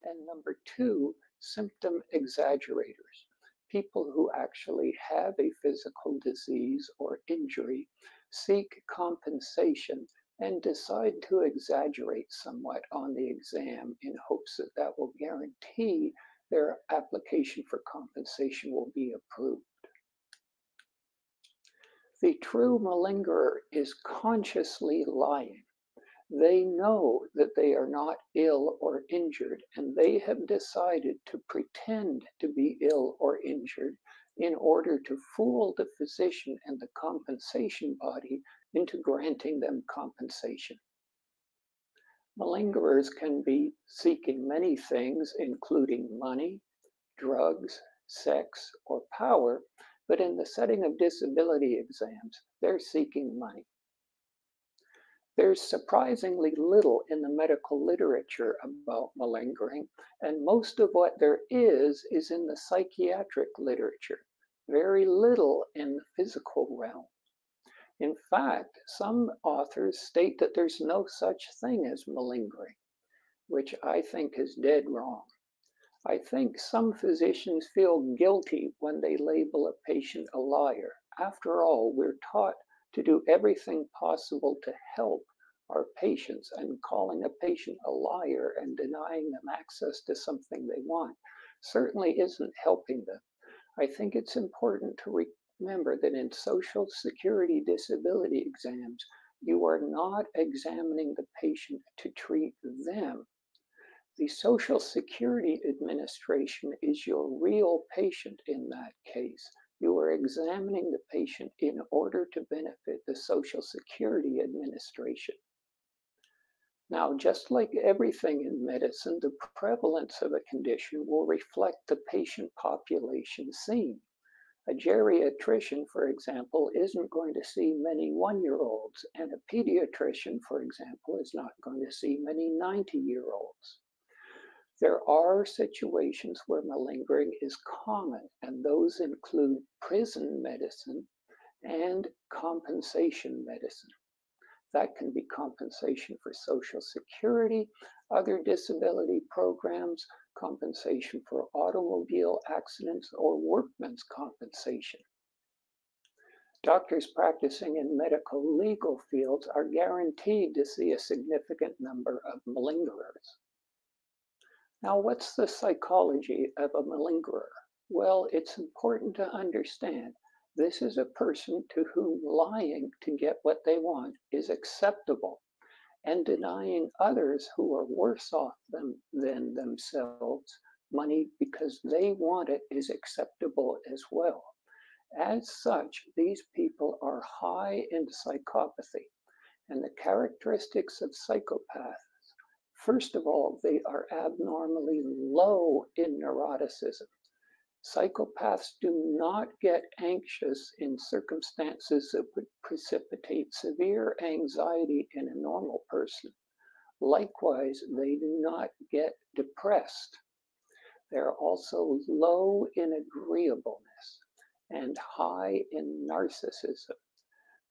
And number two, symptom exaggerators. People who actually have a physical disease or injury seek compensation and decide to exaggerate somewhat on the exam in hopes that that will guarantee their application for compensation will be approved. The true malingerer is consciously lying. They know that they are not ill or injured, and they have decided to pretend to be ill or injured in order to fool the physician and the compensation body into granting them compensation. Malingerers can be seeking many things, including money, drugs, sex, or power, but in the setting of disability exams, they're seeking money. There's surprisingly little in the medical literature about malingering, and most of what there is in the psychiatric literature, very little in the physical realm. In fact, some authors state that there's no such thing as malingering, which I think is dead wrong. I think some physicians feel guilty when they label a patient a liar. After all, we're taught to do everything possible to help our patients, and calling a patient a liar and denying them access to something they want certainly isn't helping them. I think it's important to remember that in Social Security disability exams, you are not examining the patient to treat them. The Social Security Administration is your real patient in that case. You are examining the patient in order to benefit the Social Security Administration. Now, just like everything in medicine, the prevalence of a condition will reflect the patient population seen. A geriatrician, for example, isn't going to see many 1-year-olds, and a pediatrician, for example, is not going to see many 90-year-olds. There are situations where malingering is common, and those include prison medicine and compensation medicine. That can be compensation for Social Security, other disability programs, compensation for automobile accidents, or workman's compensation. Doctors practicing in medical legal fields are guaranteed to see a significant number of malingerers. Now, what's the psychology of a malingerer? Well, it's important to understand this is a person to whom lying to get what they want is acceptable, and denying others who are worse off than themselves money because they want it is acceptable as well. As such, these people are high in psychopathy, and the characteristics of psychopaths, first of all, they are abnormally low in neuroticism. Psychopaths do not get anxious in circumstances that would precipitate severe anxiety in a normal person. Likewise, they do not get depressed. They're also low in agreeableness and high in narcissism.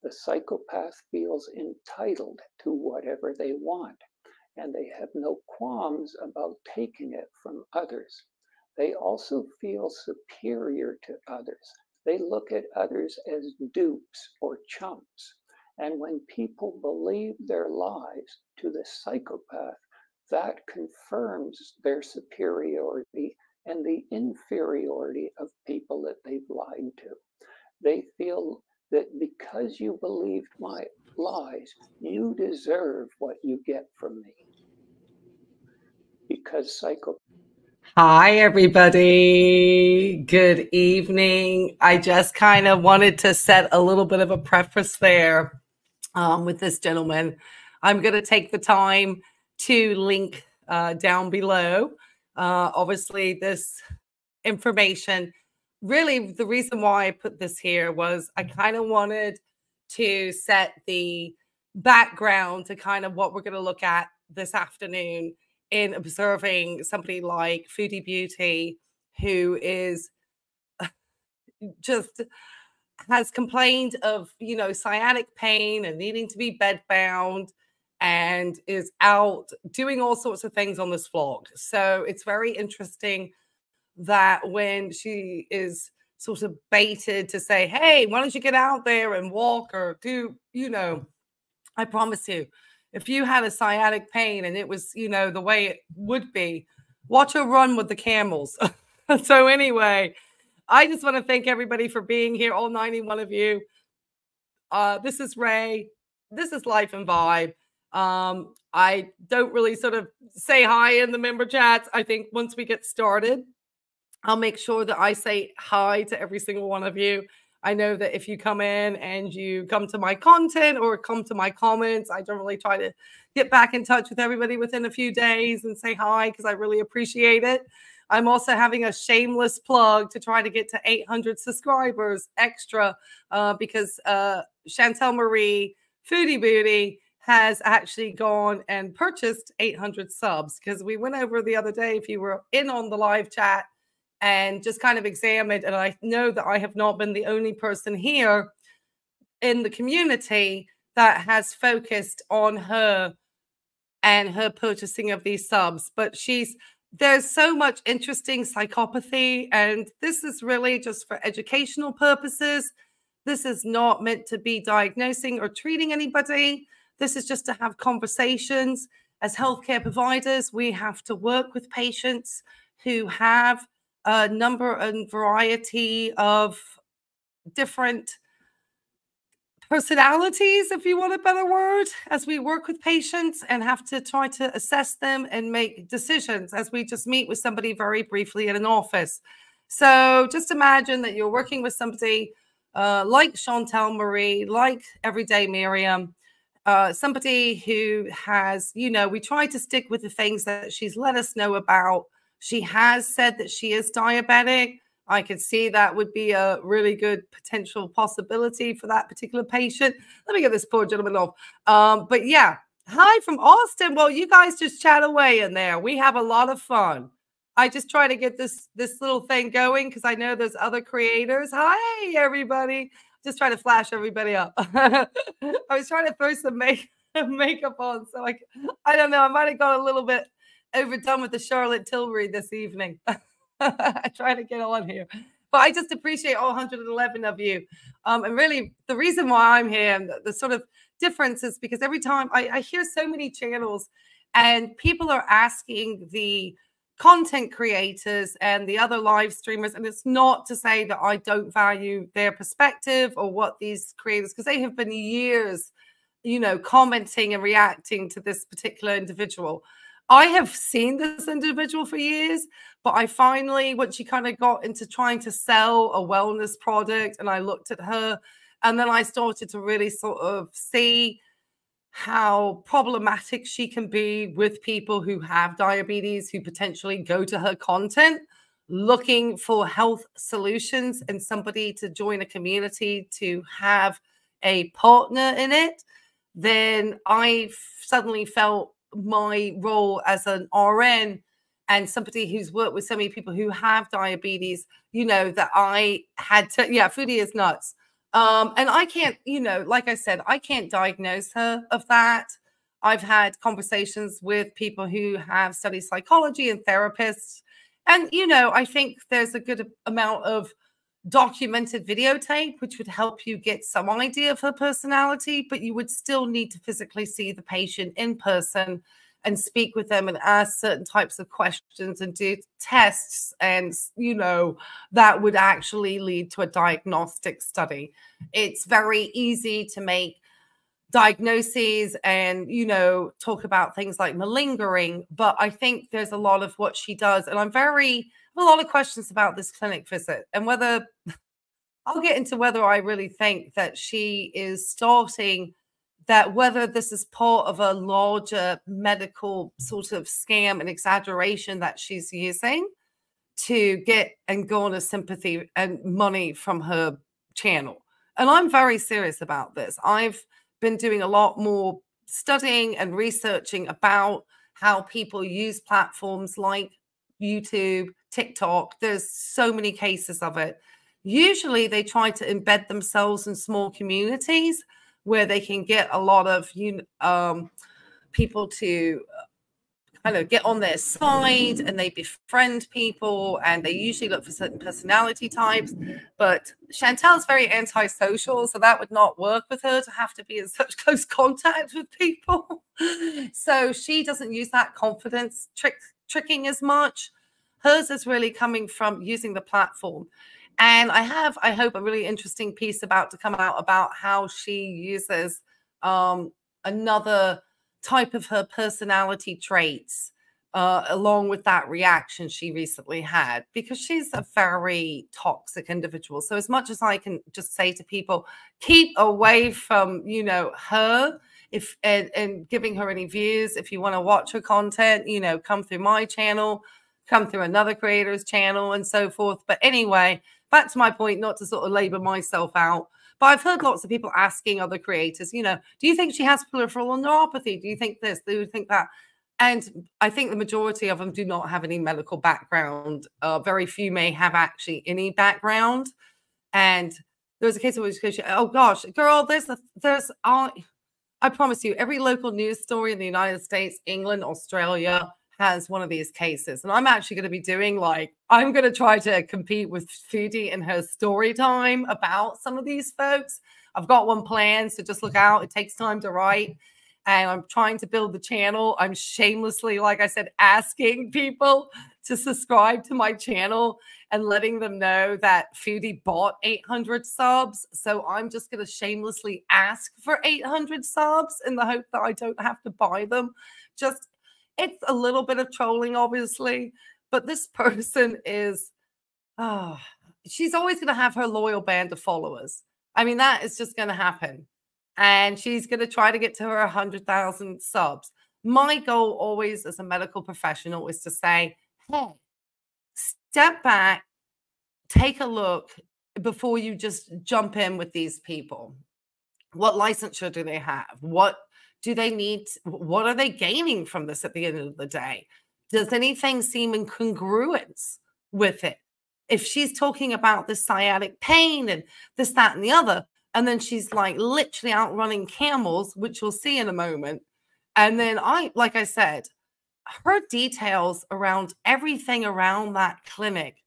The psychopath feels entitled to whatever they want, and they have no qualms about taking it from others. They also feel superior to others. They look at others as dupes or chumps. And when people believe their lies to the psychopath, that confirms their superiority and the inferiority of people that they've lied to. They feel that because you believed my lies, you deserve what you get from me. Because psychopaths. Hi, everybody. Good evening. I just kind of wanted to set a little bit of a preface there with this gentleman. I'm going to take the time to link down below. Obviously, this information, really the reason why I put this here was I kind of wanted to set the background to kind of what we're going to look at this afternoon in observing somebody like Foodie Beauty, who is just has complained of, sciatic pain and needing to be bedbound and is out doing all sorts of things on this vlog. So it's very interesting that when she is sort of baited to say, hey, why don't you get out there and walk or do, you know, I promise you, if you had a sciatic pain and it was, you know, the way it would be, watch her run with the camels. So anyway, I just want to thank everybody for being here, all 91 of you. This is Ray. This is Life and Vibe. I don't really sort of say hi in the member chats. I think once we get started, I'll make sure that I say hi to every single one of you. I know that if you come in and you come to my content or come to my comments, I don't really try to get back in touch with everybody within a few days and say hi because I really appreciate it. I'm also having a shameless plug to try to get to 800 subscribers extra because Chantel Marie, Foodie Beauty, has actually gone and purchased 800 subs because we went over the other day, if you were in on the live chat, and just kind of examined, and I know that I have not been the only person here in the community that has focused on her and her purchasing of these subs, but there's so much interesting psychopathy, and this is really just for educational purposes. This is not meant to be diagnosing or treating anybody. This is just to have conversations. As healthcare providers, we have to work with patients who have a number and variety of different personalities, if you want a better word, as we work with patients and have to try to assess them and make decisions as we just meet with somebody very briefly in an office. So just imagine that you're working with somebody like Chantel Marie, like Everyday Mariam, somebody who has, you know, we try to stick with the things that she's let us know about. She has said that she is diabetic. I could see that would be a really good potential possibility for that particular patient. Let me get this poor gentleman off. But yeah, hi from Austin. Well, you guys just chat away in there. We have a lot of fun. I just try to get this little thing going because I know there's other creators. Hi, everybody. Just try to flash everybody up. I was trying to throw some makeup on. So I don't know. I might have got a little bit overdone with the Charlotte Tilbury this evening. I try to get on here, but I just appreciate all 111 of you. And really the reason why I'm here and the sort of difference is because every time I hear so many channels and people are asking the content creators and the other live streamers, and it's not to say that I don't value their perspective or what these creators, because they have been years, you know, commenting and reacting to this particular individual. I have seen this individual for years, but I finally, when she kind of got into trying to sell a wellness product, and I looked at her, and then I started to really sort of see how problematic she can be with people who have diabetes, who potentially go to her content looking for health solutions and somebody to join a community to have a partner in it. Then I suddenly felt my role as an RN and somebody who's worked with so many people who have diabetes, you know, that I had to, yeah, Foodie is nuts. And I can't, you know, like I said, I can't diagnose her of that. I've had conversations with people who have studied psychology and therapists. And, you know, I think there's a good amount of documented videotape, which would help you get some idea of her personality, but you would still need to physically see the patient in person and speak with them and ask certain types of questions and do tests. And, you know, that would actually lead to a diagnostic study. It's very easy to make diagnoses and, you know, talk about things like malingering, but I think there's a lot of what she does. And a lot of questions about this clinic visit and whether I'll get into whether I really think that she is starting that, whether this is part of a larger medical sort of scam and exaggeration that she's using to get and garner sympathy and money from her channel. And I'm very serious about this. I've been doing a lot more studying and researching about how people use platforms like YouTube, TikTok. There's so many cases of it. Usually they try to embed themselves in small communities where they can get a lot of people to kind of get on their side, and they befriend people, and they usually look for certain personality types. But Chantel's very antisocial, so that would not work with her to have to be in such close contact with people. So she doesn't use that confidence tricking as much. Hers is really coming from using the platform. And I hope, a really interesting piece about to come out about how she uses another type of her personality traits along with that reaction she recently had, because she's a very toxic individual. So as much as I can just say to people, keep away from, you know, her, if and giving her any views. If you want to watch her content, you know, come through my channel, come through another creator's channel, and so forth. But anyway, back to my point, not to sort of labor myself out. But I've heard lots of people asking other creators, you know, do you think she has peripheral neuropathy? Do you think this? Do you think that? And I think the majority of them do not have any medical background. Very few may have actually any background. And there was a case of which, oh gosh, girl, I promise you, every local news story in the United States, England, Australia has one of these cases. And I'm actually going to be doing, like, I'm going to try to compete with Foodie in her story time about some of these folks. I've got one planned, so just look out. It takes time to write. And I'm trying to build the channel. I'm shamelessly, like I said, asking people to subscribe to my channel and letting them know that Foodie bought 800 subs. So I'm just going to shamelessly ask for 800 subs in the hope that I don't have to buy them. Just, it's a little bit of trolling, obviously, but this person is, she's always going to have her loyal band of followers. I mean, that is just going to happen. And she's going to try to get to her 100,000 subs. My goal always as a medical professional is to say, hey, step back, take a look before you just jump in with these people. What licensure do they have? What do they need? What are they gaining from this at the end of the day? Does anything seem in congruence with it? If she's talking about the sciatic pain and this, that, and the other, and then she's like literally outrunning Camels, which we'll see in a moment. And then like I said, her details around everything around that clinic.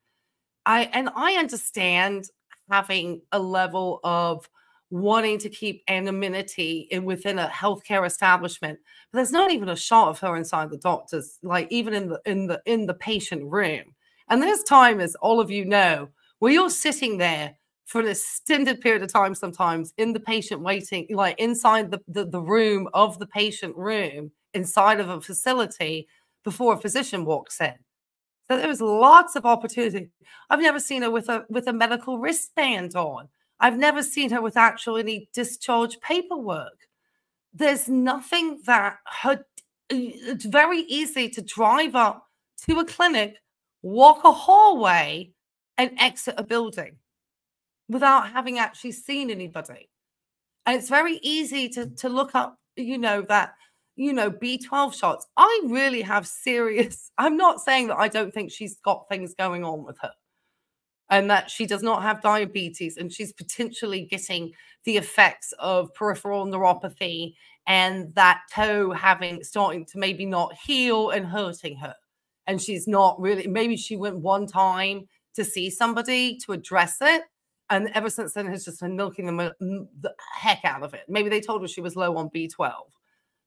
I understand having a level of wanting to keep anonymity within a healthcare establishment, but there's not even a shot of her inside the doctor's, like even in the patient room. And there's time, as all of you know, where you're sitting there for an extended period of time, sometimes in the patient waiting, like inside the room of the patient room, inside of a facility before a physician walks in. So there was lots of opportunity. I've never seen her with a medical wristband on. I've never seen her with actually any discharge paperwork. There's nothing that it's very easy to drive up to a clinic, walk a hallway, and exit a building without having actually seen anybody. And it's very easy to look up, that, B12 shots. I really have serious, I'm not saying that I don't think she's got things going on with her and that she does not have diabetes and she's potentially getting the effects of peripheral neuropathy and that toe starting to maybe not heal and hurting her. And she's not really, maybe she went one time to see somebody to address it. And ever since then has just been milking the heck out of it. Maybe they told her she was low on B12.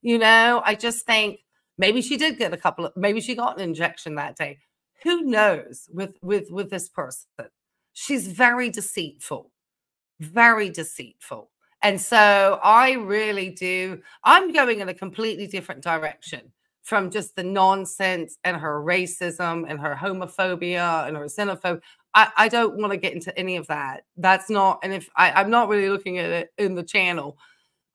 I just think maybe she did get maybe she got an injection that day. Who knows with this person? She's very deceitful, very deceitful. And so I'm going in a completely different direction from just the nonsense and her racism and her homophobia and her xenophobia. I don't want to get into any of that. That's not, and if I'm not really looking at it in the channel.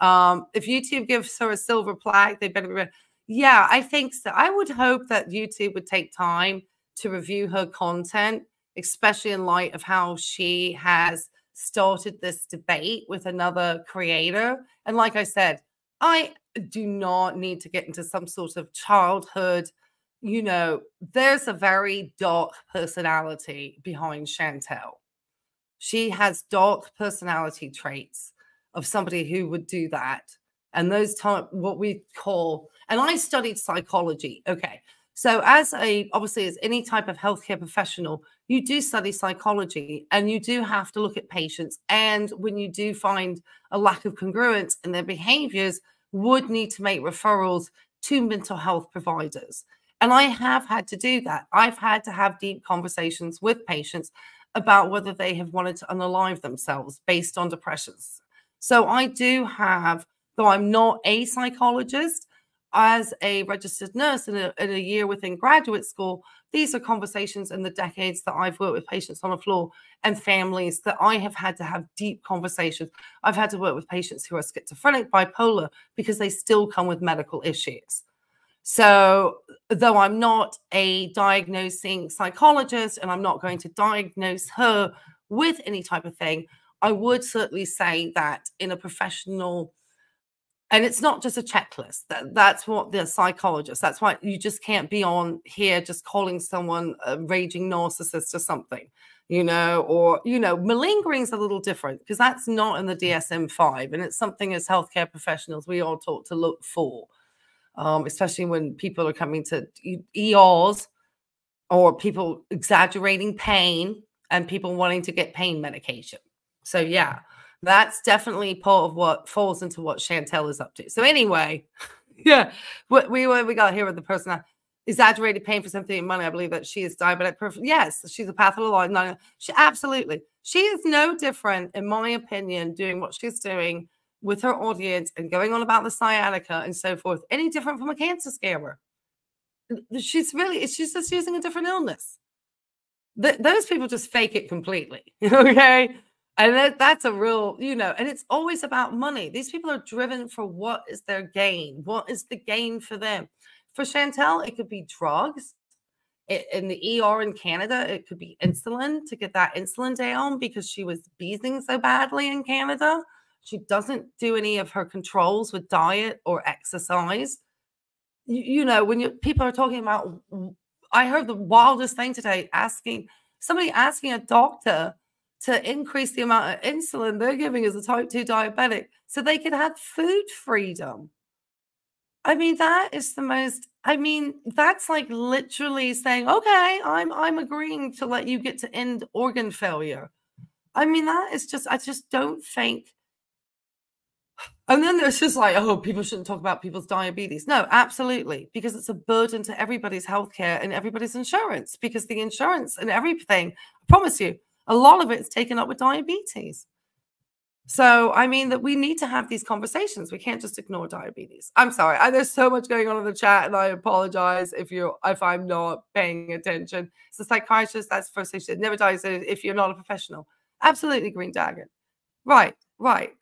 If YouTube gives her a silver plaque, they better be. Yeah, I think so. I would hope that YouTube would take time to review her content, especially in light of how she has started this debate with another creator. And like I said, I do not need to get into some sort of childhood. There's a very dark personality behind Chantel. She has dark personality traits of somebody who would do that. And those time, what we call, and I studied psychology. Okay. So obviously as any type of healthcare professional, you do study psychology and you do have to look at patients. And when you do find a lack of congruence in their behaviors, would need to make referrals to mental health providers. And I have had to do that. I've had to have deep conversations with patients about whether they have wanted to unalive themselves based on depressions. So I do have, though I'm not a psychologist, as a registered nurse in a year within graduate school, these are conversations in the decades that I've worked with patients on the floor and families that I have had to have deep conversations. I've had to work with patients who are schizophrenic, bipolar, because they still come with medical issues. So though I'm not a diagnosing psychologist and I'm not going to diagnose her with any type of thing, I would certainly say that in a professional, and it's not just a checklist. That's what the psychologist, that's why you just can't be on here just calling someone a raging narcissist or something, you know, or, you know, malingering is a little different because that's not in the DSM-5. And it's something as healthcare professionals we all taught to look for, especially when people are coming to ERs or people exaggerating pain and people wanting to get pain medication. So, yeah. That's definitely part of what falls into what Chantel is up to. So anyway, yeah, what we got here with the person that exaggerated pain for something money. I believe that she is diabetic. Yes, she's a pathological. No, she absolutely. She is no different, in my opinion, doing what she's doing with her audience and going on about the sciatica and so forth. Any different from a cancer scammer? She's just using a different illness. Those people just fake it completely. Okay. And that's a real, you know, and it's always about money. These people are driven for what is their gain? What is the gain for them? For Chantel, it could be drugs. In the ER in Canada, it could be insulin to get that insulin down because she was beezing so badly in Canada. She doesn't do any of her controls with diet or exercise. You know, when people are talking about, I heard the wildest thing today, somebody asking a doctor to increase the amount of insulin they're giving as a type 2 diabetic so they could have food freedom. I mean, that is the most, I mean, that's like literally saying, okay, I'm agreeing to let you get to end organ failure. I mean, that is just, I just don't think. And then there's just like, oh, people shouldn't talk about people's diabetes. No, absolutely. Because it's a burden to everybody's healthcare and everybody's insurance, because the insurance and everything, I promise you, a lot of it is taken up with diabetes. So, I mean, that we need to have these conversations. We can't just ignore diabetes. I'm sorry. There's so much going on in the chat, and I apologize if I'm not paying attention. It's a psychiatrist. That's the first thing she said. Never diagnose if you're not a professional. Absolutely, Green Dragon. Right.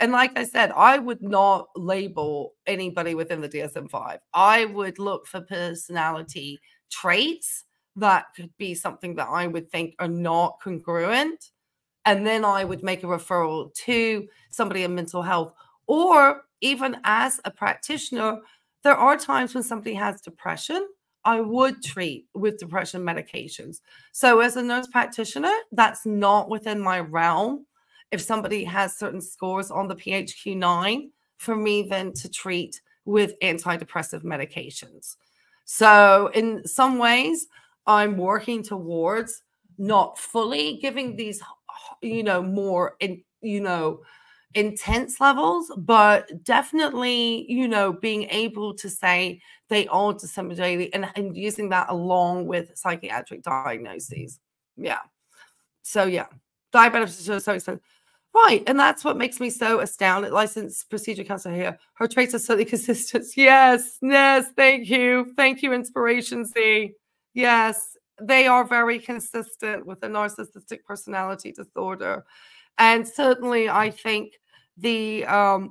And like I said, I would not label anybody within the DSM-5. I would look for personality traits that could be something that I would think are not congruent. And then I would make a referral to somebody in mental health. Or even as a practitioner, there are times when somebody has depression, I would treat with depression medications. So as a nurse practitioner, that's not within my realm. If somebody has certain scores on the PHQ-9, for me then to treat with antidepressive medications. So in some ways, I'm working towards not fully giving these, you know, more, intense levels, but definitely, you know, being able to say they are disseminating and using that along with psychiatric diagnoses. Yeah. So, yeah, diabetes is so expensive. Right. And that's what makes me so astounded. Licensed procedure counselor here. Her traits are certainly consistent. Yes. Thank you. Thank you, Inspiration C. Yes. They are very consistent with a narcissistic personality disorder. And certainly, I think the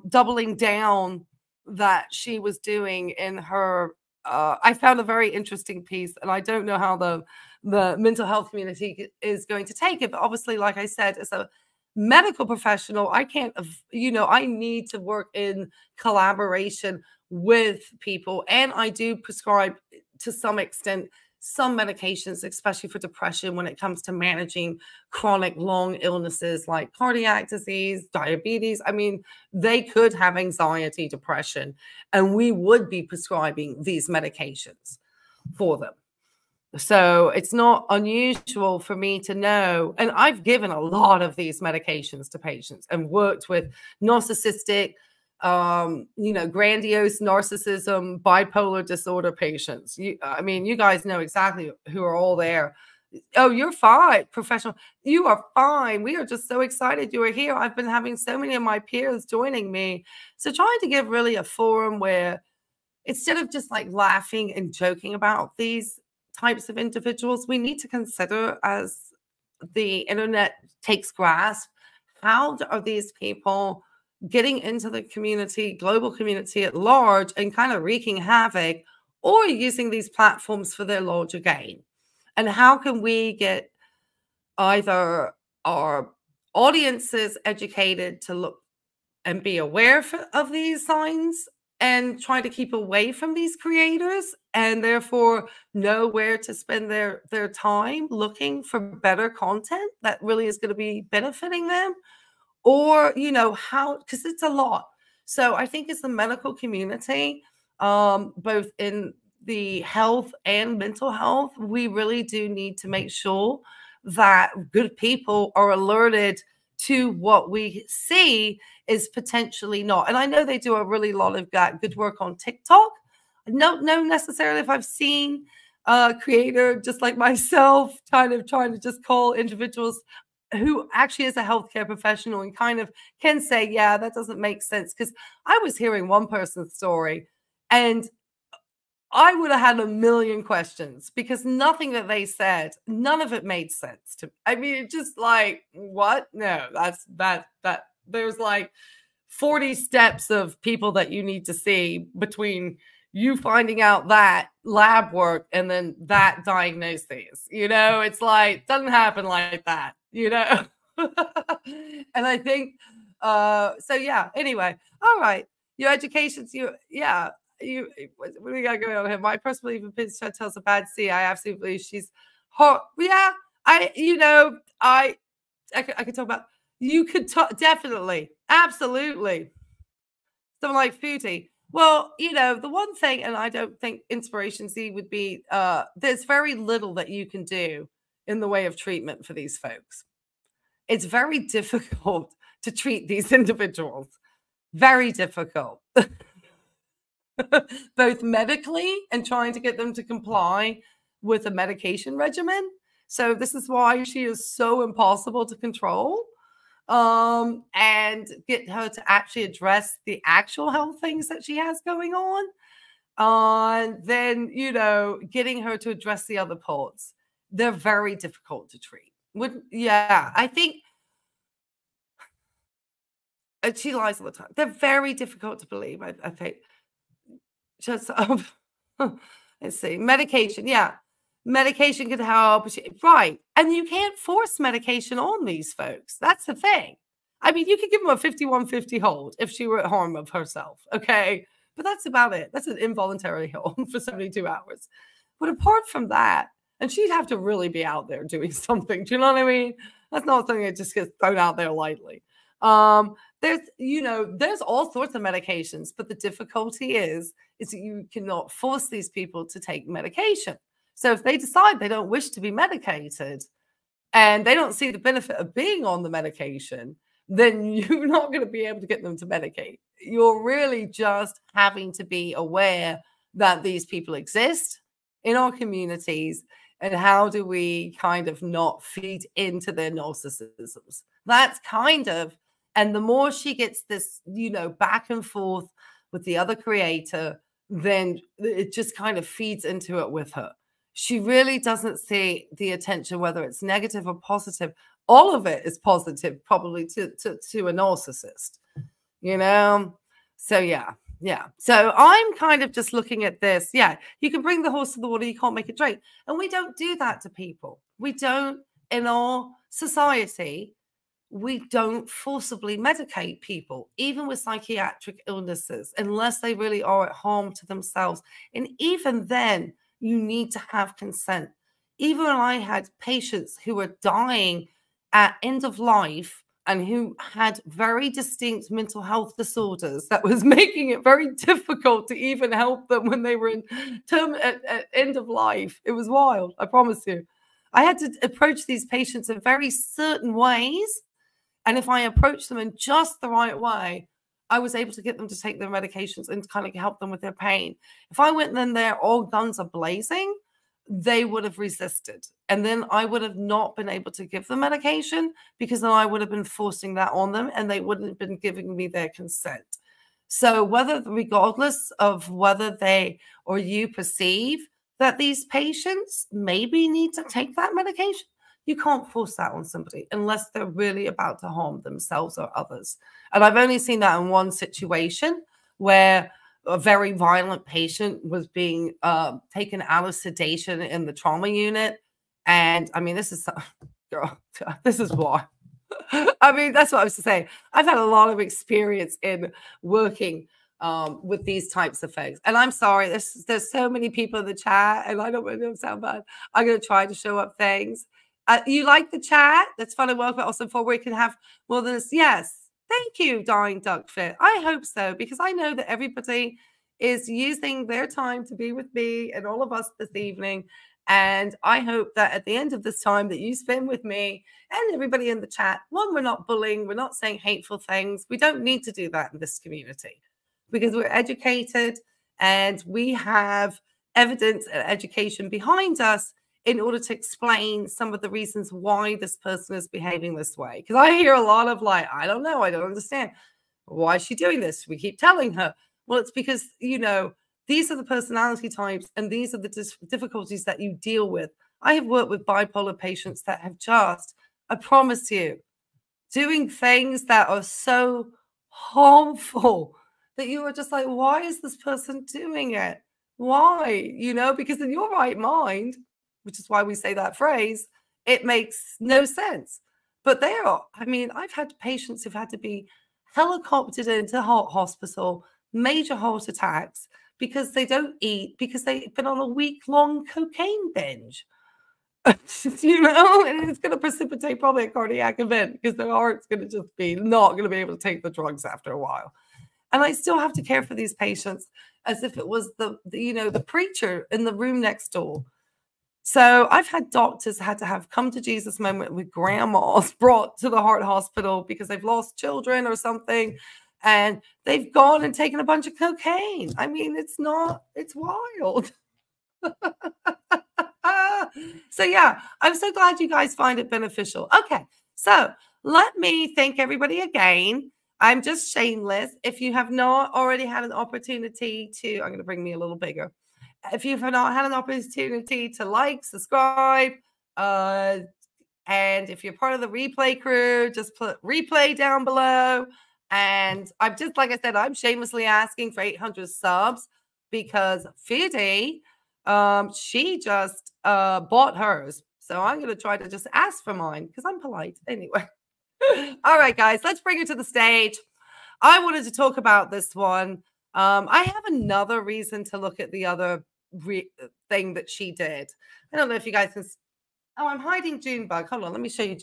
doubling down that she was doing in her, I found a very interesting piece. And I don't know how the mental health community is going to take it. But obviously, like I said, as a medical professional, I can't, I need to work in collaboration with people. And I do prescribe to some extent some medications, especially for depression, when it comes to managing chronic long illnesses like cardiac disease, diabetes. I mean, they could have anxiety, depression, and we would be prescribing these medications for them. So it's not unusual for me to know, and I've given a lot of these medications to patients and worked with narcissistic, grandiose narcissism, bipolar disorder patients. I mean, you guys know exactly who are all there. Oh, you're fine, professional. You are fine. We are just so excited you are here. I've been having so many of my peers joining me. So trying to give really a forum where instead of just like laughing and joking about these types of individuals, we need to consider, as the internet takes grasp, how are these people getting into the community, global community at large, and kind of wreaking havoc, or using these platforms for their larger gain? And how can we get either our audiences educated to look and be aware of these signs and try to keep away from these creators, and therefore know where to spend their time looking for better content that really is going to be benefiting them? Or, how, because it's a lot. So I think as the medical community, both in the health and mental health, we really do need to make sure that good people are alerted to what we see is potentially not. And I know they do a really lot of good work on TikTok. I don't know necessarily if I've seen a creator just like myself kind of trying to just call individuals who actually is a healthcare professional and kind of can say, yeah, that doesn't make sense. Because I was hearing one person's story and I would have had a million questions because nothing that they said, none of it made sense to me. I mean, it's just like, what? No, that there's like 40 steps of people that you need to see between you finding out that lab work and then that diagnosis. It's like, doesn't happen like that, And I think, so yeah, anyway, all right. Your education's, what do we got going on here? My personal belief in Pins tells a bad C. I absolutely believe she's yeah. I could talk about, you could talk, definitely, absolutely. Someone like Foodie. Well, the one thing, and I don't think Inspiration Z would be, there's very little that you can do in the way of treatment for these folks. It's very difficult to treat these individuals. Very difficult. Both medically and trying to get them to comply with a medication regimen. So this is why she is so impossible to control, and get her to actually address the actual health things that she has going on. And then, getting her to address the other parts. They're very difficult to treat. I think she lies all the time. They're very difficult to believe, I think. Just let's see, medication. Yeah, medication could help, right? And you can't force medication on these folks. That's the thing. I mean, you could give them a 5150 hold if she were at harm of herself, okay? But that's about it. That's an involuntary hold for 72 hours. But apart from that, and she'd have to really be out there doing something. Do you know what I mean? That's not something that just gets thrown out there lightly. There's all sorts of medications, but the difficulty is that you cannot force these people to take medication. So if they decide they don't wish to be medicated and they don't see the benefit of being on the medication, then you're not going to be able to get them to medicate. You're really just having to be aware that these people exist in our communities, and how do we kind of not feed into their narcissisms? That's kind of, and the more she gets this, back and forth with the other creator, then it just kind of feeds into it with her. She really doesn't see the attention, whether it's negative or positive. All of it is positive, probably to a narcissist, So yeah. So I'm kind of just looking at this. Yeah, you can bring the horse to the water, you can't make it drink. And we don't do that to people. We don't, in our society, we don't forcibly medicate people, even with psychiatric illnesses, unless they really are at harm to themselves. And even then, you need to have consent. Even when I had patients who were dying at end of life and who had very distinct mental health disorders that was making it very difficult to even help them when they were in term at end of life. It was wild, I promise you. I had to approach these patients in very certain ways. And if I approached them in just the right way, I was able to get them to take their medications and kind of help them with their pain. If I went in there all guns a blazing, they would have resisted. And then I would have not been able to give them medication, because then I would have been forcing that on them and they wouldn't have been giving me their consent. So regardless of whether they or you perceive that these patients maybe need to take that medication, you can't force that on somebody unless they're really about to harm themselves or others. And I've only seen that in one situation where a very violent patient was being taken out of sedation in the trauma unit. And I mean, this is, girl, this is why. I mean, that's what I was saying. I've had a lot of experience in working with these types of things. And I'm sorry, there's so many people in the chat, and I don't want to sound bad. I'm going to try to show up things. You like the chat? That's fun and welcome. Also, for we can have more than this. Yes. Thank you, Dying Duck Fit. I hope so, because I know that everybody is using their time to be with me and all of us this evening. And I hope that at the end of this time that you spend with me and everybody in the chat, one, we're not bullying, we're not saying hateful things. We don't need to do that in this community, because we're educated and we have evidence and education behind us in order to explain some of the reasons why this person is behaving this way. Because I hear a lot of like, I don't know, I don't understand. Why is she doing this? We keep telling her. Well, it's because, you know, these are the personality types and these are the difficulties that you deal with. I have worked with bipolar patients that have just, I promise you, doing things that are so harmful that you are just like, why is this person doing it? Why? You know, because in your right mind, which is why we say that phrase, it makes no sense. But they are, I mean, I've had patients who've had to be helicoptered into hospital, major heart attacks, because they don't eat, because they've been on a week-long cocaine binge. You know, and it's going to precipitate probably a cardiac event, because their heart's going to just be not going to be able to take the drugs after a while. And I still have to care for these patients as if it was the preacher in the room next door. So I've had doctors had to have come to Jesus moment with grandmas brought to the heart hospital because they've lost children or something, and they've gone and taken a bunch of cocaine. I mean, it's wild. So yeah, I'm so glad you guys find it beneficial. Okay, so let me thank everybody again. I'm just shameless. If you have not already had an opportunity to, I'm going to bring me a little bigger. If you've not had an opportunity to like, subscribe, and if you're part of the replay crew, just put replay down below. And I'm just, like I said, I'm shamelessly asking for 800 subs because Foodie, she just bought hers. So I'm going to try to just ask for mine because I'm polite anyway. All right, guys, let's bring her to the stage. I wanted to talk about this one. I have another reason to look at the other thing that she did. I don't know if you guys can. Oh, I'm hiding Junebug. Hold on, let me show you.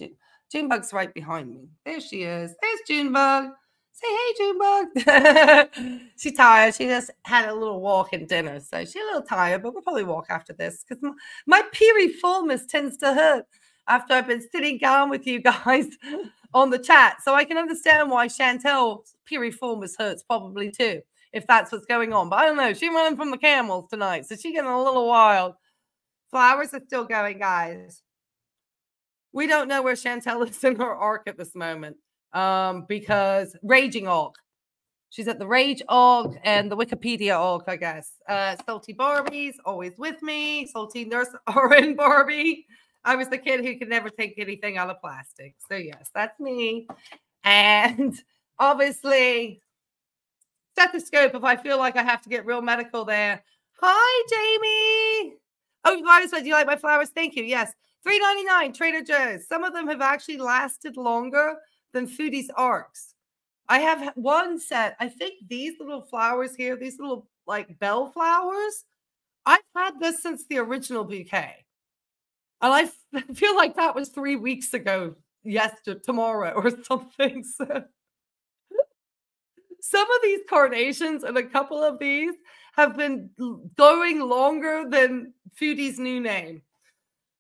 Junebug's right behind me. There she is. There's Junebug. Say hey, Junebug. She's tired. She just had a little walk and dinner, so she's a little tired. But we'll probably walk after this because my piriformis tends to hurt after I've been sitting down with you guys on the chat, so I can understand why Chantel's piriformis hurts probably too, if that's what's going on. But I don't know. She's running from the Camels tonight, so she's getting a little wild. Flowers are still going, guys. We don't know where Chantel is in her arc at this moment because Raging Arc. She's at the Rage Arc and the Wikipedia Arc, I guess. Salty Barbie's always with me. Salty Nurse RN Barbie. I was the kid who could never take anything out of plastic. So, yes, that's me. And obviously, stethoscope if I feel like I have to get real medical there. Hi, Jamie. Oh, flowers, do you like my flowers? Thank you. Yes. $3.99, Trader Joe's. Some of them have actually lasted longer than Foodie's arcs. I have one set. I think these little flowers here, these little like bell flowers I've had this since the original bouquet. And I feel like that was 3 weeks ago, tomorrow or something. So some of these carnations and a couple of these have been going longer than Foodie's new name.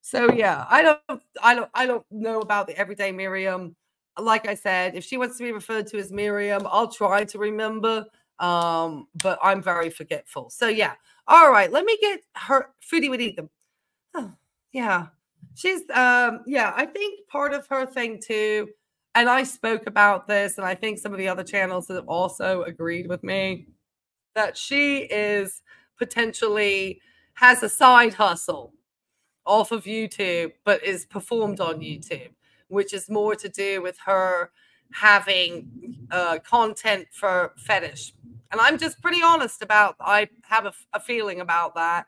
So yeah, I don't know about the everyday Mariam. Like I said, if she wants to be referred to as Mariam, I'll try to remember. But I'm very forgetful. So yeah. All right, let me get her. Foodie would eat them. Oh, yeah. She's yeah, I think part of her thing too, and I spoke about this, and I think some of the other channels have also agreed with me that she is potentially has a side hustle off of YouTube, but is performed on YouTube, which is more to do with her having content for fetish. And I'm just pretty honest about, I have a feeling about that,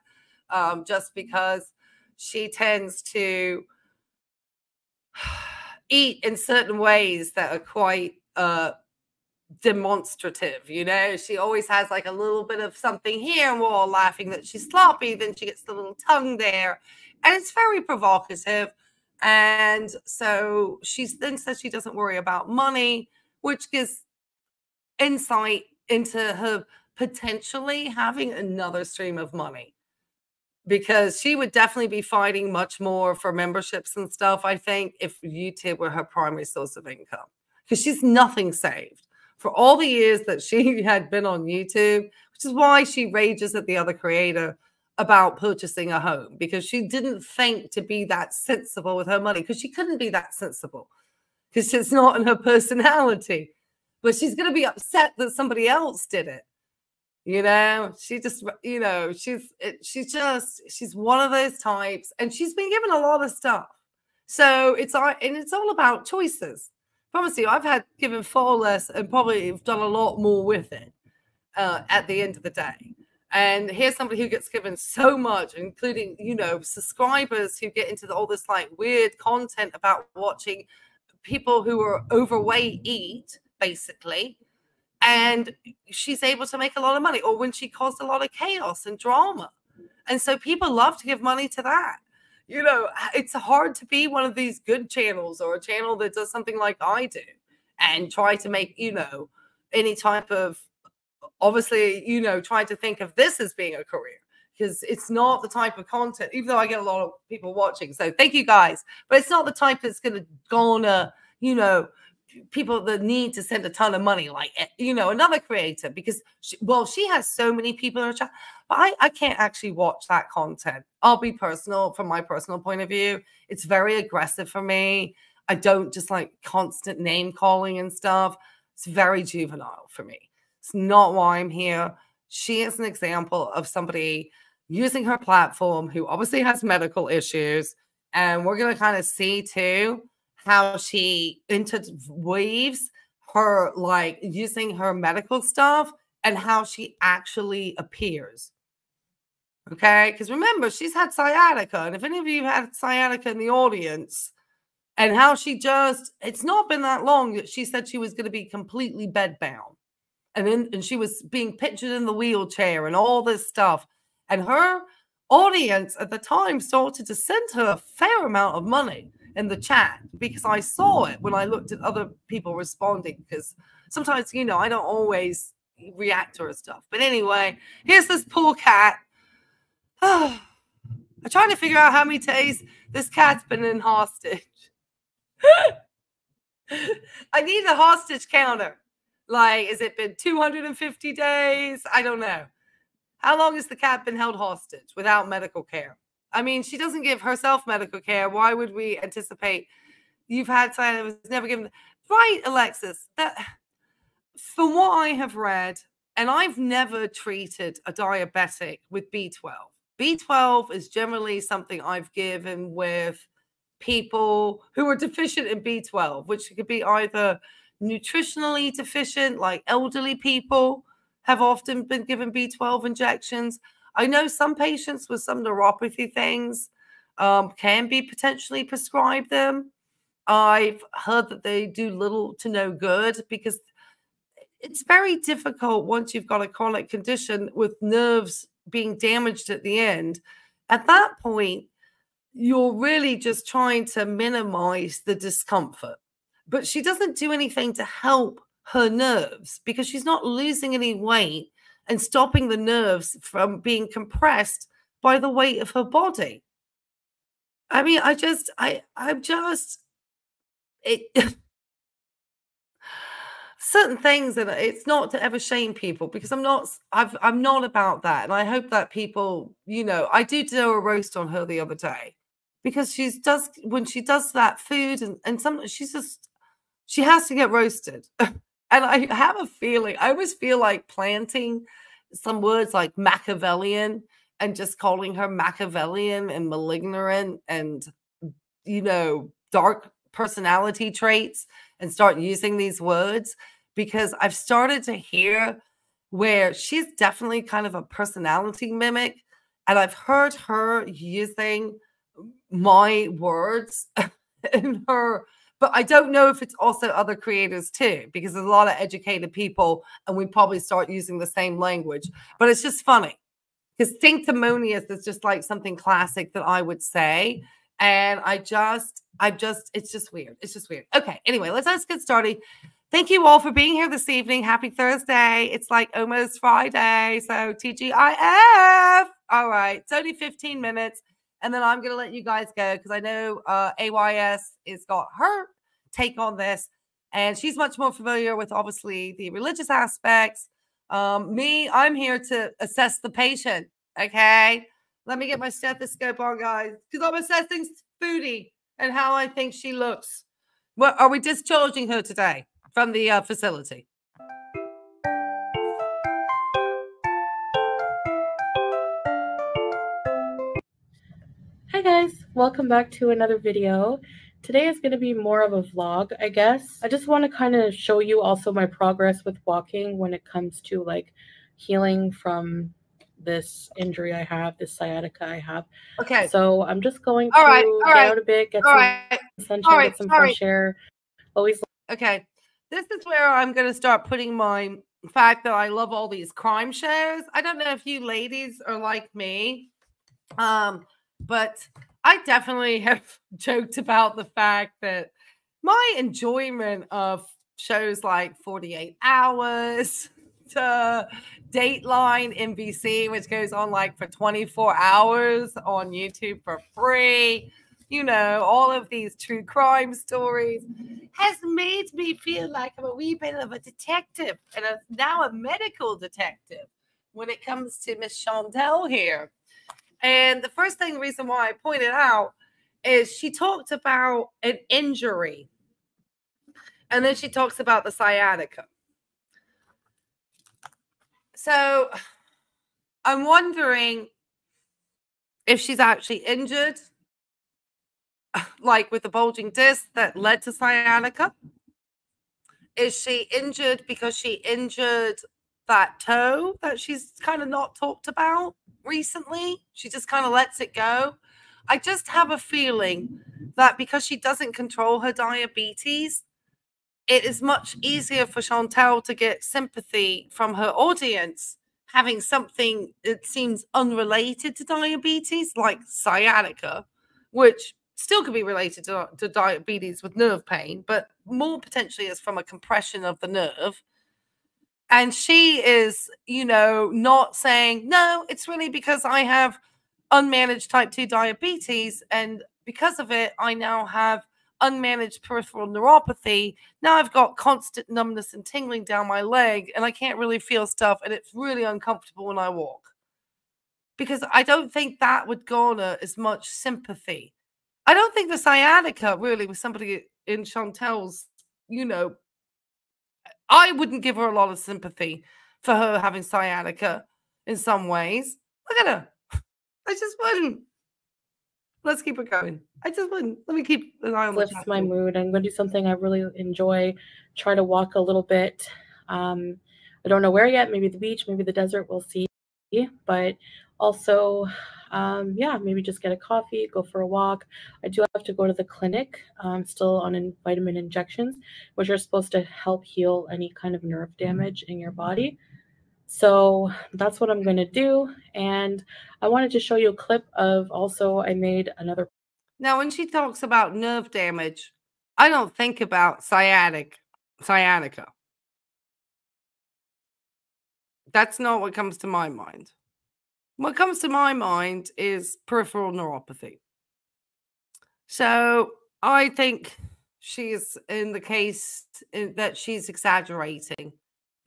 just because she tends to eat in certain ways that are quite demonstrative, you know. She always has like a little bit of something here, and we're all laughing that she's sloppy. Then she gets the little tongue there, and it's very provocative. And so she then says she doesn't worry about money, which gives insight into her potentially having another stream of money, because she would definitely be fighting much more for memberships and stuff, I think, if YouTube were her primary source of income, because she's nothing saved for all the years that she had been on YouTube, which is why she rages at the other creator about purchasing a home, because she didn't think to be that sensible with her money, because she couldn't be that sensible, because it's not in her personality. But she's going to be upset that somebody else did it. You know, she just, you know, she's one of those types, and she's been given a lot of stuff. So it's all about choices. I promise you, I've had given far less and probably have done a lot more with it at the end of the day. And here's somebody who gets given so much, including, you know, subscribers who get into all this like weird content about watching people who are overweight eat, basically. And she's able to make a lot of money, or when she caused a lot of chaos and drama. And so people love to give money to that. You know, it's hard to be one of these good channels, or a channel that does something like I do and try to make, you know, any type of, obviously, you know, trying to think of this as being a career, because it's not the type of content, even though I get a lot of people watching. So thank you guys. But it's not the type that's going to garner, you know, people that need to send a ton of money, like, you know, another creator, because she has so many people in her chat, but I can't actually watch that content. I'll be personal. From my personal point of view, it's very aggressive for me. I don't just like constant name calling and stuff. It's very juvenile for me. It's not why I'm here. She is an example of somebody using her platform who obviously has medical issues, and we're going to kind of see too how she interweaves her, like, using her medical stuff and how she actually appears. Okay? Because remember, she's had sciatica. And if any of you had sciatica in the audience, and how she just, it's not been that long that she said she was going to be completely bedbound. And she was being pictured in the wheelchair and all this stuff. And her audience at the time started to send her a fair amount of money in the chat, because I saw it when I looked at other people responding, because sometimes, you know, I don't always react to her stuff. But anyway, here's this poor cat. I'm trying to figure out how many days this cat's been in hostage. I need a hostage counter. Like, has it been 250 days? I don't know. How long has the cat been held hostage without medical care? I mean, she doesn't give herself medical care. Why would we anticipate? You've had someone that was never given. Right, Alexis. That, from what I have read, and I've never treated a diabetic with B12. B12 is generally something I've given with people who are deficient in B12, which could be either nutritionally deficient, like elderly people have often been given B12 injections. I know some patients with some neuropathy things can be potentially prescribed them. I've heard that they do little to no good, because it's very difficult once you've got a chronic condition with nerves being damaged at the end, at that point, you're really just trying to minimize the discomfort. But she doesn't do anything to help her nerves because she's not losing any weight and stopping the nerves from being compressed by the weight of her body. I mean, certain things, and it's not to ever shame people because I'm not about that. And I hope that people, you know, I do a roast on her the other day because when she does that food and sometimes she has to get roasted. And I have a feeling, I always feel like planting some words like Machiavellian and just calling her Machiavellian and malignant and, you know, dark personality traits and start using these words because I've started to hear where she's definitely kind of a personality mimic. And I've heard her using my words in her, but I don't know if it's also other creators too, because there's a lot of educated people and we probably start using the same language, but it's just funny because sanctimonious is just like something classic that I would say. And it's just weird. It's just weird. Okay. Anyway, let's get started. Thank you all for being here this evening. Happy Thursday. It's like almost Friday. So TGIF. All right. It's only 15 minutes. And then I'm going to let you guys go because I know AYS has got her take on this. And she's much more familiar with, obviously, the religious aspects. I'm here to assess the patient. Okay. Let me get my stethoscope on, guys, because I'm assessing Foodie and how I think she looks. What are we discharging her today from the facility? Hi guys, welcome back to another video. Today is going to be more of a vlog, I guess. I just want to kind of show you also my progress with walking when it comes to like healing from this injury I have, this sciatica I have. Okay. So I'm just going to get out a bit, get some sunshine, get some fresh air. Okay. This is where I'm going to start putting my fact that I love all these crime shows. I don't know if you ladies are like me, but I definitely have joked about the fact that my enjoyment of shows like 48 Hours, to Dateline NBC, which goes on like for 24 hours on YouTube for free, you know, all of these true crime stories has made me feel like I'm a wee bit of a detective and now a medical detective when it comes to Miss Chantel here. And the first reason why I pointed out is she talked about an injury and then she talks about the sciatica. So I'm wondering if she's actually injured, like with the bulging disc that led to sciatica. Is she injured because she injured that toe that she's kind of not talked about recently? She just kind of lets it go. I just have a feeling that because she doesn't control her diabetes, it is much easier for Chantel to get sympathy from her audience having something that seems unrelated to diabetes, like sciatica, which still could be related to diabetes with nerve pain, but more potentially is from a compression of the nerve. And she is, you know, not saying, no, it's really because I have unmanaged type 2 diabetes. And because of it, I now have unmanaged peripheral neuropathy. Now I've got constant numbness and tingling down my leg and I can't really feel stuff and it's really uncomfortable when I walk. Because I don't think that would garner as much sympathy. I don't think the sciatica really was somebody in Chantel's, you know, I wouldn't give her a lot of sympathy for her having sciatica in some ways. Look at her. I just wouldn't. Let's keep it going. I just wouldn't. Let me keep an eye on lifts my mood. I'm going to do something I really enjoy. Try to walk a little bit. I don't know where yet. Maybe the beach, maybe the desert. We'll see. But also, yeah, maybe just get a coffee, go for a walk. I do have to go to the clinic. I'm still on vitamin injections, which are supposed to help heal any kind of nerve damage in your body. So that's what I'm going to do. And I wanted to show you a clip of also I made another. Now, when she talks about nerve damage, I don't think about sciatica. That's not what comes to my mind. What comes to my mind is peripheral neuropathy. So I think she's in the case that she's exaggerating.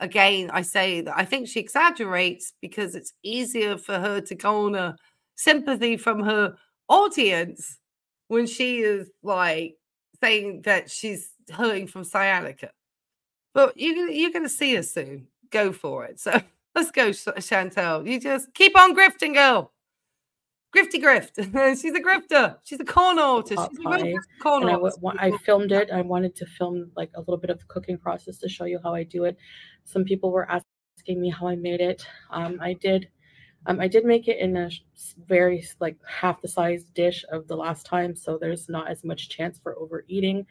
Again, I say that I think she exaggerates because it's easier for her to garner sympathy from her audience when she is like saying that she's hurting from sciatica. But you're going to see her soon. Go for it. So let's go, Chantel. You just keep on grifting, girl. Grifty grift. She's a grifter. She's a corn artist. She's a corn artist. I filmed it. I wanted to film like a little bit of the cooking process to show you how I do it. Some people were asking me how I made it. I did make it in a very like half the size dish of the last time, so there's not as much chance for overeating.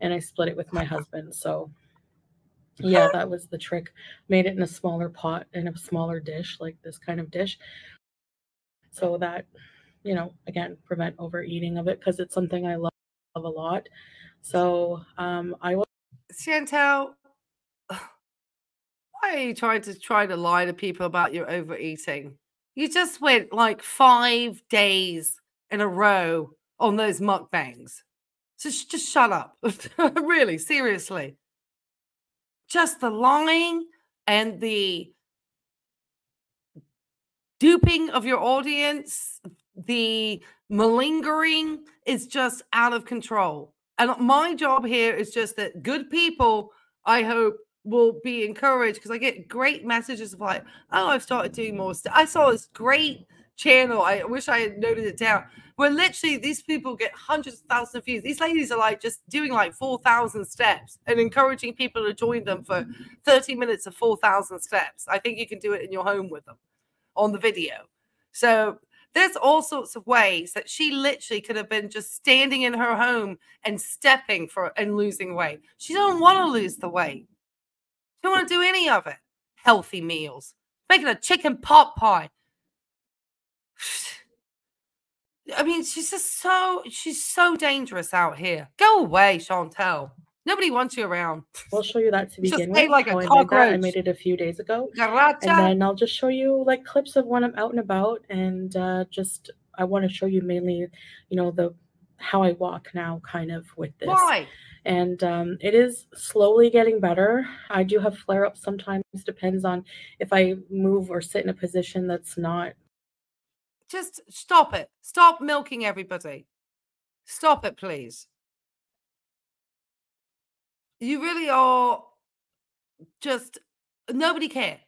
And I split it with my husband. So yeah, that was the trick. Made it in a smaller pot, in a smaller dish, like this kind of dish, so that, you know, again, prevent overeating of it, because it's something I love a lot. So I will. Chantel, why are you trying to lie to people about your overeating? You just went like 5 days in a row on those mukbangs. So just shut up. Really, seriously. Just the lying and the duping of your audience, the malingering is just out of control. And my job here is just that good people, I hope, will be encouraged, because I get great messages of like, oh, I've started doing more stuff. I saw this great channel. I wish I had noted it down, where literally these people get hundreds of thousands of views. These ladies are like just doing like 4,000 steps and encouraging people to join them for 30 minutes of 4,000 steps. I think you can do it in your home with them on the video. So there's all sorts of ways that she literally could have been just standing in her home and stepping for and losing weight. She don't want to lose the weight. She don't want to do any of it. Healthy meals, making a chicken pot pie. I mean, she's so dangerous out here. Go away, Chantel. Nobody wants you around. We'll show you that to begin with. Like a cockroach. I made it a few days ago. And then I'll just show you like clips of when I'm out and about, and I want to show you mainly, you know, how I walk now kind of with this. Why? And it is slowly getting better. I do have flare-ups sometimes. Depends on if I move or sit in a position that's not. Just stop it. Stop milking everybody. Stop it, please. You really are just, nobody care.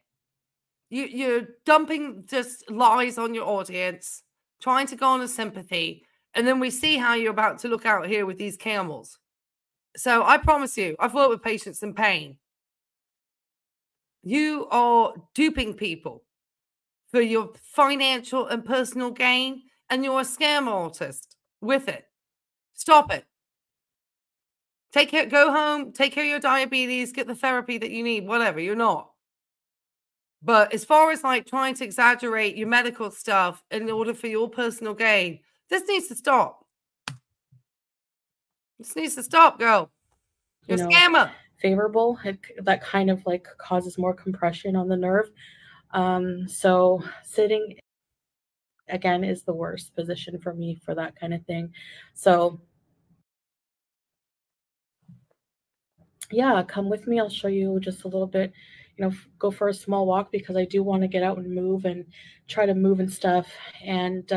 You're dumping just lies on your audience, trying to garner sympathy, and then we see how you're about to look out here with these camels. So I promise you, I've worked with patients in pain. You are duping people for your financial and personal gain, and you're a scam artist with it. Stop it. Take care, go home, take care of your diabetes, get the therapy that you need, whatever, you're not. But as far as like trying to exaggerate your medical stuff in order for your personal gain, this needs to stop. This needs to stop, girl. You're a scammer. Favorable, that kind of like causes more compression on the nerve. So sitting, again, is the worst position for me for that kind of thing. So yeah, come with me. I'll show you just a little bit, you know, go for a small walk, because I do want to get out and move and try to move and stuff. And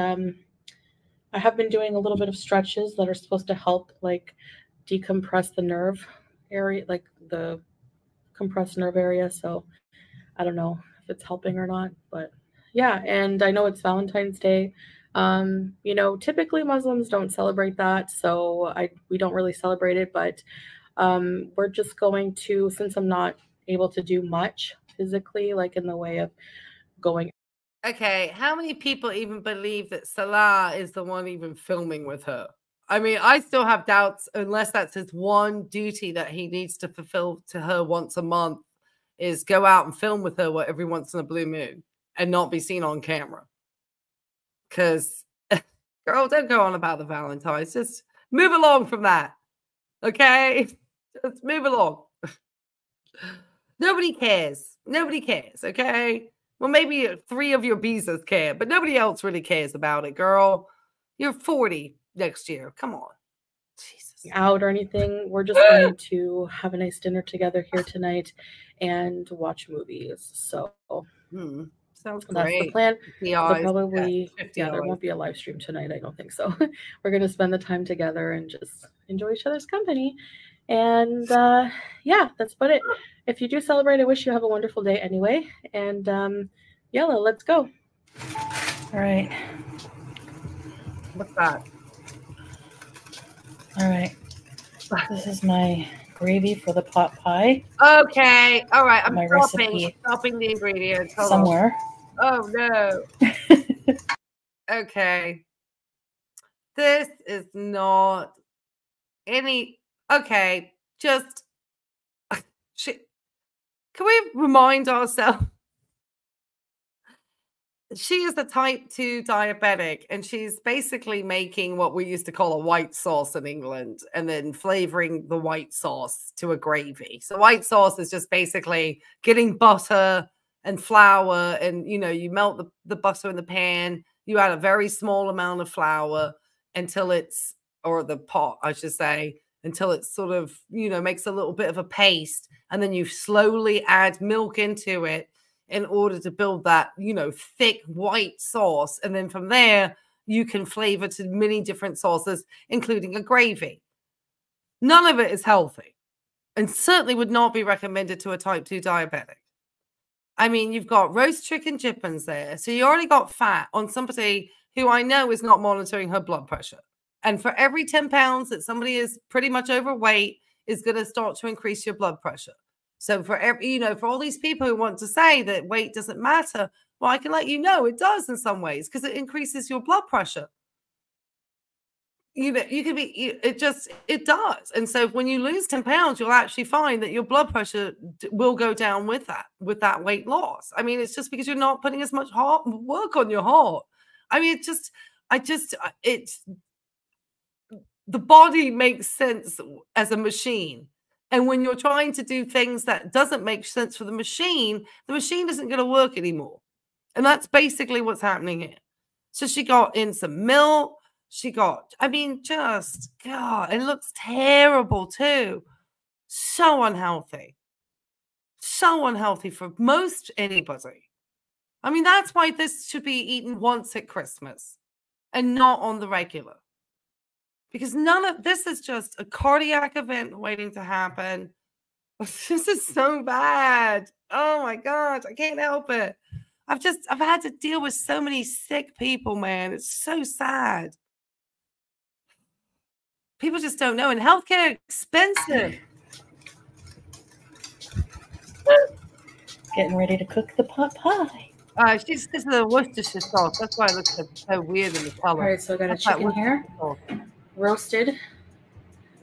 I have been doing a little bit of stretches that are supposed to help like decompress the nerve area, like the compressed nerve area. So I don't know if it's helping or not, but yeah. And I know it's Valentine's Day. You know, typically Muslims don't celebrate that, so we don't really celebrate it, but we're just going to, since I'm not able to do much physically, like in the way of going. Okay, how many people even believe that Salah is the one even filming with her? I mean, I still have doubts, unless that's his one duty that he needs to fulfill to her once a month is go out and film with her every once in a blue moon and not be seen on camera. Because, girl, don't go on about the Valentine's. Just move along from that. Okay? Just move along. Nobody cares. Nobody cares. Okay? Well, maybe 3 of your beezers care, but nobody else really cares about it, girl. You're 40 next year. Come on. Jesus. Out or anything. We're just going to have a nice dinner together here tonight and watch movies. So sounds great. That's the plan. There'll probably, there won't be a live stream tonight. I don't think so. We're going to spend the time together and just enjoy each other's company. And yeah, that's about it. If you do celebrate, I wish you have a wonderful day anyway. And Yella, let's go. All right. What's that? All right. This is my gravy for the pot pie. Okay. All right. I'm my stopping the ingredients. Hold somewhere. On. Oh, no. Okay. This is not any... Okay. Just... Shit. Can we remind ourselves? She is a type 2 diabetic, and she's basically making what we used to call a white sauce in England and then flavoring the white sauce to a gravy. So white sauce is just basically getting butter and flour, and, you know, you melt the butter in the pan. You add a very small amount of flour until it's, or the pot, I should say, until it's sort of, you know, makes a little bit of a paste. And then you slowly add milk into it in order to build that, you know, thick white sauce. And then from there, you can flavor to many different sauces, including a gravy. None of it is healthy and certainly would not be recommended to a type 2 diabetic. I mean, you've got roast chicken jippins there. So you already got fat on somebody who I know is not monitoring her blood pressure. And for every 10 pounds that somebody is pretty much overweight is going to start to increase your blood pressure. So for every, you know, for all these people who want to say that weight doesn't matter, well, I can let you know it does in some ways because it increases your blood pressure. You know, you can be, it does. And so when you lose 10 pounds, you'll actually find that your blood pressure will go down with that weight loss. I mean, it's just because you're not putting as much work on your heart. I mean, the body makes sense as a machine. And when you're trying to do things that doesn't make sense for the machine isn't going to work anymore. And that's basically what's happening here. So she got in some milk. She got, I mean, just, God, it looks terrible too. So unhealthy. So unhealthy for most anybody. I mean, that's why this should be eaten once at Christmas and not on the regular. Because none of this is just a cardiac event waiting to happen. This is so bad. Oh my God, I can't help it. I've had to deal with so many sick people, man. It's so sad. People just don't know. And healthcare is expensive. Getting ready to cook the pot pie. She's because of the Worcestershire sauce. That's why it looks so weird in the color. All right, so I got a chicken here. Roasted,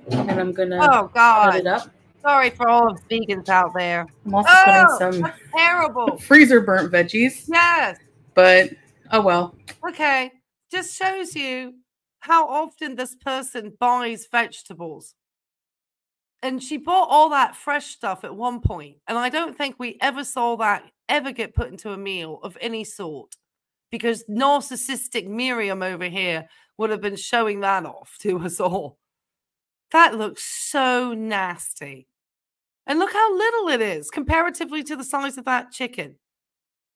and I'm gonna cut it up. Sorry for all of the vegans out there. I'm also putting some terrible freezer burnt veggies. Yes, but oh well. Okay, just shows you how often this person buys vegetables. And she bought all that fresh stuff at one point, and I don't think we ever saw that ever get put into a meal of any sort, because narcissistic Mariam over here would have been showing that off to us all. That looks so nasty. And look how little it is comparatively to the size of that chicken.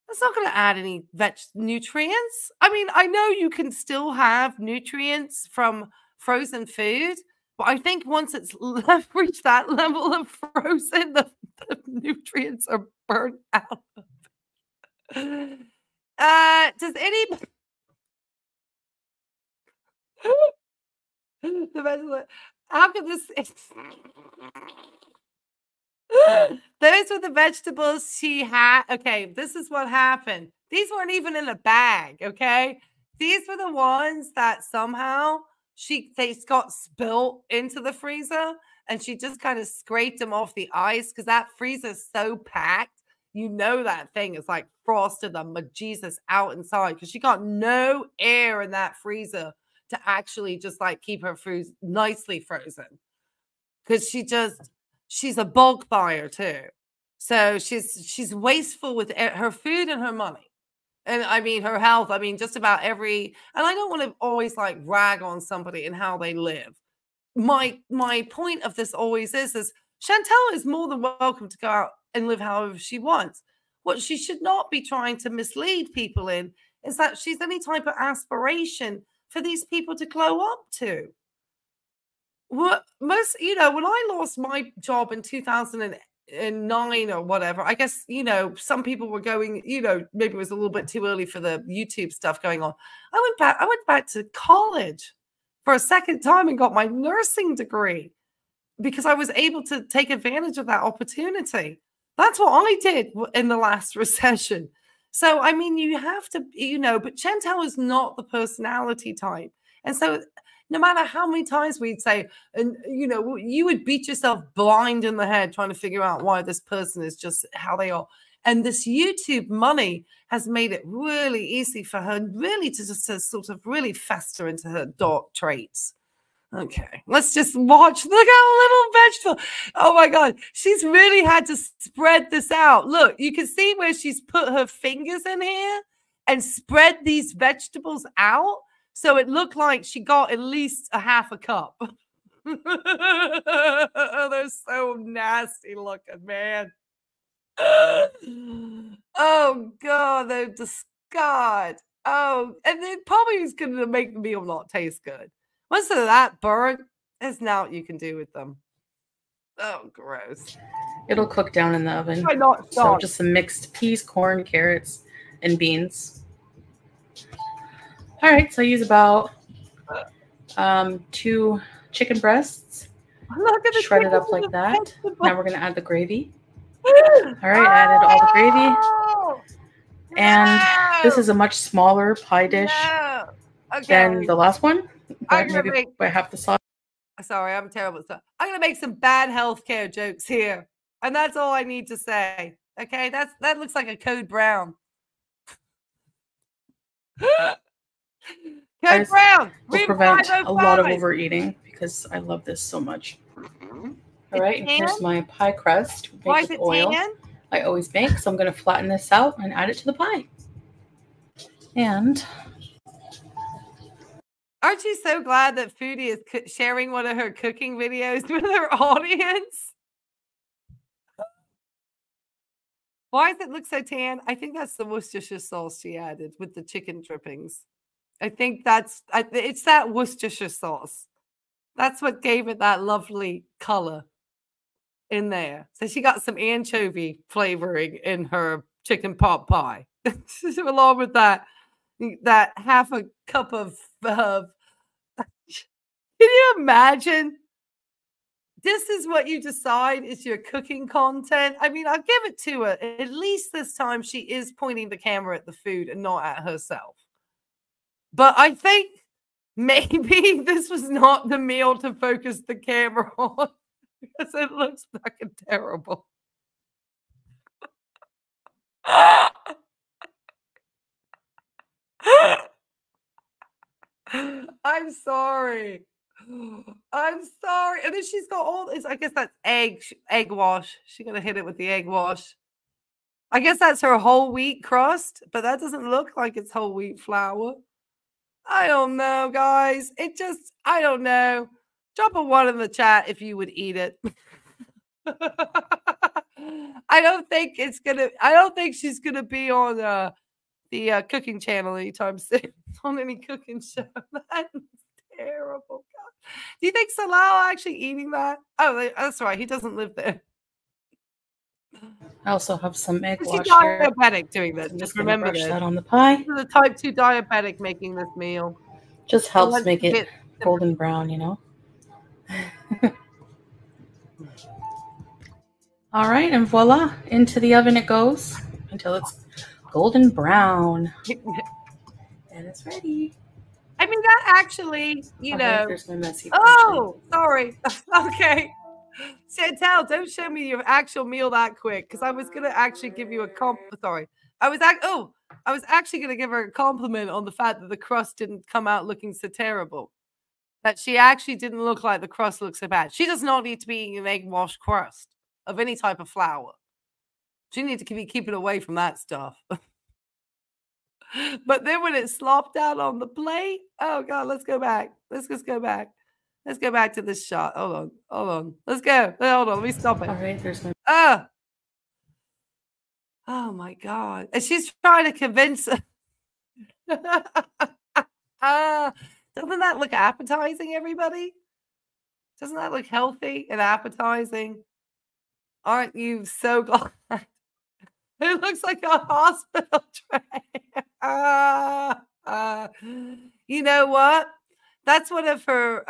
That's not going to add any nutrients. I mean, I know you can still have nutrients from frozen food, but I think once it's reached that level of frozen, the nutrients are burnt out. Does anybody... the vegetable. How could this? Those were the vegetables she had. Okay, this is what happened. These weren't even in a bag. Okay, these were the ones that somehow they got spilt into the freezer, and she just kind of scraped them off the ice because that freezer's so packed. You know that thing is like frosted the bejesus out inside because she got no air in that freezer to actually just like keep her food nicely frozen. Because she's a bulk buyer too. So she's wasteful with her food and her money. And I mean, her health, I mean, just about and I don't want to always like rag on somebody and how they live. My point of this always is Chantel is more than welcome to go out and live however she wants. What she should not be trying to mislead people in is that she's any type of aspiration for these people to glow up to. What most, when I lost my job in 2009 or whatever, I guess, some people were going, maybe it was a little bit too early for the YouTube stuff going on. I went back to college for a second time and got my nursing degree because I was able to take advantage of that opportunity. That's what I did in the last recession. So, I mean, you have to, but Chantel is not the personality type. And so no matter how many times we'd say, and, you would beat yourself blind in the head trying to figure out why this person is just how they are. And this YouTube money has made it really easy for her really to just sort of really fester into her dark traits. Okay, let's just watch. Look how little vegetable. Oh my God, she's really had to spread this out. Look, you can see where she's put her fingers in here and spread these vegetables out. So it looked like she got at least a half a cup. They're so nasty looking, man. Oh God, they're disgusting. Oh, and it probably is going to make the meal not taste good. Once they're that burnt, there's now what you can do with them. Oh, gross. It'll cook down in the oven. Why not? So just some mixed peas, corn, carrots, and beans. All right, so I use about 2 chicken breasts. Look at the shredded up like that. Now we're going to add the gravy. All right, added all the gravy. And this is a much smaller pie dish than the last one. But maybe by half the size. Sorry, I'm terrible. I'm going to make some bad healthcare jokes here. And that's all I need to say. Okay, that looks like a Code Brown. Code Brown! Will prevent a lot of overeating because I love this so much. All right, and here's my pie crust. Why is it oil. tan? I always make, so I'm going to flatten this out and add it to the pie. And aren't you so glad that Foodie is sharing one of her cooking videos with her audience? Why does it look so tan? I think that's the Worcestershire sauce she added with the chicken drippings. I think it's that Worcestershire sauce. That's what gave it that lovely color in there. So she got some anchovy flavoring in her chicken pot pie. Along with that half a cup of can you imagine? This is what you decide is your cooking content. I mean, I'll give it to her. At least this time she is pointing the camera at the food and not at herself. But I think maybe this was not the meal to focus the camera on because it looks fucking terrible. I'm sorry. I'm sorry. And then she's got all this. I guess that's egg wash. She's going to hit it with the egg wash. I guess that's her whole wheat crust, but that doesn't look like it's whole wheat flour. I don't know, guys. I don't know. Drop a 1 in the chat if you would eat it. I don't think she's going to be on the cooking channel anytime soon on any cooking show. That's terrible. God. Do you think Salal actually eating that? Oh, that's right. He doesn't live there. I also have some egg wash She's diabetic doing this. Just remember that on the pie. The type 2 diabetic making this meal. Just helps make it golden brown, you know. All right, and voila, into the oven it goes until it's golden brown. And it's ready. I mean, that actually, There's my messy Oh, sorry. Okay. Chantel, don't show me your actual meal that quick, because I was gonna actually give you a sorry. I was actually gonna give her a compliment on the fact that the crust didn't come out looking so terrible. That she actually didn't look like the crust looked so bad. She does not need to be eating an egg wash crust of any type of flour. She needs to be keeping away from that stuff. But then when it slopped out on the plate, oh God, let's go back. Let's just go back. Let's go back to this shot. Hold on. Hold on. Let's go. Hold on. Let me stop it. All right, there's no. Oh my God. And she's trying to convince. Doesn't that look appetizing, everybody? Doesn't that look healthy and appetizing? Aren't you so glad? It looks like a hospital tray. You know what? That's one of her.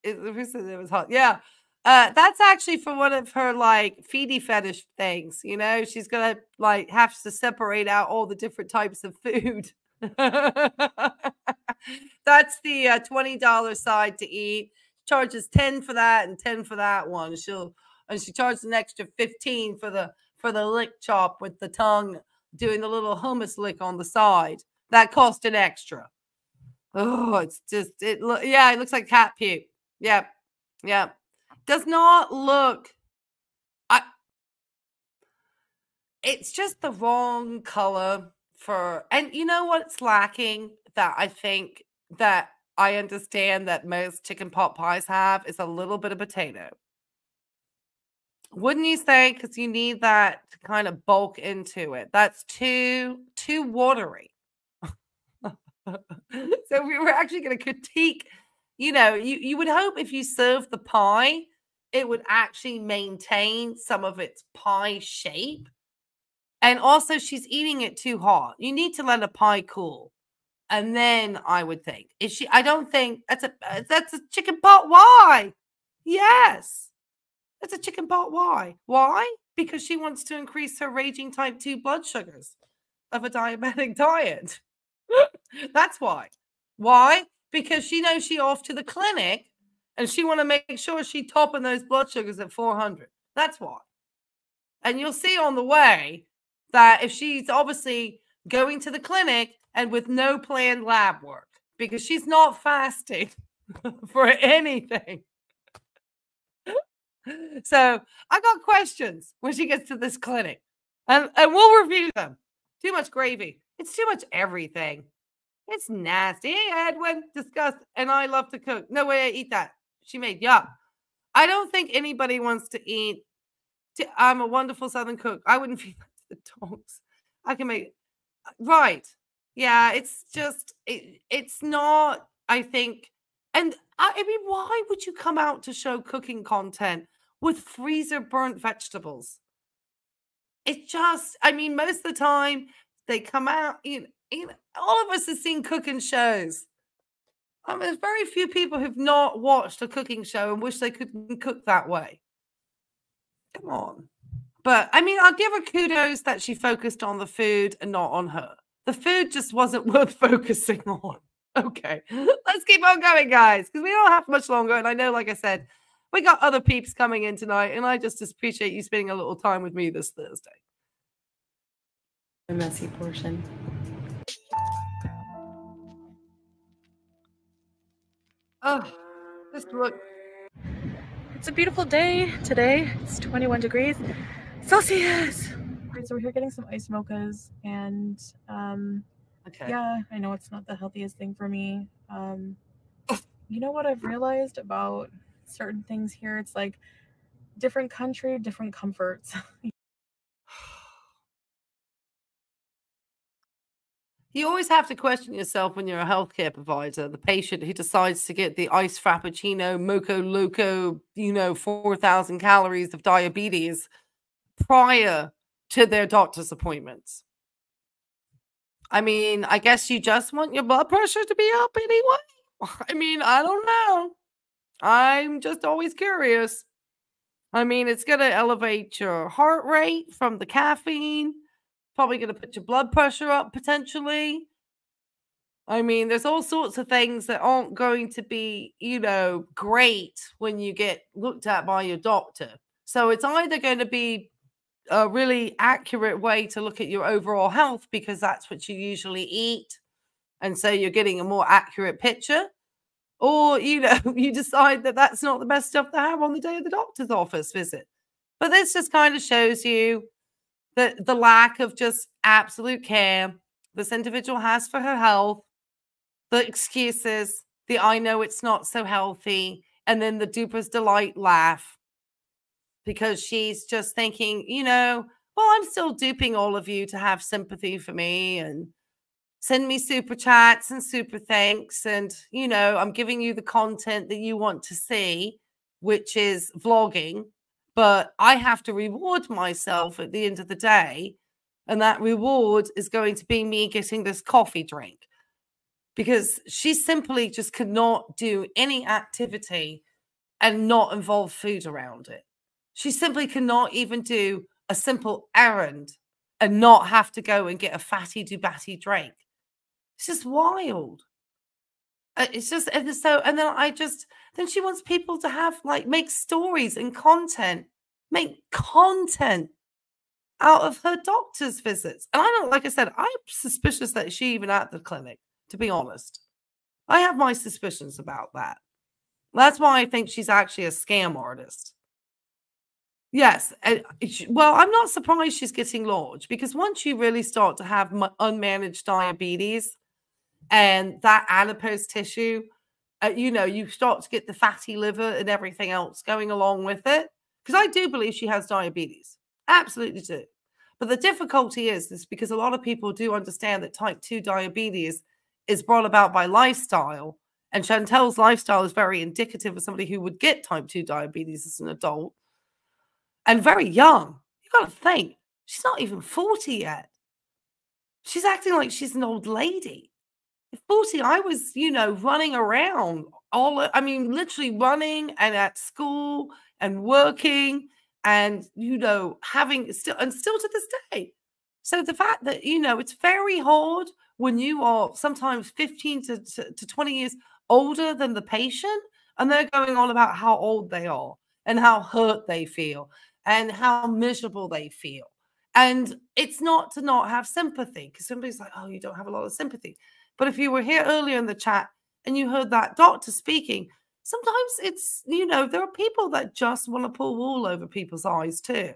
Who said it was hot? Yeah. That's actually for one of her like feedie fetish things. You know, she's gonna like have to separate out all the different types of food. That's the $20 side to eat. Charges 10 for that and 10 for that one. She charges an extra 15 for the lick chop with the tongue doing the little hummus lick on the side. That cost an extra. Oh, it's just it looks like cat puke. Yep. Yep. Does not look it's just the wrong color for, and you know what's lacking that I think that I understand that most chicken pot pies have is a little bit of potato. Wouldn't you say? Because you need that to kind of bulk into it. That's too watery. So we were actually going to critique, you know, you would hope if you serve the pie, it would actually maintain some of its pie shape. And also she's eating it too hot. You need to let a pie cool. And then I would think, I don't think that's a chicken pot. Why? Yes. That's a chicken pot. Why? Why? Because she wants to increase her raging type 2 blood sugars of a diabetic diet. That's why. Why? Because she knows she off to the clinic and she want to make sure she topping those blood sugars at 400. That's why. And you'll see on the way that if she's obviously going to the clinic and with no planned lab work, because she's not fasting for anything. So I got questions when she gets to this clinic, and we'll review them. Too much gravy. It's too much everything. It's nasty. Hey, Edwin, disgust. And I love to cook. No way I eat that. She made yuck. I don't think anybody wants to eat. I'm a wonderful Southern cook. I wouldn't feed that to the dogs. I can make right. Yeah, it's just it's not. I think, and I mean, why would you come out to show cooking content with freezer burnt vegetables? It just, I mean, most of the time they come out, all of us have seen cooking shows. I mean, there's very few people who've not watched a cooking show and wish they could cook that way. Come on. But, I mean, I'll give her kudos that she focused on the food and not on her. The food just wasn't worth focusing on. Okay, let's keep on going, guys, because we don't have much longer. And I know, like I said, we got other peeps coming in tonight, and I just appreciate you spending a little time with me this Thursday. A messy portion. Oh, just look. It's a beautiful day today. It's 21 degrees Celsius. Right, so we're here getting some ice mochas, and Okay. yeah, I know it's not the healthiest thing for me. You know what I've realized about certain things here? It's like different country, different comforts. You always have to question yourself when you're a healthcare provider, the patient who decides to get the ice frappuccino, mocha loco, 4,000 calories of diabetes prior to their doctor's appointments. I mean, I guess you just want your blood pressure to be up anyway. I mean, I don't know. I'm just always curious. I mean, it's going to elevate your heart rate from the caffeine. Probably going to put your blood pressure up potentially. I mean, there's all sorts of things that aren't going to be, you know, great when you get looked at by your doctor. So it's either going to be a really accurate way to look at your overall health because that's what you usually eat. And so you're getting a more accurate picture. Or, you know, you decide that that's not the best stuff to have on the day of the doctor's office visit. But this just kind of shows you that the lack of just absolute care this individual has for her health, the excuses, the I know it's not so healthy, and then the duper's delight laugh because she's just thinking, you know, well, I'm still duping all of you to have sympathy for me and send me super chats and super thanks. And, you know, I'm giving you the content that you want to see, which is vlogging. But I have to reward myself at the end of the day. And that reward is going to be me getting this coffee drink. Because she simply just could not do any activity and not involve food around it. She simply cannot even do a simple errand and not have to go and get a fatty Dubatty drink. It's just wild. It's just, and then she wants people to have, like, make stories and content, make content out of her doctor's visits. And I don't, like I said, I'm suspicious that she's even at the clinic, to be honest. I have my suspicions about that. That's why I think she's actually a scam artist. Yes. Well, I'm not surprised she's getting large because once you really start to have unmanaged diabetes, and that adipose tissue, you know, you start to get the fatty liver and everything else going along with it. Because I do believe she has diabetes. Absolutely do. But the difficulty is because a lot of people do understand that type 2 diabetes is brought about by lifestyle. And Chantel's lifestyle is very indicative of somebody who would get type 2 diabetes as an adult. And very young. You've got to think. She's not even 40 yet. She's acting like she's an old lady. At 40, I was, you know, running around literally running and at school and working and, you know, still to this day. So the fact that, you know, it's very hard when you are sometimes 15 to 20 years older than the patient and they're going on about how old they are and how hurt they feel and how miserable they feel. And it's not to not have sympathy because somebody's like, oh, you don't have a lot of sympathy. But if you were here earlier in the chat and you heard that doctor speaking, sometimes it's, you know, there are people that just want to pull wool over people's eyes too.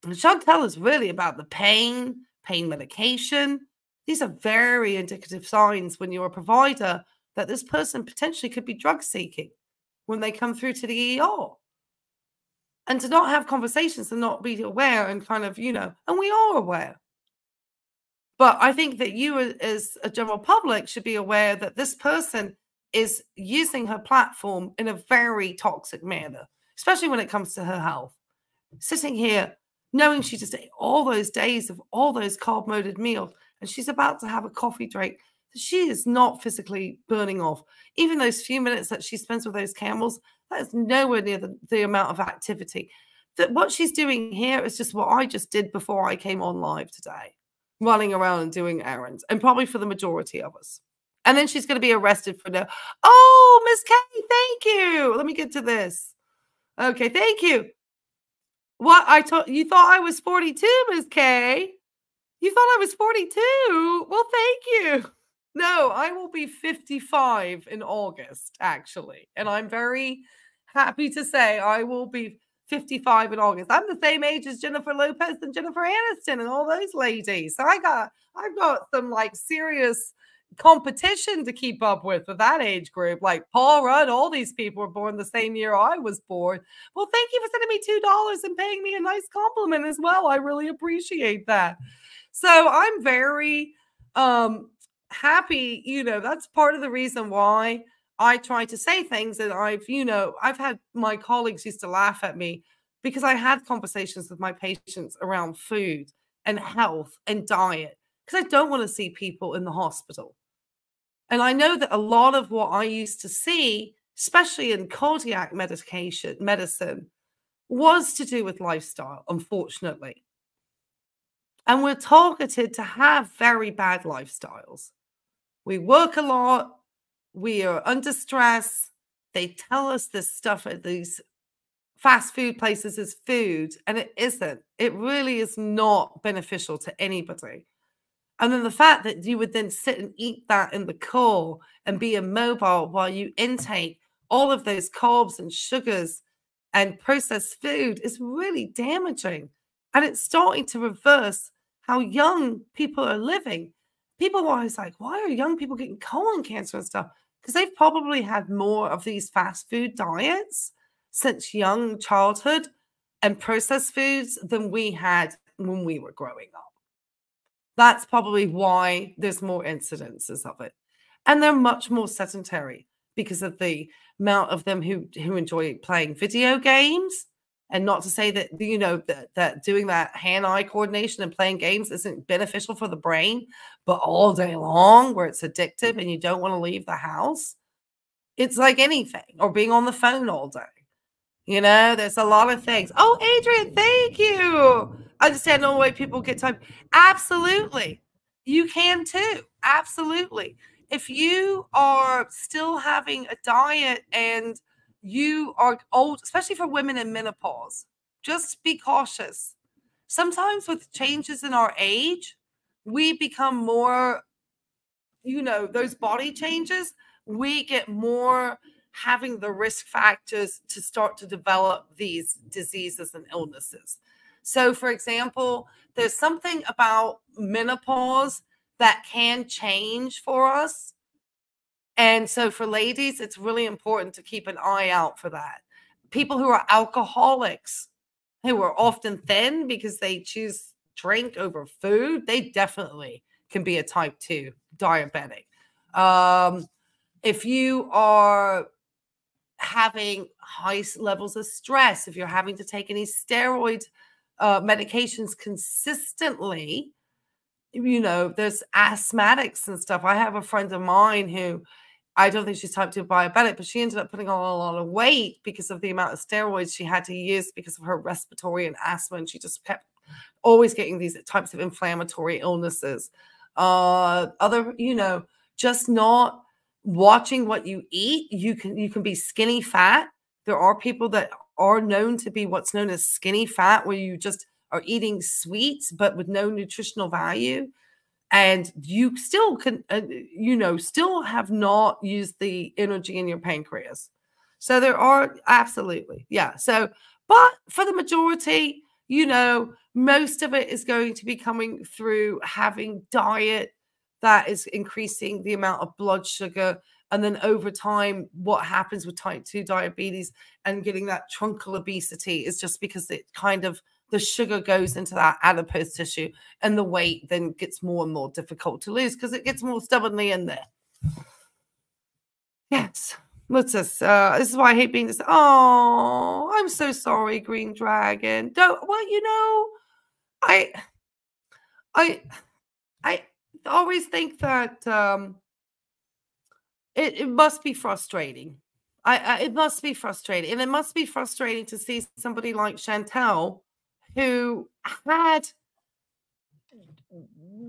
And Chantel is really about the pain medication. These are very indicative signs when you're a provider that this person potentially could be drug seeking when they come through to the ER. And to not have conversations and not be aware and kind of, you know, and we are aware. But I think that you as a general public should be aware that this person is using her platform in a very toxic manner, especially when it comes to her health. Sitting here, knowing she just ate all those days of all those carb-loaded meals, and she's about to have a coffee drink, she is not physically burning off. Even those few minutes that she spends with those camels, that is nowhere near the amount of activity. That what she's doing here is just what I just did before I came on live today. Running around and doing errands, and probably for the majority of us. And then she's going to be arrested for oh, Miss Kay, thank you. Let me get to this. Okay, thank you. What you thought I was 42, Miss Kay? You thought I was 42? Well, thank you. No, I will be 55 in August, actually. And I'm very happy to say I will be 55 in August. I'm the same age as Jennifer Lopez and Jennifer Aniston and all those ladies. So I've got some like serious competition to keep up with that age group. Like Paul Rudd, all these people were born the same year I was born. Well, thank you for sending me $2 and paying me a nice compliment as well. I really appreciate that. So I'm very happy. You know, that's part of the reason why I try to say things, and I've had my colleagues used to laugh at me because I had conversations with my patients around food and health and diet because I don't want to see people in the hospital. And I know that a lot of what I used to see, especially in cardiac medicine, was to do with lifestyle, unfortunately. And we're targeted to have very bad lifestyles. We work a lot. We are under stress. They tell us this stuff at these fast food places is food, and it isn't. It really is not beneficial to anybody. And then the fact that you would then sit and eat that in the car and be immobile while you intake all of those carbs and sugars and processed food is really damaging. And it's starting to reverse how young people are living. People are always like, why are young people getting colon cancer and stuff? Because they've probably had more of these fast food diets since young childhood and processed foods than we had when we were growing up. That's probably why there's more incidences of it. And they're much more sedentary because of the amount of them who enjoy playing video games. And not to say that, you know, that doing that hand-eye coordination and playing games isn't beneficial for the brain, but all day long where it's addictive and you don't want to leave the house, it's like anything, or being on the phone all day. You know, there's a lot of things. Oh, Adrian, thank you. I understand the way people get time. Absolutely. You can too. Absolutely. If you are still having a diet and you are old, especially for women in menopause, just be cautious. Sometimes with changes in our age, we become more, you know, those body changes, we get more having the risk factors to start to develop these diseases and illnesses. So, for example, there's something about menopause that can change for us. And so for ladies, it's really important to keep an eye out for that. People who are alcoholics, who are often thin because they choose drink over food, they definitely can be a type 2 diabetic. If you are having high levels of stress, if you're having to take any steroid medications consistently, you know, there's asthmatics and stuff. I have a friend of mine who, I don't think she's type 2 diabetic, but she ended up putting on a lot of weight because of the amount of steroids she had to use because of her respiratory and asthma. And she just kept always getting these types of inflammatory illnesses. Other, you know, just not watching what you eat. You can be skinny fat. There are people that are known to be what's known as skinny fat, where you just are eating sweets but with no nutritional value, and you still can you know, still have not used the energy in your pancreas. So there are, absolutely, yeah. So, but for the majority, you know, most of it is going to be coming through having diet that is increasing the amount of blood sugar. And then over time, what happens with type 2 diabetes and getting that truncal obesity is just because it kind of, the sugar goes into that adipose tissue and the weight then gets more and more difficult to lose because it gets more stubbornly in there. Yes. What's this? This is why I hate being this. Oh, I'm so sorry, Green Dragon. Don't, well, you know, I always think that it must be frustrating. It must be frustrating. And it must be frustrating to see somebody like Chantel, who had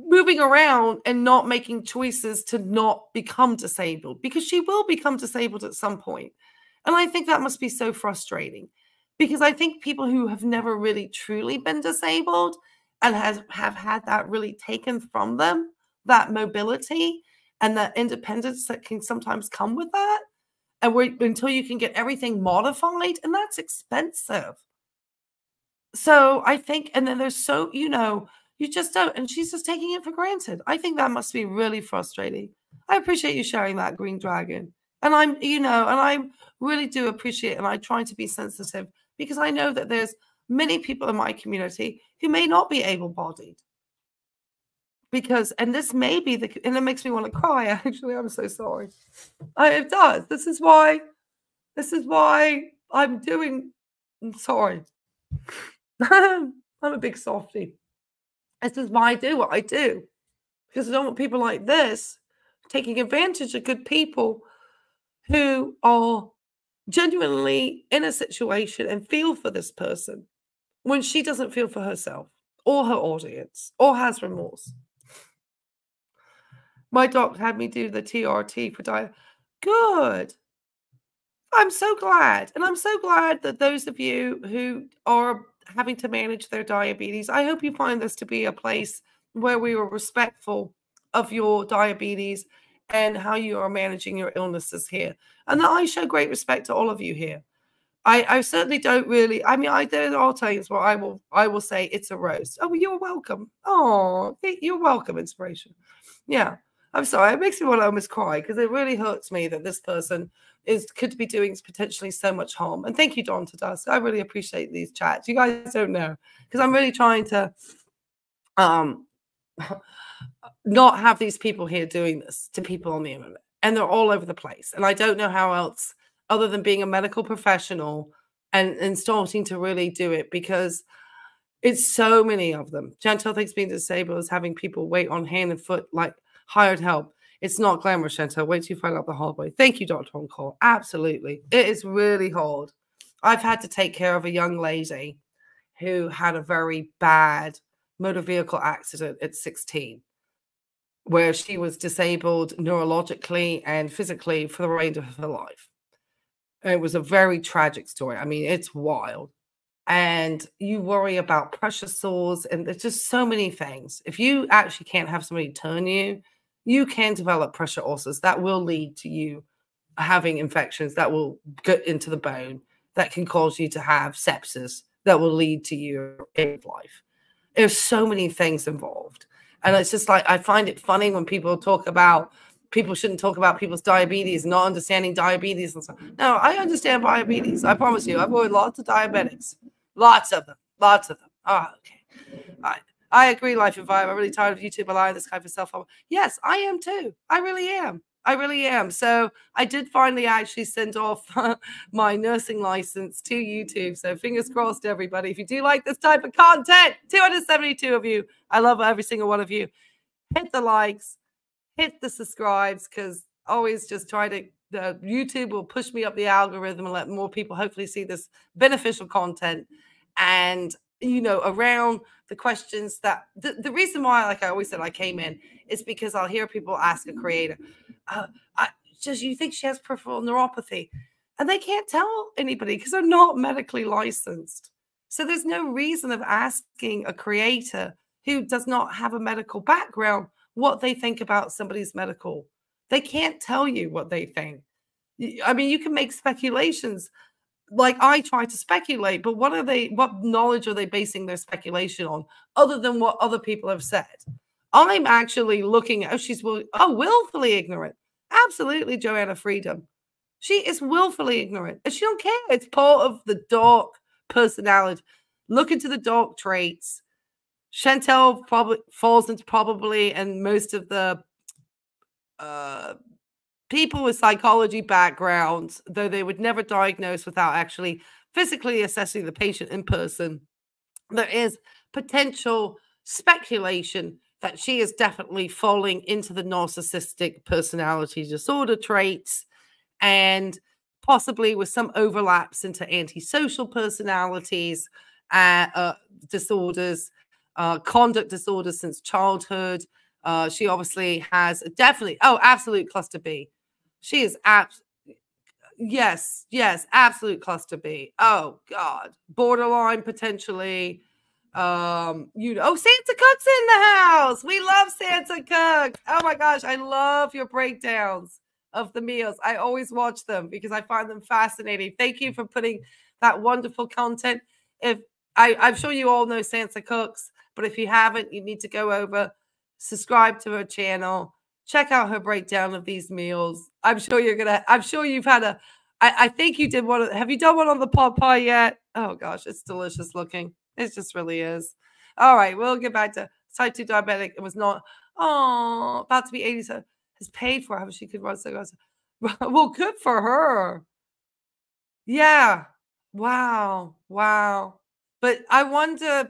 moving around and not making choices to not become disabled, because she will become disabled at some point. And I think that must be so frustrating, because I think people who have never really truly been disabled and have had that really taken from them, that mobility and that independence that can sometimes come with that, and until you can get everything modified, and that's expensive. So I think, and then there's so, you know, you just don't, and she's just taking it for granted. I think that must be really frustrating. I appreciate you sharing that, Green Dragon. And I'm, you know, and I really do appreciate it, and I try to be sensitive, because I know that there's many people in my community who may not be able-bodied. Because, and this may be the, and it makes me want to cry, actually. I'm so sorry. It does. This is why I'm doing, I'm sorry. I'm a big softie. This is why I do what I do, because I don't want people like this taking advantage of good people who are genuinely in a situation and feel for this person when she doesn't feel for herself or her audience or has remorse. My doctor had me do the TRT for diet. Good. I'm so glad. And I'm so glad that those of you who are having to manage their diabetes, I hope you find this to be a place where we are respectful of your diabetes and how you are managing your illnesses here. And that I show great respect to all of you here. I certainly don't really, I mean, there are times where I will say it's a roast. Oh, well, you're welcome. Oh, you're welcome, inspiration. Yeah. I'm sorry. It makes me want to almost cry because it really hurts me that this person could be doing potentially so much harm. And thank you, Dawn to Dusk. I really appreciate these chats. You guys don't know because I'm really trying to not have these people here doing this to people on the internet. And they're all over the place. And I don't know how else other than being a medical professional and starting to really do it because it's so many of them. Chantel thinks being disabled is having people wait on hand and foot like hired help. It's not glamorous, Chantel. Wait till you find out the hard way. Thank you, Dr. On-Call. Absolutely. It is really hard. I've had to take care of a young lady who had a very bad motor vehicle accident at 16, where she was disabled neurologically and physically for the remainder of her life. It was a very tragic story. I mean, it's wild. And you worry about pressure sores, and there's just so many things. If you actually can't have somebody turn you, you can develop pressure ulcers that will lead to you having infections that will get into the bone, that can cause you to have sepsis, that will lead to your end of life. There's so many things involved. And it's just like, I find it funny when people talk about people shouldn't talk about people's diabetes, not understanding diabetes and stuff. No, I understand diabetes. I promise you. I've avoided lots of diabetics. Lots of them. Lots of them. Oh, okay. I agree, Life and Vibe. I'm really tired of YouTube allowing this kind of self-harm. Yes, I am too. I really am. I really am. So I did finally actually send off my nursing license to YouTube. So fingers crossed, everybody. If you do like this type of content, 272 of you. I love every single one of you. Hit the likes. Hit the subscribes, because always just try to, YouTube will push me up the algorithm and let more people hopefully see this beneficial content. And, you know, around the questions that, the reason why, like I always said, I came in is because I'll hear people ask a creator, you think she has peripheral neuropathy? And they can't tell anybody because they're not medically licensed. So there's no reason of asking a creator who does not have a medical background what they think about somebody's medical. They can't tell you what they think. I mean, you can make speculations. Like I try to speculate, but what knowledge are they basing their speculation on other than what other people have said? I'm actually looking at, she's willfully ignorant. Absolutely, Joanna Freedom. She is willfully ignorant and she don't care. It's part of the dark personality. Look into the dark traits. Chantel probably falls into and most of the people with psychology backgrounds, though they would never diagnose without actually physically assessing the patient in person. There is potential speculation that she is definitely falling into the narcissistic personality disorder traits and possibly with some overlaps into antisocial personalities, disorders, conduct disorders since childhood. She obviously has absolute cluster B. She is yes, absolute cluster B. Oh God, borderline potentially. Santa Cook's in the house. We love Santa Cook. Oh my gosh, I love your breakdowns of the meals. I always watch them because I find them fascinating. Thank you for putting that wonderful content. I'm sure you all know Santa Cook's, but if you haven't, you need to go over, subscribe to her channel, check out her breakdown of these meals. I'm sure you've had I think you did one. Have you done one on the pot pie yet? Oh gosh, it's delicious looking. It just really is. All right, we'll get back to type 2 diabetic. It was not, about to be 87. Has paid for how she could run cigarettes. Well, good for her. Yeah. Wow. But I wonder,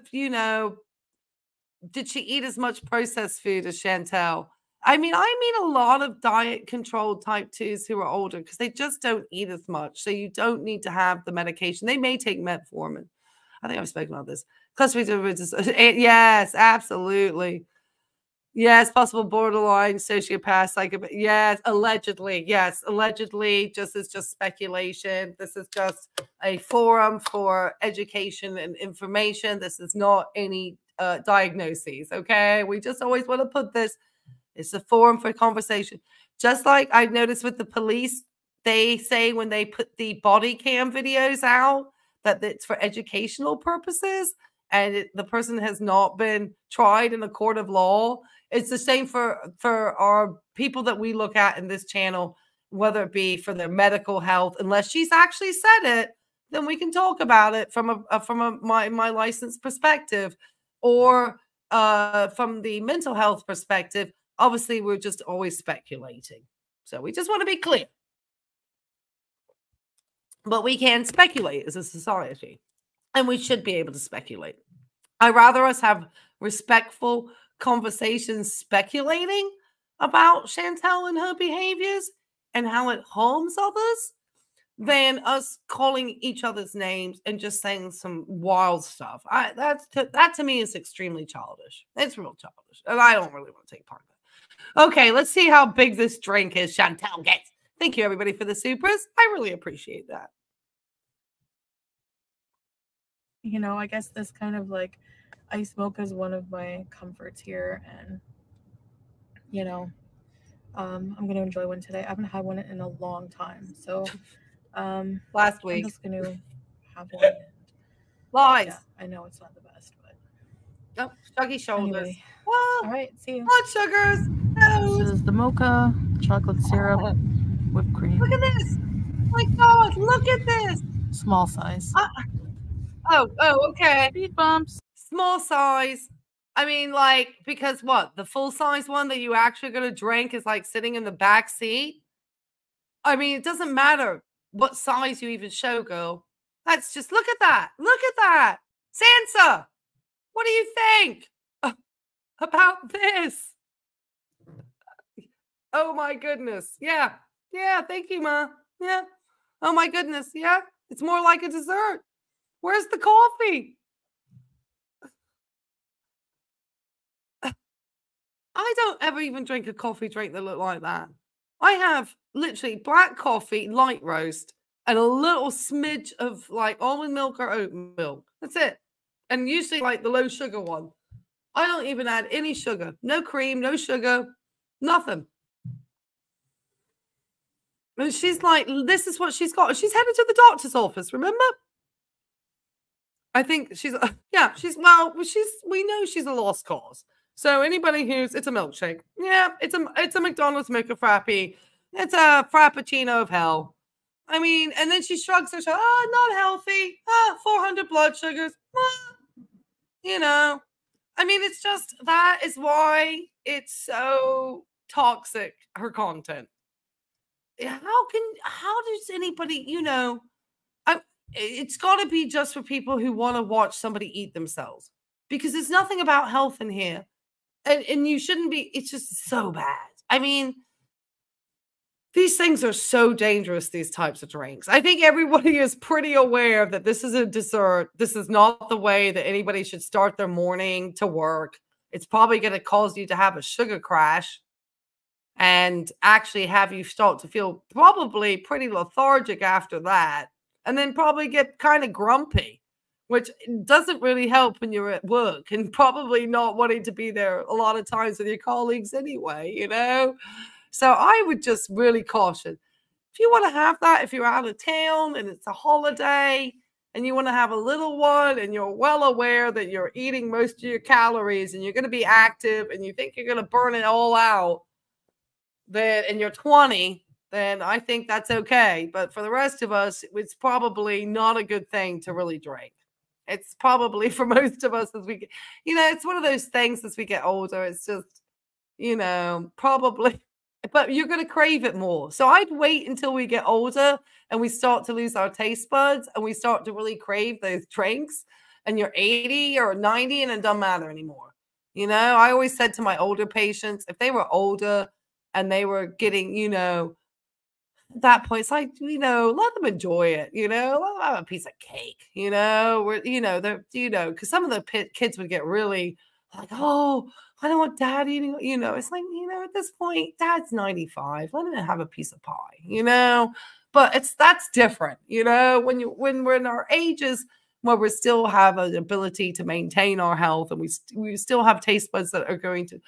did she eat as much processed food as Chantel? I mean a lot of diet controlled type 2s who are older because they just don't eat as much. So you don't need to have the medication. They may take metformin. I think I've spoken about this. Yes, absolutely. Yes, possible borderline sociopath, psychopath. Yes, allegedly. Yes, allegedly. Just is just speculation. This is just a forum for education and information. This is not any diagnoses. Okay, we just always want to put this. It's a forum for conversation. Just like I've noticed with the police, they say when they put the body cam videos out that it's for educational purposes, and the person has not been tried in a court of law. It's the same for our people that we look at in this channel, whether it be for their medical health. Unless she's actually said it, then we can talk about it from my licensed perspective, or from the mental health perspective. Obviously, we're just always speculating. So we just want to be clear. But we can speculate as a society, and we should be able to speculate. I'd rather us have respectful conversations speculating about Chantel and her behaviors and how it harms others than us calling each other's names and just saying some wild stuff. That to me is extremely childish. It's real childish, and I don't really want to take part in it. Okay, let's see how big this drink is Chantel gets. Thank you, everybody, for the supers. I really appreciate that. You know, I guess this kind of like ice mocha is one of my comforts here, and you know, I'm gonna enjoy one today. I haven't had one in a long time, so last week I'm just gonna have one. Lies. Yeah, I know it's not the best, but oh, chuggy shoulders. Anyway. Whoa. All right, see you. Blood sugars. This is the mocha, chocolate syrup, whipped cream. Look at this. Oh my God, look at this. Small size. Okay. Speed bumps. Small size. I mean, like, because what? The full size one that you actually going to drink is like sitting in the back seat. I mean, it doesn't matter what size you even show, girl. That's just, look at that. Look at that. Sansa, what do you think about this? Oh my goodness. Yeah. Yeah. Thank you, Ma. Yeah. Oh my goodness. Yeah. It's more like a dessert. Where's the coffee? I don't ever even drink a coffee drink that look like that. I have literally black coffee, light roast, and a little smidge of like almond milk or oat milk. That's it. And usually like the low sugar one. I don't even add any sugar. No cream, no sugar, nothing. And she's like, this is what she's got. She's headed to the doctor's office, remember? I think she's, yeah, we know she's a lost cause. So anybody who's, it's a milkshake. Yeah, it's a McDonald's mocha frappy. It's a frappuccino of hell. I mean, and then she shrugs her shoulders. Oh, not healthy. 400 blood sugars. You know, I mean, it's just, that is why it's so toxic, her content. How does anybody, you know, it's got to be just for people who want to watch somebody eat themselves, because there's nothing about health in here. And you shouldn't be, it's just so bad. I mean, these things are so dangerous, these types of drinks. I think everybody is pretty aware that this is a dessert. This is not the way that anybody should start their morning to work. It's probably going to cause you to have a sugar crash and actually have you start to feel probably pretty lethargic after that. And then probably get kind of grumpy, which doesn't really help when you're at work and probably not wanting to be there a lot of times with your colleagues anyway, you know? So I would just really caution. If you want to have that, if you're out of town and it's a holiday and you want to have a little one and you're well aware that you're eating most of your calories and you're going to be active and you think you're going to burn it all out, then, and you're 20, then I think that's okay. But for the rest of us, it's probably not a good thing to really drink. It's probably for most of us as we get, you know, it's one of those things as we get older. It's just, you know, probably, but you're going to crave it more. So I'd wait until we get older and we start to lose our taste buds and we start to really crave those drinks, and you're 80 or 90 and it doesn't matter anymore. You know, I always said to my older patients, if they were older and they were getting, you know, at that point, it's like, you know, let them enjoy it, you know, let them have a piece of cake, you know, where, you know, they're, you know, because some of the kids would get really like, oh, I don't want dad eating, you know, it's like, you know, at this point, dad's 95. Let him have a piece of pie, you know, but that's different, you know, when we're in our ages where we still have an ability to maintain our health and we still have taste buds that are going to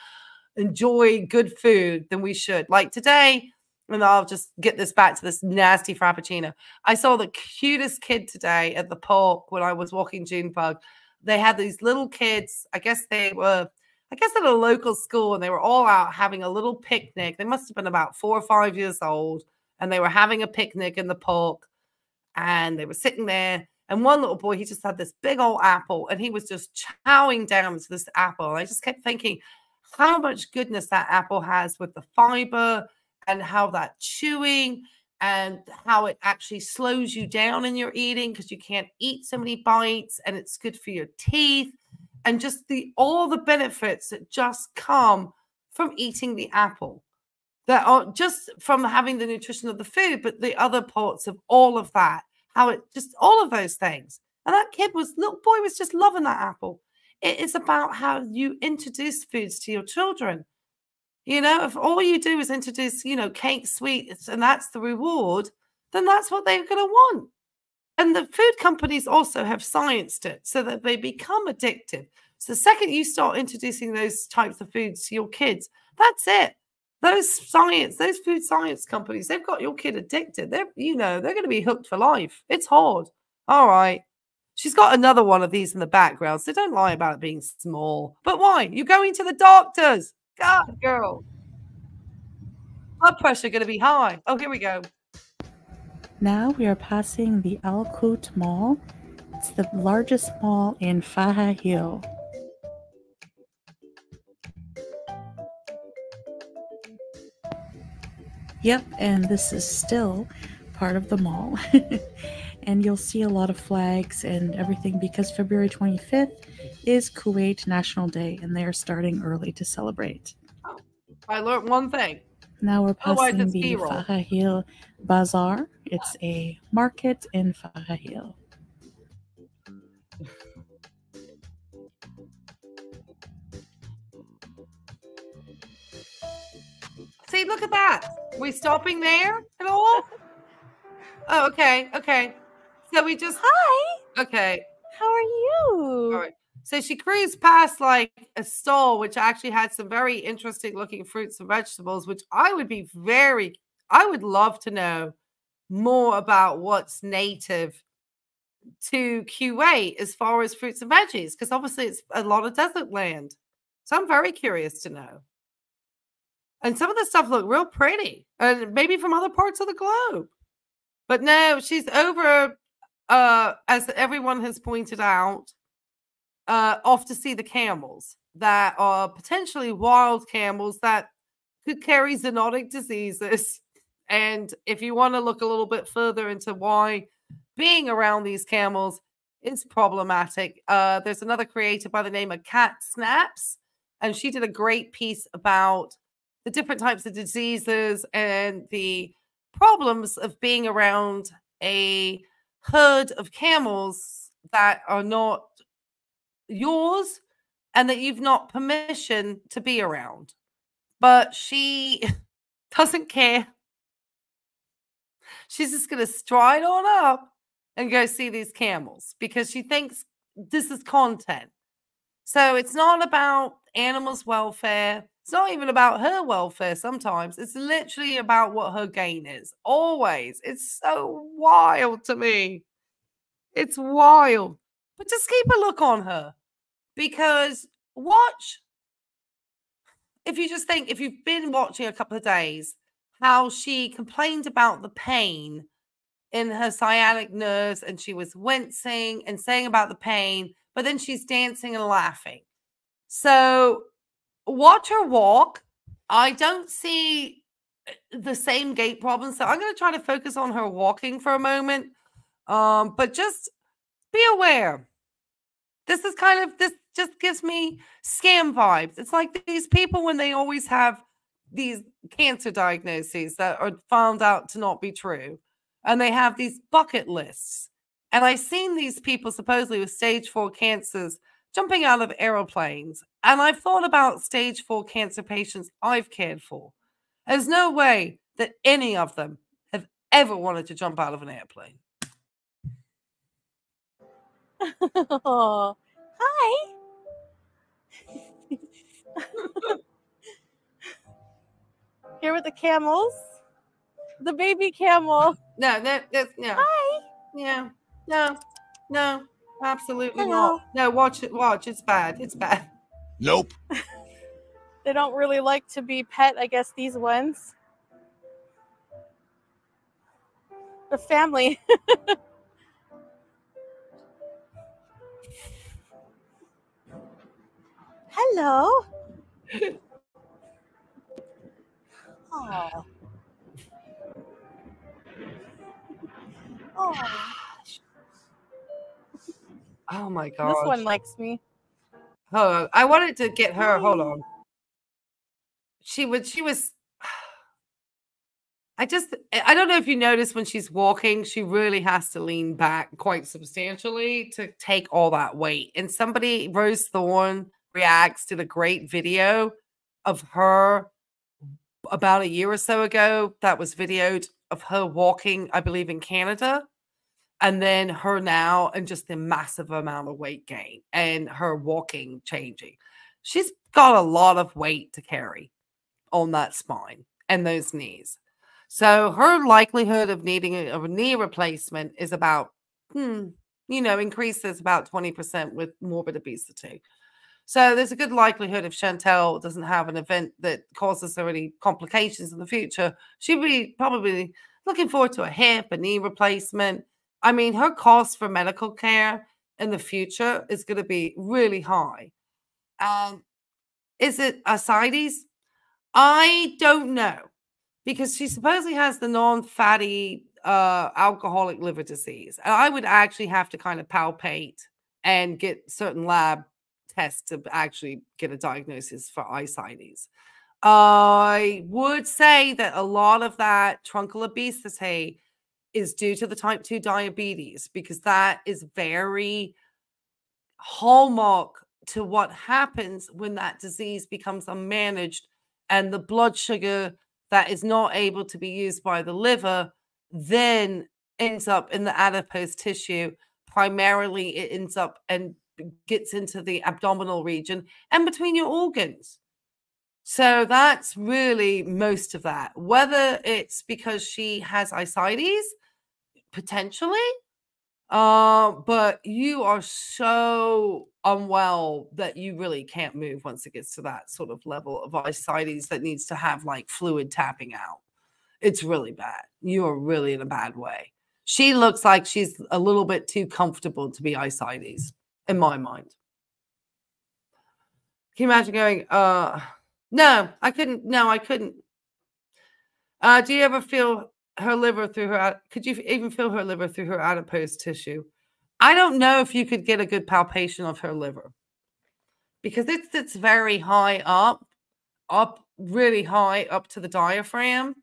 enjoy good food, then we should. Like today, and I'll just get this back to this nasty frappuccino. I saw the cutest kid today at the park when I was walking Junebug. They had these little kids. I guess at a local school, and they were all out having a little picnic. They must have been about 4 or 5 years old, and they were having a picnic in the park, and they were sitting there. And one little boy, he just had this big old apple, and he was just chowing down to this apple. And I just kept thinking how much goodness that apple has with the fiber and how that chewing and how it actually slows you down in your eating because you can't eat so many bites, and it's good for your teeth. And just all the benefits that just come from eating the apple, that are just from having the nutrition of the food, but the other parts of all of that, how it just, all of those things. And that little boy was just loving that apple. It is about how you introduce foods to your children. You know, if all you do is introduce, you know, cake, sweets, and that's the reward, then that's what they're going to want. And the food companies also have scienced it so that they become addictive. So the second you start introducing those types of foods to your kids, that's it. Those food science companies, they've got your kid addicted. They're going to be hooked for life. It's hard. All right. She's got another one of these in the background, so don't lie about it being small. But why? You're going to the doctors. God, girl. Blood pressure going to be high. Oh, here we go. Now we are passing the Al Quote Mall. It's the largest mall in Faha Hill. Yep, and this is still part of the mall. And you'll see a lot of flags and everything because February 25th is Kuwait National Day, and they are starting early to celebrate. I learned one thing. Now we're passing the Faha Hill Bazaar. It's a market in Faha Hill. See, look at that. We stopping there at all? Oh, okay. Okay. So we just... Hi. Okay. How are you? All right. So she cruised past like a stall, which actually had some very interesting looking fruits and vegetables, which I would love to know more about what's native to Kuwait as far as fruits and veggies, because obviously it's a lot of desert land. So I'm very curious to know. And some of the stuff looked real pretty, and maybe from other parts of the globe. But no, she's over, as everyone has pointed out, off to see the camels that are potentially wild camels that could carry zoonotic diseases. And if you want to look a little bit further into why being around these camels is problematic, there's another creator by the name of Cat Snaps, and she did a great piece about the different types of diseases and the problems of being around a herd of camels that are not yours and that you've not permission to be around. But she doesn't care. She's just going to stride on up and go see these camels because she thinks this is content. So it's not about animals' welfare. It's not even about her welfare sometimes. It's literally about what her gain is. Always. It's so wild to me. It's wild. But just keep a look on her. Because watch, if you've been watching a couple of days, how she complained about the pain in her sciatic nerves, and she was wincing and saying about the pain, but then she's dancing and laughing. So watch her walk. I don't see the same gait problems, so I'm going to try to focus on her walking for a moment. But just be aware. This just gives me scam vibes. It's like these people when they always have these cancer diagnoses that are found out to not be true. And they have these bucket lists. And I've seen these people supposedly with stage 4 cancers jumping out of aeroplanes. And I've thought about stage 4 cancer patients I've cared for. There's no way that any of them have ever wanted to jump out of an airplane. Oh, hi. Here with the camels. The baby camel. No. Hi. Yeah. No. Absolutely Hello. not. No, watch it. Watch. It's bad. It's bad. Nope. They don't really like to be pet, I guess, these ones. The family. Hello. Oh. Oh. Oh my god. This one likes me. Hold on. I wanted to get her. Hold on. She was. I don't know if you notice when she's walking, she really has to lean back quite substantially to take all that weight. And somebody, Rose Thorne Reacts, did a great video of her about a year or so ago that was videoed of her walking, I believe, in Canada. And then her now, and just the massive amount of weight gain and her walking changing. She's got a lot of weight to carry on that spine and those knees. So her likelihood of needing a knee replacement is about, increases about 20% with morbid obesity. So there's a good likelihood if Chantel doesn't have an event that causes her any complications in the future, she'll be probably looking forward to a hip, a knee replacement. I mean, her cost for medical care in the future is going to be really high. Is it ascites? I don't know, because she supposedly has the non-fatty alcoholic liver disease. And I would actually have to kind of palpate and get certain lab tests to actually get a diagnosis for ascites. I would say that a lot of that truncal obesity is due to the type 2 diabetes, because that is very hallmark to what happens when that disease becomes unmanaged and the blood sugar that is not able to be used by the liver then ends up in the adipose tissue. Primarily, it ends up and gets into the abdominal region and between your organs. So that's really most of that. Whether it's because she has ascites, potentially, but you are so unwell that you really can't move once it gets to that sort of level of ascites that needs to have like fluid tapping out. It's really bad. You are really in a bad way. She looks like she's a little bit too comfortable to be ascites, in my mind. Can you imagine going, no, I couldn't. No, I couldn't. Do you ever feel her liver through her? Could you even feel her liver through her adipose tissue? I don't know if you could get a good palpation of her liver, because it's very high up really high up to the diaphragm.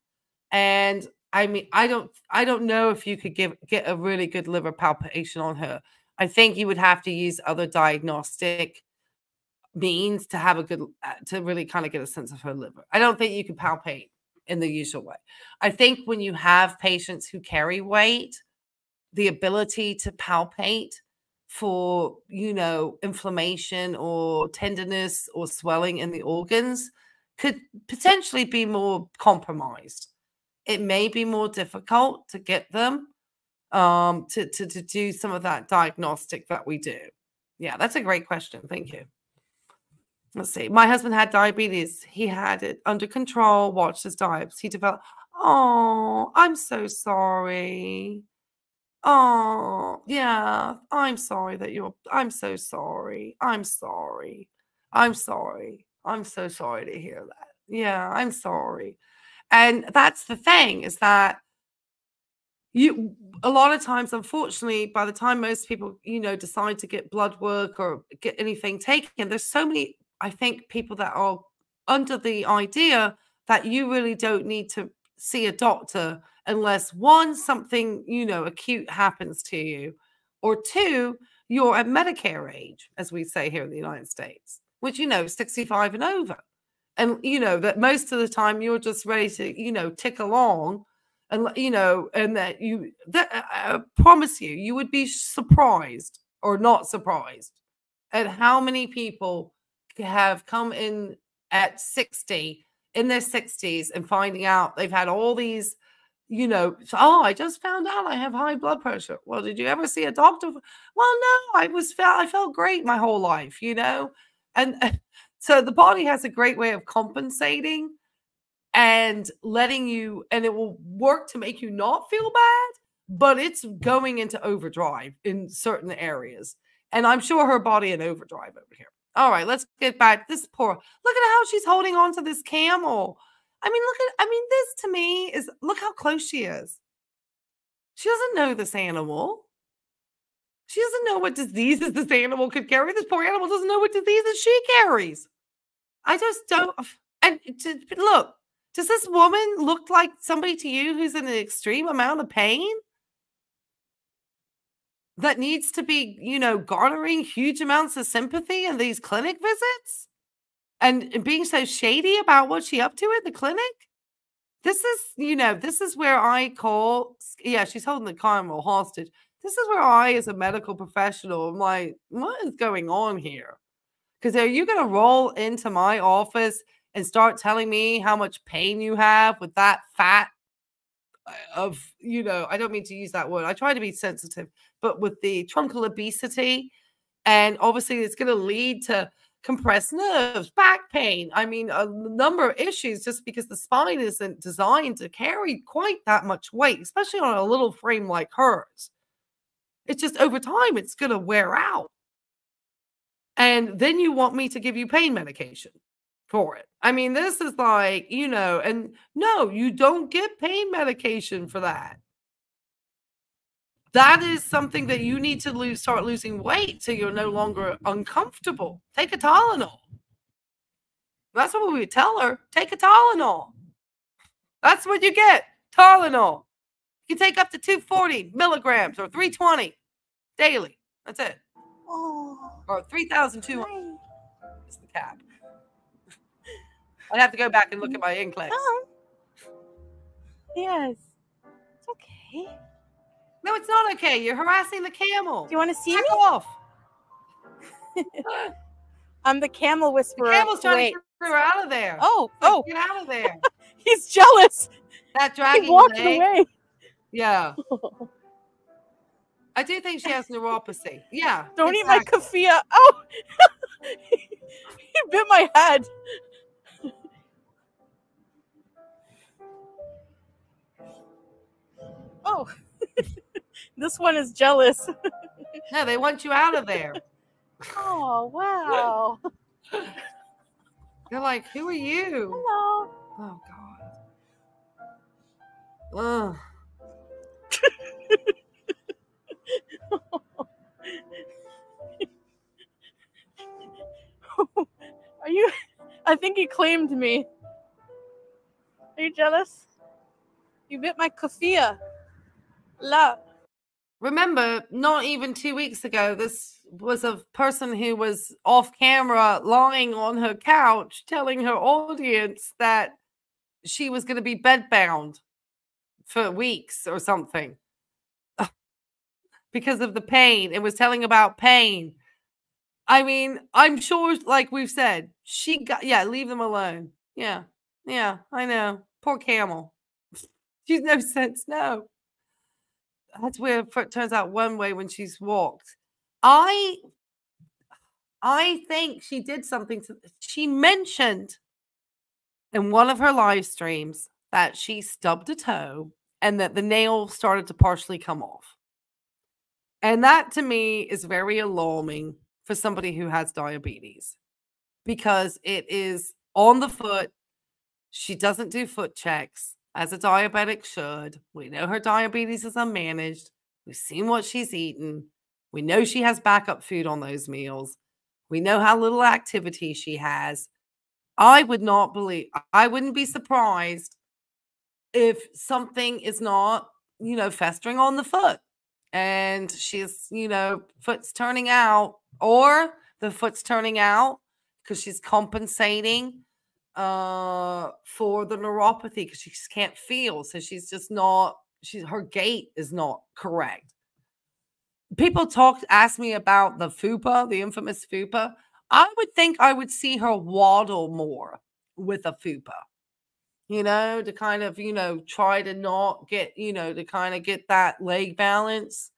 And I mean, I don't know if you could get a really good liver palpation on her. I think you would have to use other diagnostic means to have a good, to really kind of get a sense of her liver. I don't think you can palpate in the usual way. I think when you have patients who carry weight, the ability to palpate for, inflammation or tenderness or swelling in the organs could potentially be more compromised. It may be more difficult to get them to do some of that diagnostic that we do. Yeah, that's a great question. Thank you. Let's see. My husband had diabetes. He had it under control, watched his diets. He developed. Oh, I'm so sorry. Oh, yeah. I'm sorry that I'm so sorry. I'm sorry. I'm sorry. I'm so sorry to hear that. Yeah, I'm sorry. And that's the thing, is that a lot of times, unfortunately, by the time most people, decide to get blood work or get anything taken, there's so many, I think, people that are under the idea that you really don't need to see a doctor unless something, acute happens to you, or 2, you're at Medicare age, as we say here in the United States, which, 65 and over. And, that most of the time you're just ready to, tick along. And, and that I promise you would be surprised or not surprised at how many people have come in at 60, in their 60s, and finding out they've had all these, oh, I just found out I have high blood pressure. Well, did you ever see a doctor? Well, no, I felt great my whole life, and so the body has a great way of compensating and letting you, and it will work to make you not feel bad, but it's going into overdrive in certain areas. And I'm sure her body in overdrive over here. All right, let's get back. This poor, look at how she's holding on to this camel. This to me is, look how close she is. She doesn't know this animal. She doesn't know what diseases this animal could carry. This poor animal doesn't know what diseases she carries. I just don't. And look, does this woman look like somebody to you who's in an extreme amount of pain? That needs to be, garnering huge amounts of sympathy in these clinic visits? And being so shady about what she's up to at the clinic? This is, this is where I call, yeah, she's holding the camel hostage. This is where I, as a medical professional, I'm like, what is going on here? Because are you going to roll into my office and start telling me how much pain you have with that fat of, I don't mean to use that word. I try to be sensitive, but with the truncal obesity, and obviously it's going to lead to compressed nerves, back pain. A number of issues, just because the spine isn't designed to carry quite that much weight, especially on a little frame like hers. It's just over time, it's going to wear out. And then you want me to give you pain medication for it. This is like, and no, you don't get pain medication for that. That is something that you need to start losing weight so you're no longer uncomfortable. Take a Tylenol. That's what we would tell her. Take a Tylenol. That's what you get. Tylenol. You can take up to 240 milligrams or 320 daily. That's it. Oh, Or 3,200 is the cap. I'd have to go back and look at my NCLEX. oh. Yes. It's okay. No, it's not okay. You're harassing the camel. Do you want to see Back me? off. I'm the camel The whisperer. camel's trying Wait. to get her out of there. Oh. Get out of there. He's jealous. That He dragging walked leg. away. Yeah. I do think she has neuropathy. Yeah. Don't eat my keffiyeh. Oh. He bit my head. Oh. This one is jealous. No, they want you out of there. Oh, wow. They're like, who are you? Hello. Oh, God. Ugh. Are you? I think he claimed me. Are you jealous? You bit my keffiyeh. Love. Remember, not even 2 weeks ago, this was a person who was off camera lying on her couch telling her audience that she was going to be bedbound for weeks or something because of the pain. It was telling about pain. I'm sure, like we've said, she got, leave them alone. Yeah, I know. Poor camel. She's no sense. No. That's where it turns out one way when she's walked. I think she did something. She mentioned in one of her live streams that she stubbed a toe and that the nail started to partially come off. And that to me is very alarming for somebody who has diabetes, because it is on the foot. She doesn't do foot checks, as a diabetic should. We know her diabetes is unmanaged. We've seen what she's eaten. We know she has backup food on those meals. We know how little activity she has. I wouldn't be surprised if something is not, festering on the foot. and she's, you know, foot's turning out, or the foot's turning out because she's compensating for the neuropathy because she just can't feel. So she's just not, her gait is not correct. People ask me about the fupa, the infamous fupa. I would think I would see her waddle more with a fupa, you know, to kind of, you know, try to not get, you know, to kind of get that leg balance.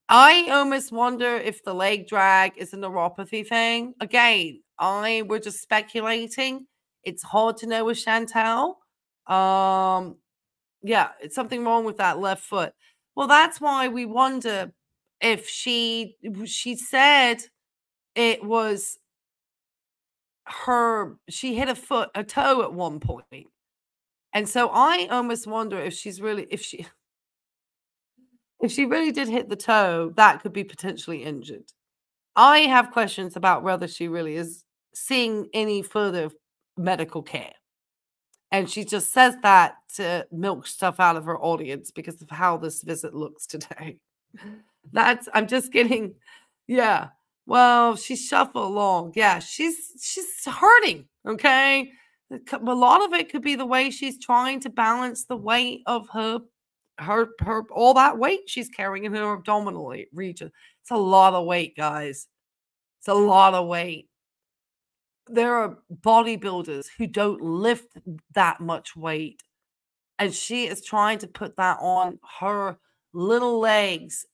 I almost wonder if the leg drag is a neuropathy thing. Again, we're just speculating. It's hard to know with Chantal. Yeah, it's something wrong with that left foot. Well, that's why we wonder if she said it was she hit a toe at one point. And so I almost wonder if she really did hit the toe, that could be potentially injured. I have questions about whether she really is seeing any further medical care. And she just says that to milk stuff out of her audience because of how this visit looks today. I'm just getting, yeah. Well, she shuffled along. Yeah, she's hurting, okay? A lot of it could be the way she's trying to balance the weight of her all that weight she's carrying in her abdominal region. It's a lot of weight, guys. It's a lot of weight. There are bodybuilders who don't lift that much weight, and she is trying to put that on her little legs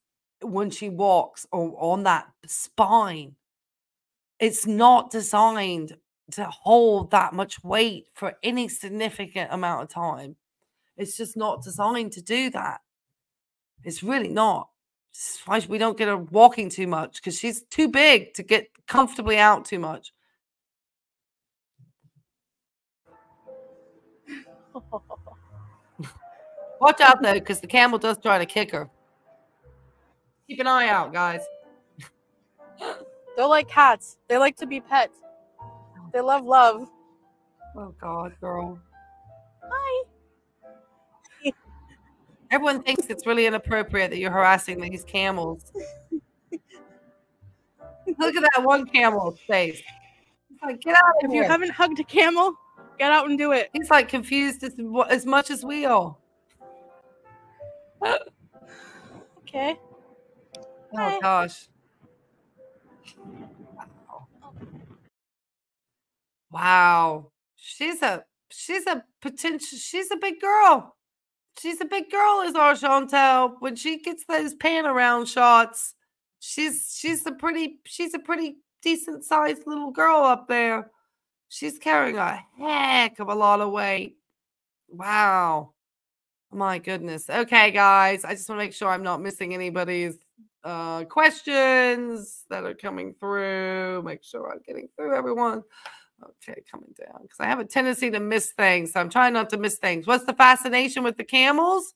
when she walks, or on that spine. It's not designed to hold that much weight for any significant amount of time. It's just not designed to do that. It's really not. It's why we don't get her walking too much, because she's too big to get comfortably out too much. Watch out, though, because the camel does try to kick her. Keep an eye out, guys. They're like cats. They like to be pets. They love love. Oh, God, girl. Hi. Everyone thinks it's really inappropriate that you're harassing these camels. Look at that one camel's face. He's like, get out of If here. you haven't hugged a camel, get out and do it. He's like confused as much as we are. Okay. Oh, Hi. gosh. Wow. She's a big girl. She's a big girl, is our Chantal. When she gets those pan around shots, she's a pretty decent sized little girl up there. She's carrying a heck of a lot of weight. Wow. My goodness. Okay, guys. I just want to make sure I'm not missing anybody's questions that are coming through. Make sure I'm getting through everyone. Okay, coming down, because I have a tendency to miss things. So I'm trying not to miss things. What's the fascination with the camels?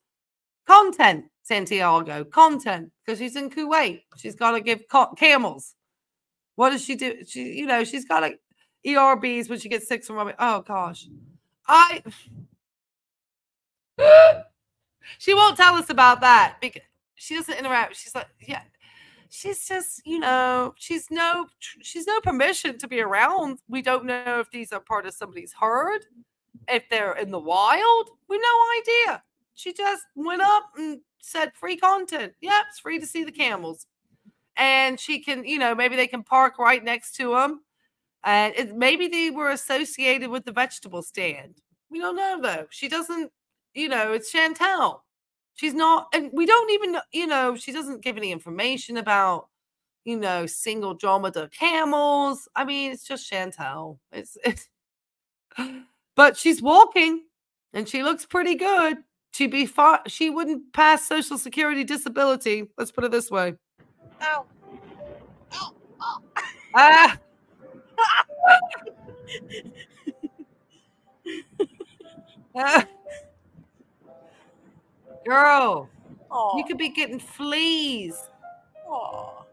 Content, Santiago. Content, because she's in Kuwait. She's got to give camels. What does she do? She's got to ERBs when she gets sick from rubbing. Oh, gosh. She won't tell us about that because she doesn't interact. She's like, yeah. She's just, she's no permission to be around. We don't know if these are part of somebody's herd, if they're in the wild. We have no idea. She just went up and said free content. Yep, it's free to see the camels. And she can, maybe they can park right next to them. And maybe they were associated with the vegetable stand. We don't know, though. She doesn't, it's Chantal. She's not, and we don't even, she doesn't give any information about, single dromedar camels. I mean, it's just Chantal. But she's walking, and she looks pretty good. She wouldn't pass Social Security disability. Let's put it this way. Ow. Ow. Ow. Ah. Girl, Aww. you could be getting fleas. Aww.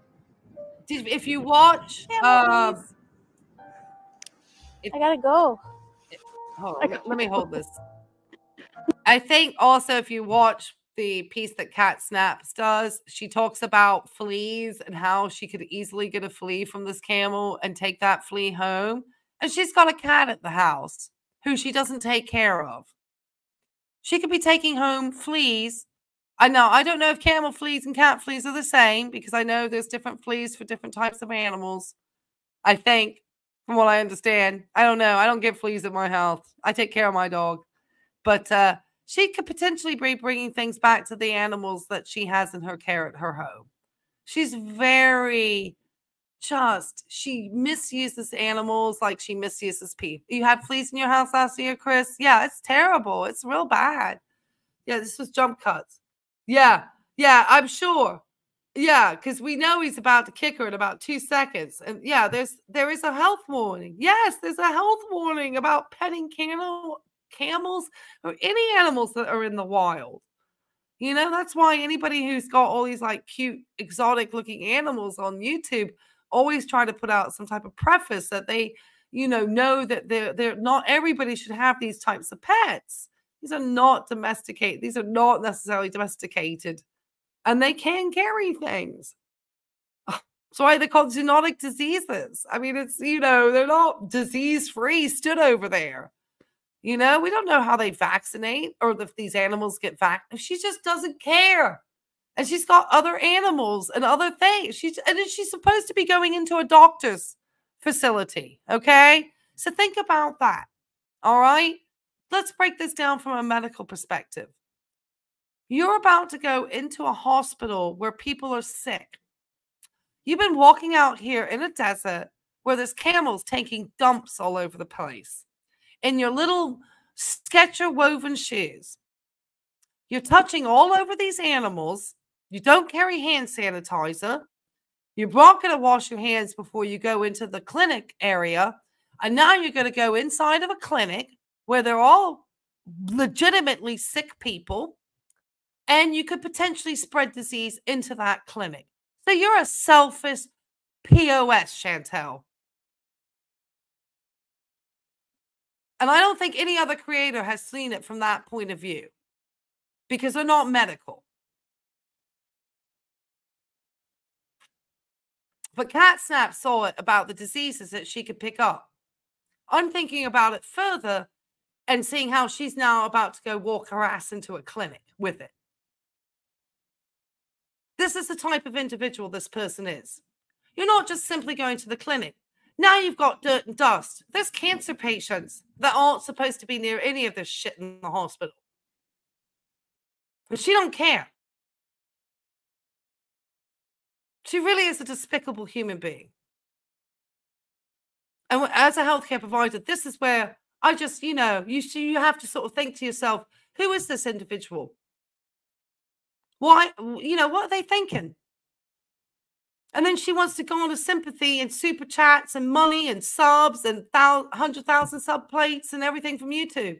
If you watch, I gotta go. Let me hold this. I think also if you watch the piece that Cat Snaps does. She talks about fleas and how she could easily get a flea from this camel and take that flea home. And she's got a cat at the house who she doesn't take care of. She could be taking home fleas. I don't know if camel fleas and cat fleas are the same, because I know there's different fleas for different types of animals. I think, from what I understand. I don't know. I don't get fleas at my house. I take care of my dog. But she could potentially be bringing things back to the animals that she has in her care at her home. She's very she misuses animals like she misuses people. You had fleas in your house last year, Chris? Yeah, it's terrible. It's real bad. Yeah, this was jump cuts. Yeah, I'm sure. Yeah, because we know he's about to kick her in about 2 seconds. And yeah, there is a health warning. Yes, there's a health warning about petting camels or any animals that are in the wild. You know, that's why anybody who's got all these like cute, exotic looking animals on YouTube always try to put out some type of preface that they, know that they're not everybody should have these types of pets. These are not domesticated. These are not necessarily domesticated. And they can carry things. That's why they're called zoonotic diseases. I mean, it's, they're not disease-free stood over there. We don't know how they vaccinate or if these animals get vaccinated. She just doesn't care. And she's got other animals and other things. She's supposed to be going into a doctor's facility. Okay? So think about that. All right? Let's break this down from a medical perspective. You're about to go into a hospital where people are sick. You've been walking out here in a desert where there's camels taking dumps all over the place in your little Sketcher woven shoes. You're touching all over these animals. You don't carry hand sanitizer. You're not going to wash your hands before you go into the clinic area. And now you're going to go inside of a clinic where they're all legitimately sick people. And you could potentially spread disease into that clinic. So you're a selfish POS, Chantel. And I don't think any other creator has seen it from that point of view, because they're not medical. But Cat Snap saw it about the diseases that she could pick up. I'm thinking about it further and seeing how she's now about to go walk her ass into a clinic with it. This is the type of individual this person is. You're not just simply going to the clinic. Now you've got dirt and dust. There's cancer patients that aren't supposed to be near any of this shit in the hospital. But she don't care. She really is a despicable human being. And as a healthcare provider, this is where I just, you have to sort of think to yourself, who is this individual? Why, what are they thinking? And then she wants to go on to sympathy and super chats and money and subs and 100,000 sub plates and everything from YouTube.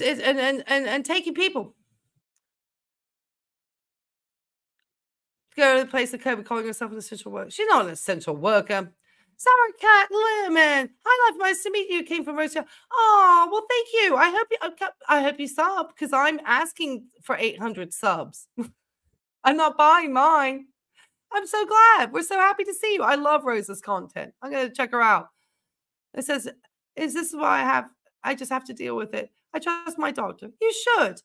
And taking people. Go to the place of COVID, calling herself an essential worker. She's not an essential worker. Sour Cat Lemon. Hi, love. Nice to meet you. Came from Russia. Oh, well, thank you. I hope you sub, because I'm asking for 800 subs. I'm not buying mine. I'm so glad. We're so happy to see you. I love Rosa's content. I'm going to check her out. It says, is this why I just have to deal with it? I trust my doctor. You should.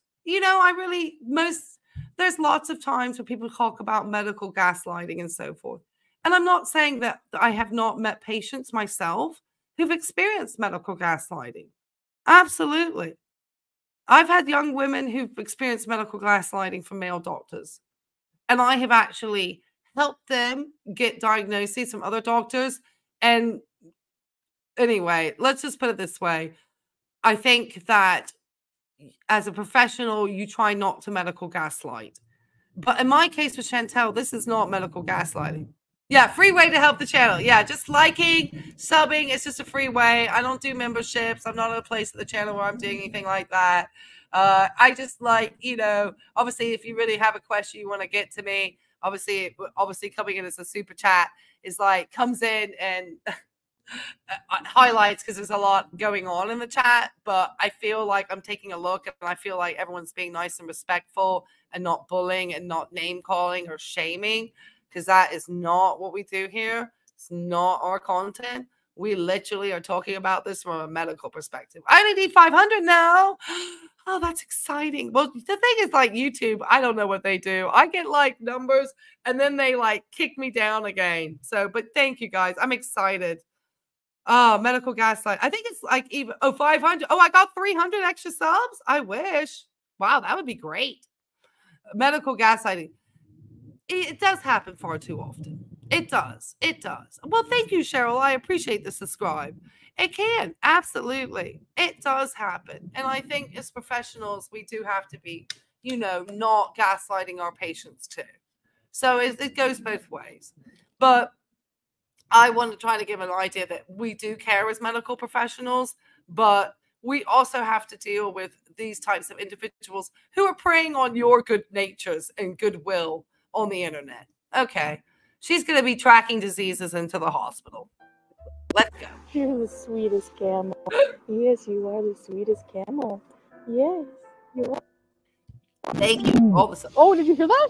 There's lots of times where people talk about medical gaslighting and so forth. And I'm not saying that I have not met patients myself who've experienced medical gaslighting. Absolutely. I've had young women who've experienced medical gaslighting from male doctors. And I have actually helped them get diagnoses from other doctors. And anyway, let's just put it this way. I think that as a professional, you try not to medical gaslight. But in my case with Chantel, this is not medical gaslighting. Yeah, free way to help the channel. Yeah, just liking, subbing. It's just a free way. I don't do memberships. I'm not at a place of the channel where I'm doing anything like that. I just like, obviously, if you really have a question you want to get to me, obviously coming in as a super chat is like, comes in and highlights because there's a lot going on in the chat, but I feel like I'm taking a look and I feel like everyone's being nice and respectful and not bullying and not name calling or shaming, because that is not what we do here. It's not our content. We literally are talking about this from a medical perspective. I only need 500 now. Oh, that's exciting. Well, the thing is, like YouTube, I don't know what they do. I get like numbers and then they like kick me down again. So, but thank you guys. I'm excited. Oh, medical gaslight. I think it's like even 500. Oh, I got 300 extra subs. I wish. Wow, that would be great. Medical gaslighting. It does happen far too often. It does. It does. Well, thank you, Cheryl. I appreciate the subscribe. It can. Absolutely. It does happen. And I think as professionals, we do have to be, you know, not gaslighting our patients too. So it goes both ways. But I want to try to give an idea that we do care as medical professionals, but we also have to deal with these types of individuals who are preying on your good natures and goodwill on the internet. Okay. She's going to be tracking diseases into the hospital. Let's go. You're the sweetest camel. Yes, you are the sweetest camel. Yes, you are. Thank you. All of a sudden. Oh, did you hear that?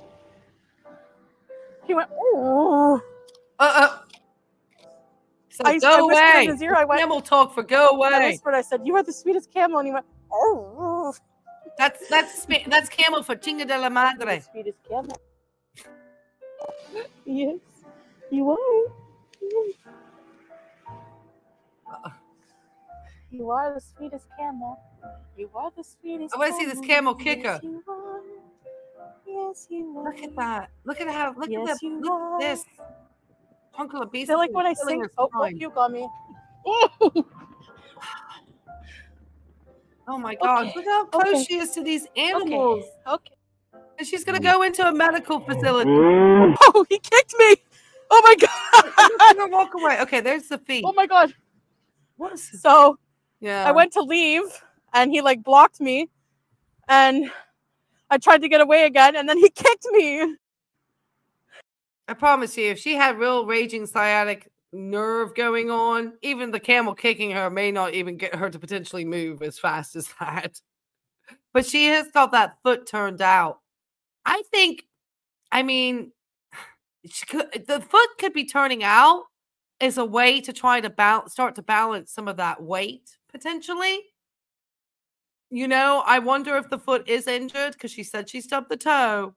He went, oh. So I go whispered away. in his ear. I went, Camel talk for go away. I whispered, I said, you are the sweetest camel. And he went, oh. That's camel for Chinga de la Madre. The sweetest camel. Yes, you are. You are the sweetest camel. You are the sweetest. I want to see this camel kicker. Yes, you are. Yes, you are. Look at that. Look at how. Look at that. Look at this. Uncle I feel like when I sing, oh, you got me. Oh my God! Okay. Look how close she is to these animals. Okay. And she's gonna go into a medical facility. Oh, he kicked me. Oh my God. Gonna walk away. Okay, there's the feet. Oh my God. What is this? So Yeah. I went to leave and he like blocked me and I tried to get away again and then he kicked me. I promise you, if she had real raging sciatic nerve going on, even the camel kicking her may not even get her to potentially move as fast as that. But she has got that foot turned out. I think, I mean, the foot could be turning out as a way to try to start to balance some of that weight, potentially. You know, I wonder if the foot is injured because she said she stubbed the toe.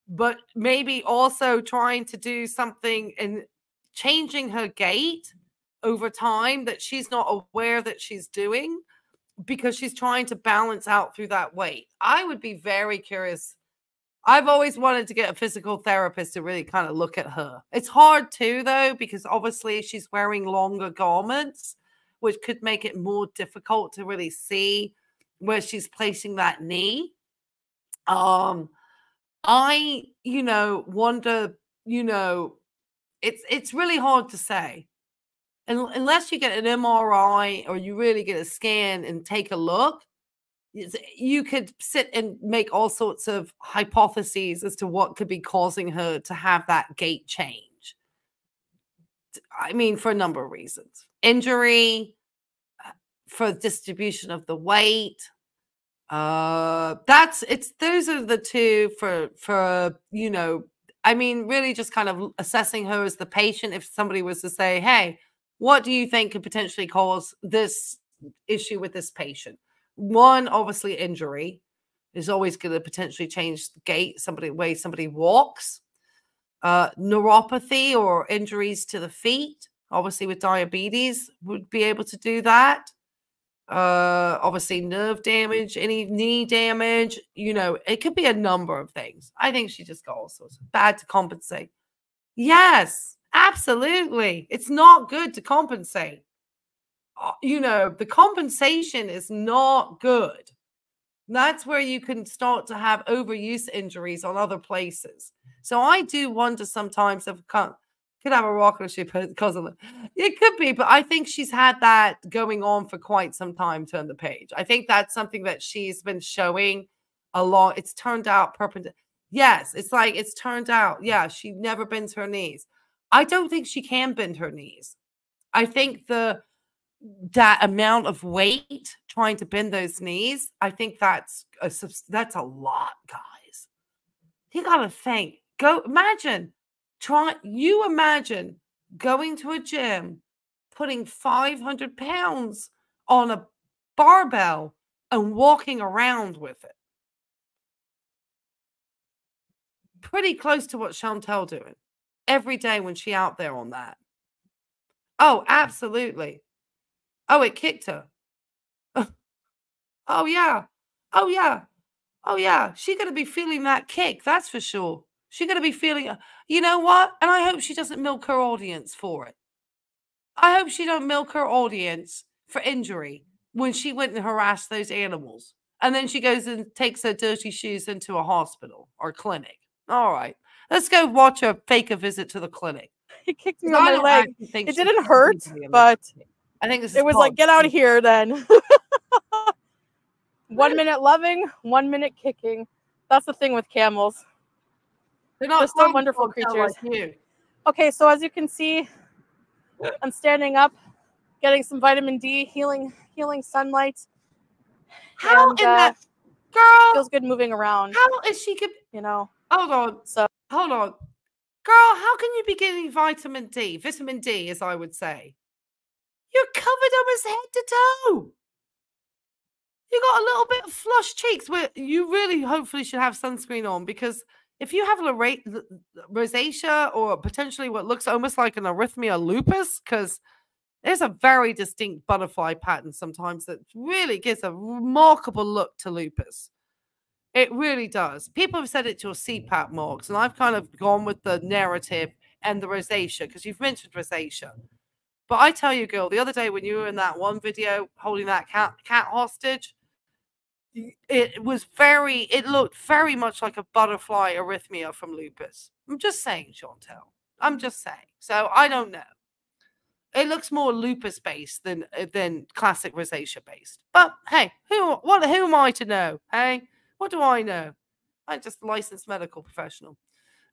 But maybe also trying to do something and changing her gait over time that she's not aware that she's doing because she's trying to balance out through that weight. I would be very curious. I've always wanted to get a physical therapist to really kind of look at her. It's hard too, though, because obviously she's wearing longer garments, which could make it more difficult to really see where she's placing that knee. I, you know, wonder, you know, it's really hard to say. And unless you get an MRI or you really get a scan and take a look, you could sit and make all sorts of hypotheses as to what could be causing her to have that gait change. I mean, for a number of reasons. Injury, for distribution of the weight, those are the two for you know, I mean, really just kind of assessing her as the patient. If somebody was to say, hey, what do you think could potentially cause this issue with this patient? One, obviously injury is always going to potentially change the gait, way somebody walks. Neuropathy or injuries to the feet, obviously with diabetes would be able to do that. Obviously nerve damage, any knee damage, you know, it could be a number of things. I think she just got all sorts of bad to compensate. Yes, absolutely. It's not good to compensate. You know, the compensation is not good. That's where you can start to have overuse injuries on other places. So I do wonder sometimes if could have a rocket ship because of it. It could be, but I think she's had that going on for quite some time. Turn the page. I think that's something that she's been showing a lot. It's turned out perpendicular. Yes, it's like it's turned out. Yeah, she never bends her knees. I don't think she can bend her knees. I think that amount of weight trying to bend those knees, I think that's a lot, guys. You gotta think. Imagine going to a gym, putting 500 pounds on a barbell and walking around with it. Pretty close to what Chantel doing every day when she out there on that. Oh, absolutely. Oh, it kicked her. Oh, yeah. Oh, yeah. Oh, yeah. She's going to be feeling that kick. That's for sure. She's going to be feeling, you know what? And I hope she doesn't milk her audience for it. I hope she don't milk her audience for injury when she went and harassed those animals. And then she goes and takes her dirty shoes into a hospital or clinic. All right. Let's go watch her fake a visit to the clinic. He kicked me on my leg. It didn't hurt, but I think this it was like, get out of here then. 1 minute loving, 1 minute kicking. That's the thing with camels. They're still wonderful creatures. Like okay, so as you can see, I'm standing up, getting some vitamin D, healing sunlight. How in that girl feels good moving around? How is she? You know. Hold on. So hold on, girl. How can you be getting vitamin D? Vitamin D, as I would say. You're covered almost head to toe. You got a little bit of flushed cheeks where you really hopefully should have sunscreen on, because if you have rosacea or potentially what looks almost like an arrhythmia lupus, because there's a very distinct butterfly pattern sometimes that really gives a remarkable look to lupus. It really does. People have said it to your CPAP marks, and I've kind of gone with the narrative and the rosacea because you've mentioned rosacea. But I tell you, girl, the other day when you were in that one video holding that cat hostage, it looked very much like a butterfly arrhythmia from lupus. I'm just saying, Chantel. I'm just saying. So I don't know. It looks more lupus based than classic rosacea based. But hey, who am I to know? Hey, what do I know? I'm just a licensed medical professional.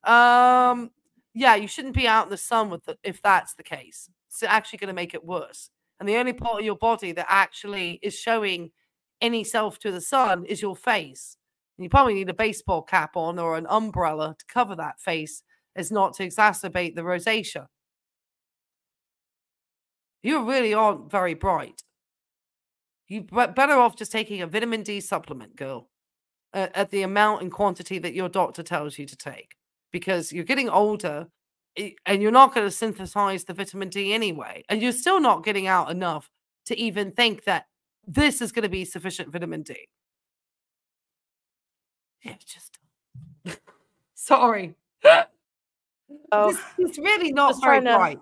Yeah, you shouldn't be out in the sun if that's the case. It's actually going to make it worse. And the only part of your body that actually is showing any self to the sun is your face. And you probably need a baseball cap on or an umbrella to cover that face, as not to exacerbate the rosacea. You really aren't very bright. You're better off just taking a vitamin D supplement, girl, at the amount and quantity that your doctor tells you to take, because you're getting older and you're not going to synthesize the vitamin D anyway. And you're still not getting out enough to even think that this is going to be sufficient vitamin D. Yeah, just sorry. Oh, it's really not just very trying to bright.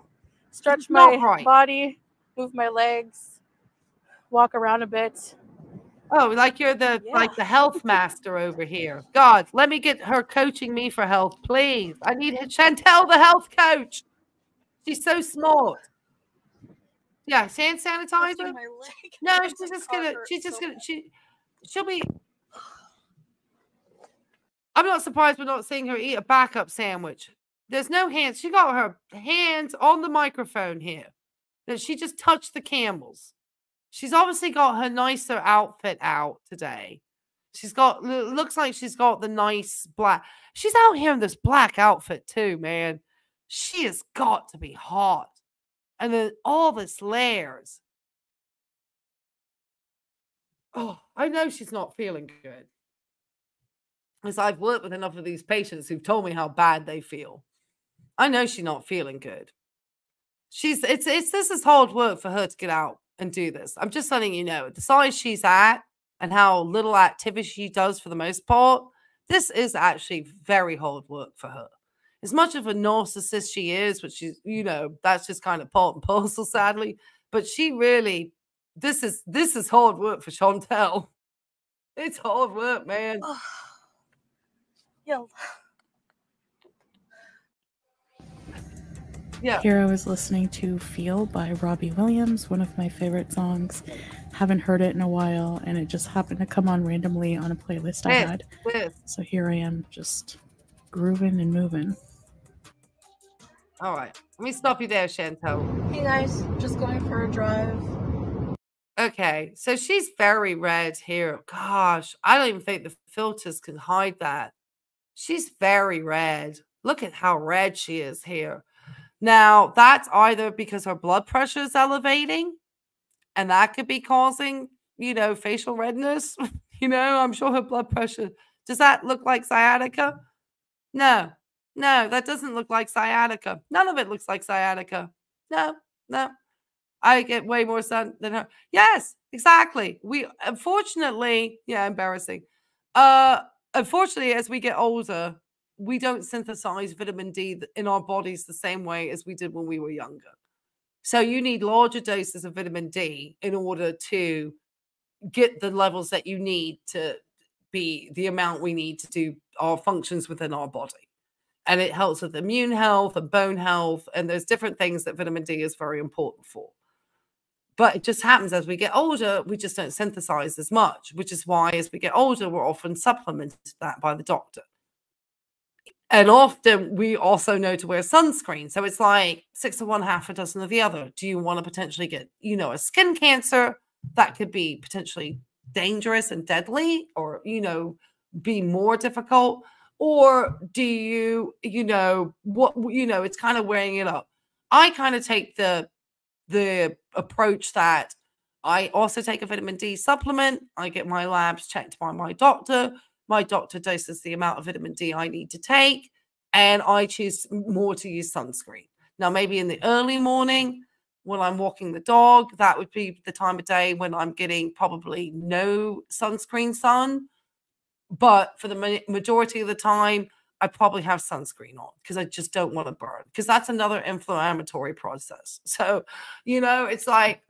Stretch my body, move my legs, walk around a bit. Oh, like you're the health master over here. God, let me get her coaching me for health, please. I need Chantel, the health coach. She's so smart. Yeah, hand sanitizer. No, she'll be. I'm not surprised we're not seeing her eat a backup sandwich. There's no hands. She got her hands on the microphone here. That she just touched the Camels. She's obviously got her nicer outfit out today. Looks like she's got the nice black. She's out here in this black outfit too, man. She has got to be hot. And then all this layers. Oh, I know she's not feeling good. As I've worked with enough of these patients who've told me how bad they feel. I know she's not feeling good. This is hard work for her to get out and do this. I'm just letting you know, the size she's at and how little activity she does for the most part, this is actually very hard work for her. As much of a narcissist she is, which is, that's just kind of part and parcel, sadly. But she really, this is hard work for Chantel. It's hard work, man. Yeah. Here I was listening to Feel by Robbie Williams, one of my favorite songs. Haven't heard it in a while, and it just happened to come on randomly on a playlist I had. So here I am just grooving and moving. All right. Let me stop you there, Chantel. Hey guys, just going for a drive. Okay. So she's very red here. Gosh, I don't even think the filters can hide that. She's very red. Look at how red she is here. Now, that's either because her blood pressure is elevating, and that could be causing, you know, facial redness. You know, I'm sure her blood pressure. Does that look like sciatica? No, no, that doesn't look like sciatica. None of it looks like sciatica. No, no. I get way more sun than her. Yes, exactly. We unfortunately, yeah, embarrassing. Unfortunately, as we get older, we don't synthesize vitamin D in our bodies the same way as we did when we were younger. So you need larger doses of vitamin D in order to get the levels that you need to be the amount we need to do our functions within our body. And it helps with immune health and bone health. And there's different things that vitamin D is very important for. But it just happens as we get older, we just don't synthesize as much, which is why as we get older, we're often supplemented that by the doctor. And often we also know to wear sunscreen. So it's like 6 of one, half a dozen of the other. Do you want to potentially get, you know, a skin cancer? That could be potentially dangerous and deadly, or, you know, be more difficult. Or do you, you know, what, you know, it's kind of weighing it up. I kind of take the approach that I also take a vitamin D supplement. I get my labs checked by my doctor. My doctor doses the amount of vitamin D I need to take, and I choose more to use sunscreen. Now, maybe in the early morning when I'm walking the dog, that would be the time of day when I'm getting probably no sunscreen sun. But for the majority of the time, I probably have sunscreen on because I just don't want to burn, because that's another inflammatory process. So, you know, it's like,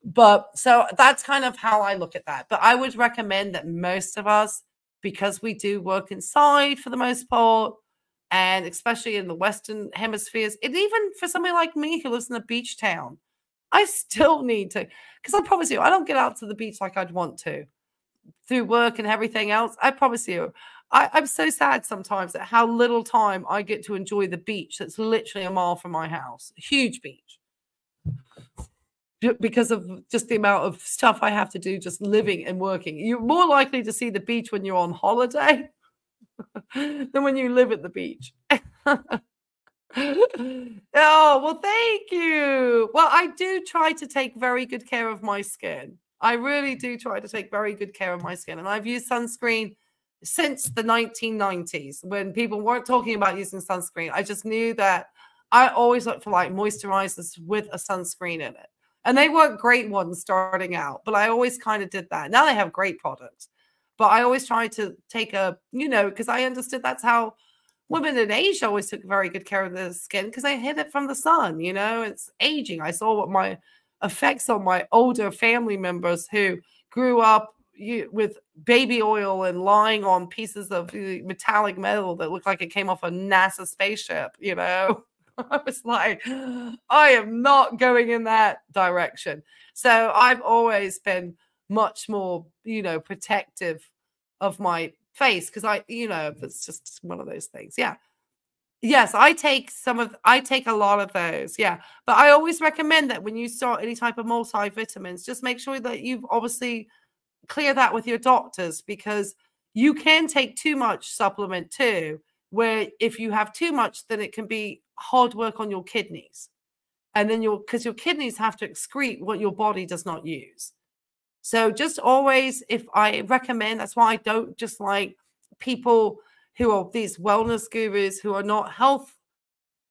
but so that's kind of how I look at that. But I would recommend that most of us, because we do work inside for the most part, and especially in the Western hemispheres, and even for somebody like me who lives in a beach town, I still need to, because I promise you, I don't get out to the beach like I'd want to through work and everything else. I promise you, I'm so sad sometimes at how little time I get to enjoy the beach that's literally a mile from my house. A huge beach. Because of just the amount of stuff I have to do just living and working. You're more likely to see the beach when you're on holiday than when you live at the beach. Oh, well, thank you. Well, I do try to take very good care of my skin. I really do try to take very good care of my skin. And I've used sunscreen since the 1990s when people weren't talking about using sunscreen. I just knew that I always look for like moisturizers with a sunscreen in it. And they weren't great ones starting out, but I always kind of did that. Now they have great products. But I always tried to take a, you know, because I understood that's how women in Asia always took very good care of their skin, because they hid it from the sun, you know, it's aging. I saw what my effects on my older family members who grew up with baby oil and lying on pieces of metallic metal that looked like it came off a NASA spaceship, you know. I was like, I am not going in that direction. So I've always been much more, you know, protective of my face, because I, you know, it's just one of those things. Yeah. Yes, I take a lot of those. Yeah. But I always recommend that when you start any type of multivitamins, just make sure that you've obviously clear that with your doctors, because you can take too much supplement too, where if you have too much, then it can be hard work on your kidneys. And then because your kidneys have to excrete what your body does not use. So just always, if I recommend, that's why I don't just like people who are these wellness gurus who are not health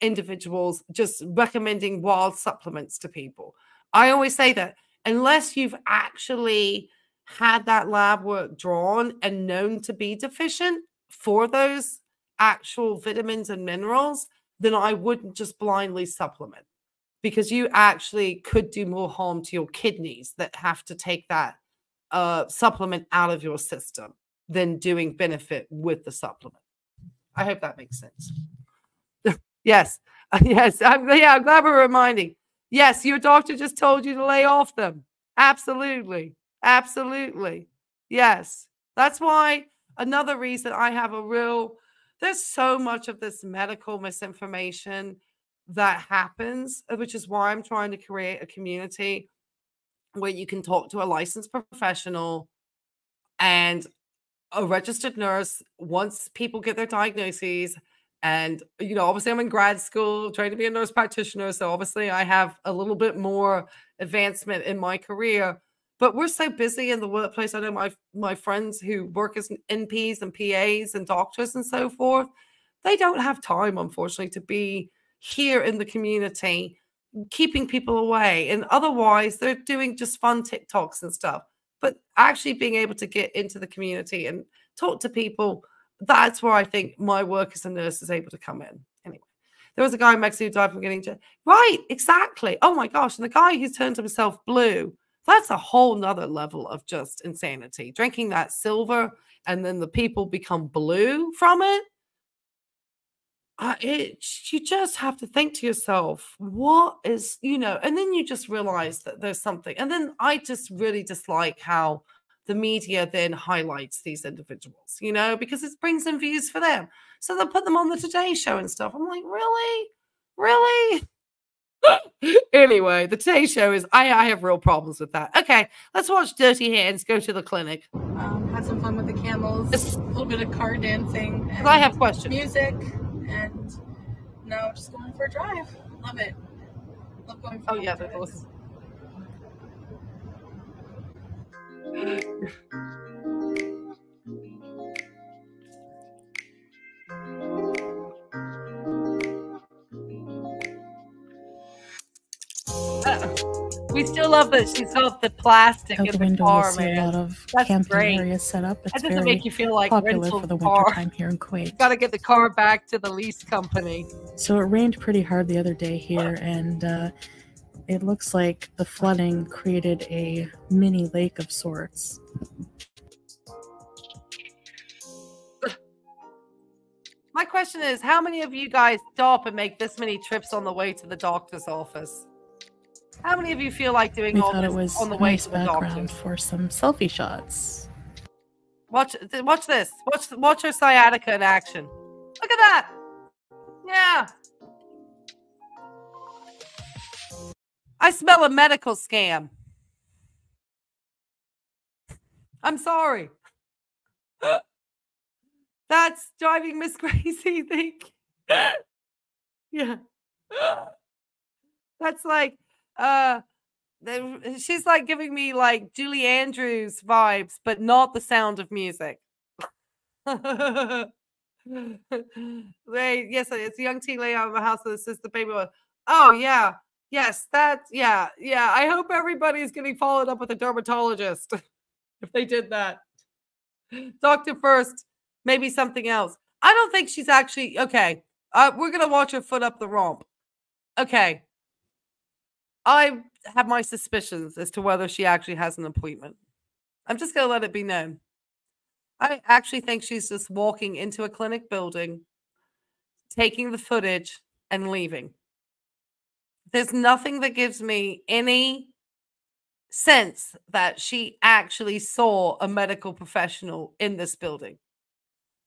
individuals just recommending wild supplements to people. I always say that unless you've actually had that lab work drawn and known to be deficient for those actual vitamins and minerals, then I wouldn't just blindly supplement, because you actually could do more harm to your kidneys that have to take that supplement out of your system than doing benefit with the supplement. I hope that makes sense. Yes. Yes. I'm glad we're reminding. Yes, your doctor just told you to lay off them. Absolutely. Absolutely. Yes. That's why another reason I have there's so much of this medical misinformation that happens, which is why I'm trying to create a community where you can talk to a licensed professional and a registered nurse once people get their diagnoses. And, you know, obviously I'm in grad school trying to be a nurse practitioner. So obviously I have a little bit more advancement in my career, but we're so busy in the workplace. I know my friends who work as NPs and PAs and doctors and so forth, they don't have time, unfortunately, to be here in the community, keeping people away. And otherwise they're doing just fun TikToks and stuff. But actually being able to get into the community and talk to people, that's where I think my work as a nurse is able to come in. Anyway, there was a guy in Mexico who died from getting right, exactly. Oh my gosh. And the guy who turned himself blue, that's a whole nother level of just insanity. Drinking that silver and then the people become blue from it. You just have to think to yourself, what is, you know, and then you just realize that there's something. And then I just really dislike how the media then highlights these individuals, you know, because it brings in views for them. So they'll put them on the Today Show and stuff. I'm like, really? Really? Anyway, the Today Show is, I have real problems with that. Okay, let's watch Dirty Hands go to the clinic. Had some fun with the Camels, a little bit of car dancing. And I have questions. Music, and now just going for a drive. Love it. Love going for yeah, drives. that's we still love that she's got the plastic Out in the the window, car, you'll see man. a lot of That's camping great. areas set up. It's That doesn't very make you feel like popular rental for the car. wintertime here in Kuwait. Got to get the car back to the lease company. So it rained pretty hard the other day here, and it looks like the flooding created a mini lake of sorts. My question is, how many of you guys stop and make this many trips on the way to the doctor's office? How many of you feel like doing We all thought it this was on the a way nice to the background doctor's? for some selfie shots. Watch this. Watch her sciatica in action. Look at that. Yeah. I smell a medical scam. I'm sorry. That's driving Miss Crazy, think. Yeah. That's like, she's like giving me like Julie Andrews vibes, but not the Sound of Music. Yes, it's a young teen lady out of a house that says the baby was. Oh yeah, yes, yeah. I hope everybody's getting followed up with a dermatologist if they did that. Doctor first, maybe something else. I don't think she's actually okay. We're gonna watch her foot up the romp. Okay. I have my suspicions as to whether she actually has an appointment. I'm just going to let it be known. I actually think she's just walking into a clinic building, taking the footage, and leaving. There's nothing that gives me any sense that she actually saw a medical professional in this building.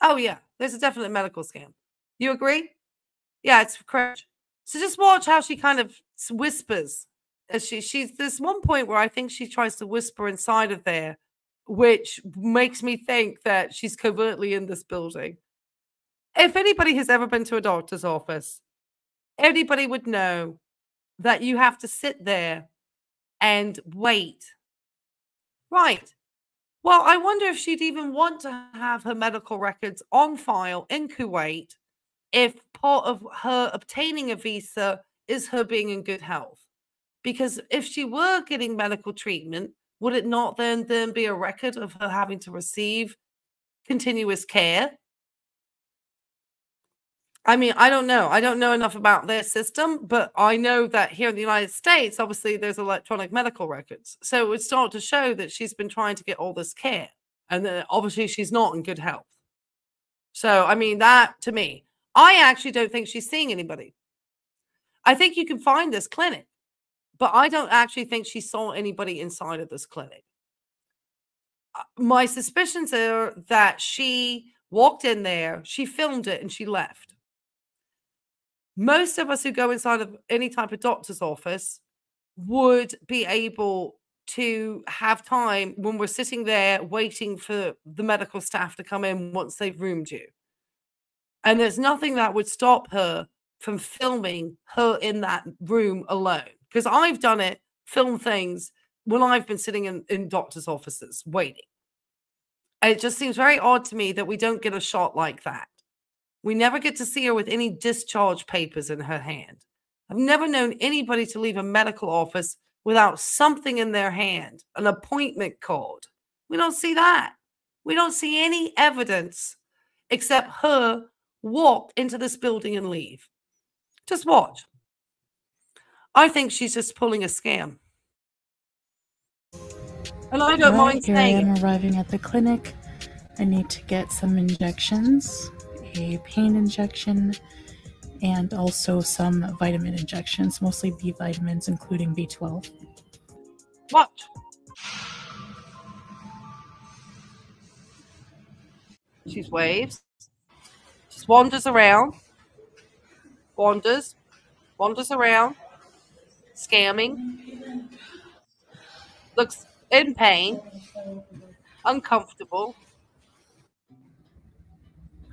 Oh, yeah, there's a definite medical scam. You agree? Yeah, it's correct. So just watch how she kind of whispers. As she's there's one point where I think she tries to whisper inside of there, which makes me think that she's covertly in this building. If anybody has ever been to a doctor's office, anybody would know that you have to sit there and wait. Right. Well, I wonder if she'd even want to have her medical records on file in Kuwait if part of her obtaining a visa is her being in good health. Because if she were getting medical treatment, would it not then be a record of her having to receive continuous care? I mean, I don't know. I don't know enough about their system, but I know that here in the United States, obviously, there's electronic medical records. So it's starting to show that she's been trying to get all this care. And then obviously she's not in good health. So, I mean, that to me, I actually don't think she's seeing anybody. I think you can find this clinic, but I don't actually think she saw anybody inside of this clinic. My suspicions are that she walked in there, she filmed it, and she left. Most of us who go inside of any type of doctor's office would be able to have time when we're sitting there waiting for the medical staff to come in once they've roomed you. And there's nothing that would stop her from filming her in that room alone. Because I've done it, film things, when I've been sitting in doctor's offices waiting. And it just seems very odd to me that we don't get a shot like that. We never get to see her with any discharge papers in her hand. I've never known anybody to leave a medical office without something in their hand, an appointment card. We don't see that. We don't see any evidence except her walk into this building and leave. Just watch. I think she's just pulling a scam. And I don't mind saying here I am arriving at the clinic. I need to get some injections, a pain injection, and also some vitamin injections, mostly B vitamins, including B12. Watch. She waves. Just wanders around. Wanders around. Scamming. Looks in pain. Uncomfortable.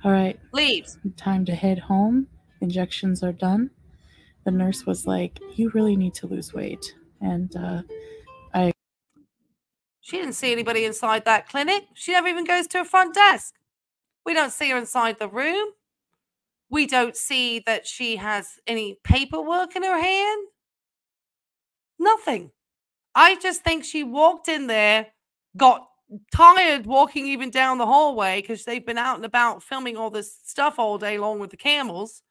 All right. Leaves. Time to head home. Injections are done. The nurse was like, "You really need to lose weight." And she didn't see anybody inside that clinic. She never even goes to her front desk. We don't see her inside the room. We don't see that she has any paperwork in her hand. Nothing. I just think she walked in there, got tired walking even down the hallway because they've been out and about filming all this stuff all day long with the Camels,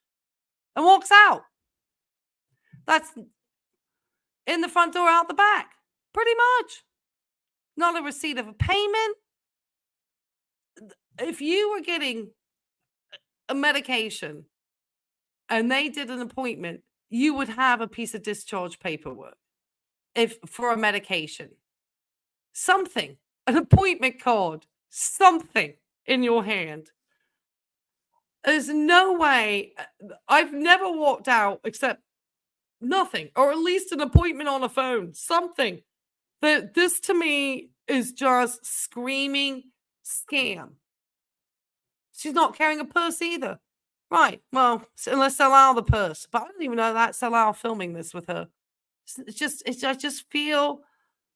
and walks out. That's in the front door, out the back. Pretty much. Not a receipt of a payment. If you were getting a medication and they did an appointment, you would have a piece of discharge paperwork for a medication. Something, an appointment card, something in your hand. There's no way. I've never walked out except nothing, or at least an appointment on a phone, something. This to me is just screaming scam. She's not carrying a purse either. Right. Well, unless Salal the purse. But I don't even know that Salal filming this with her. I just feel,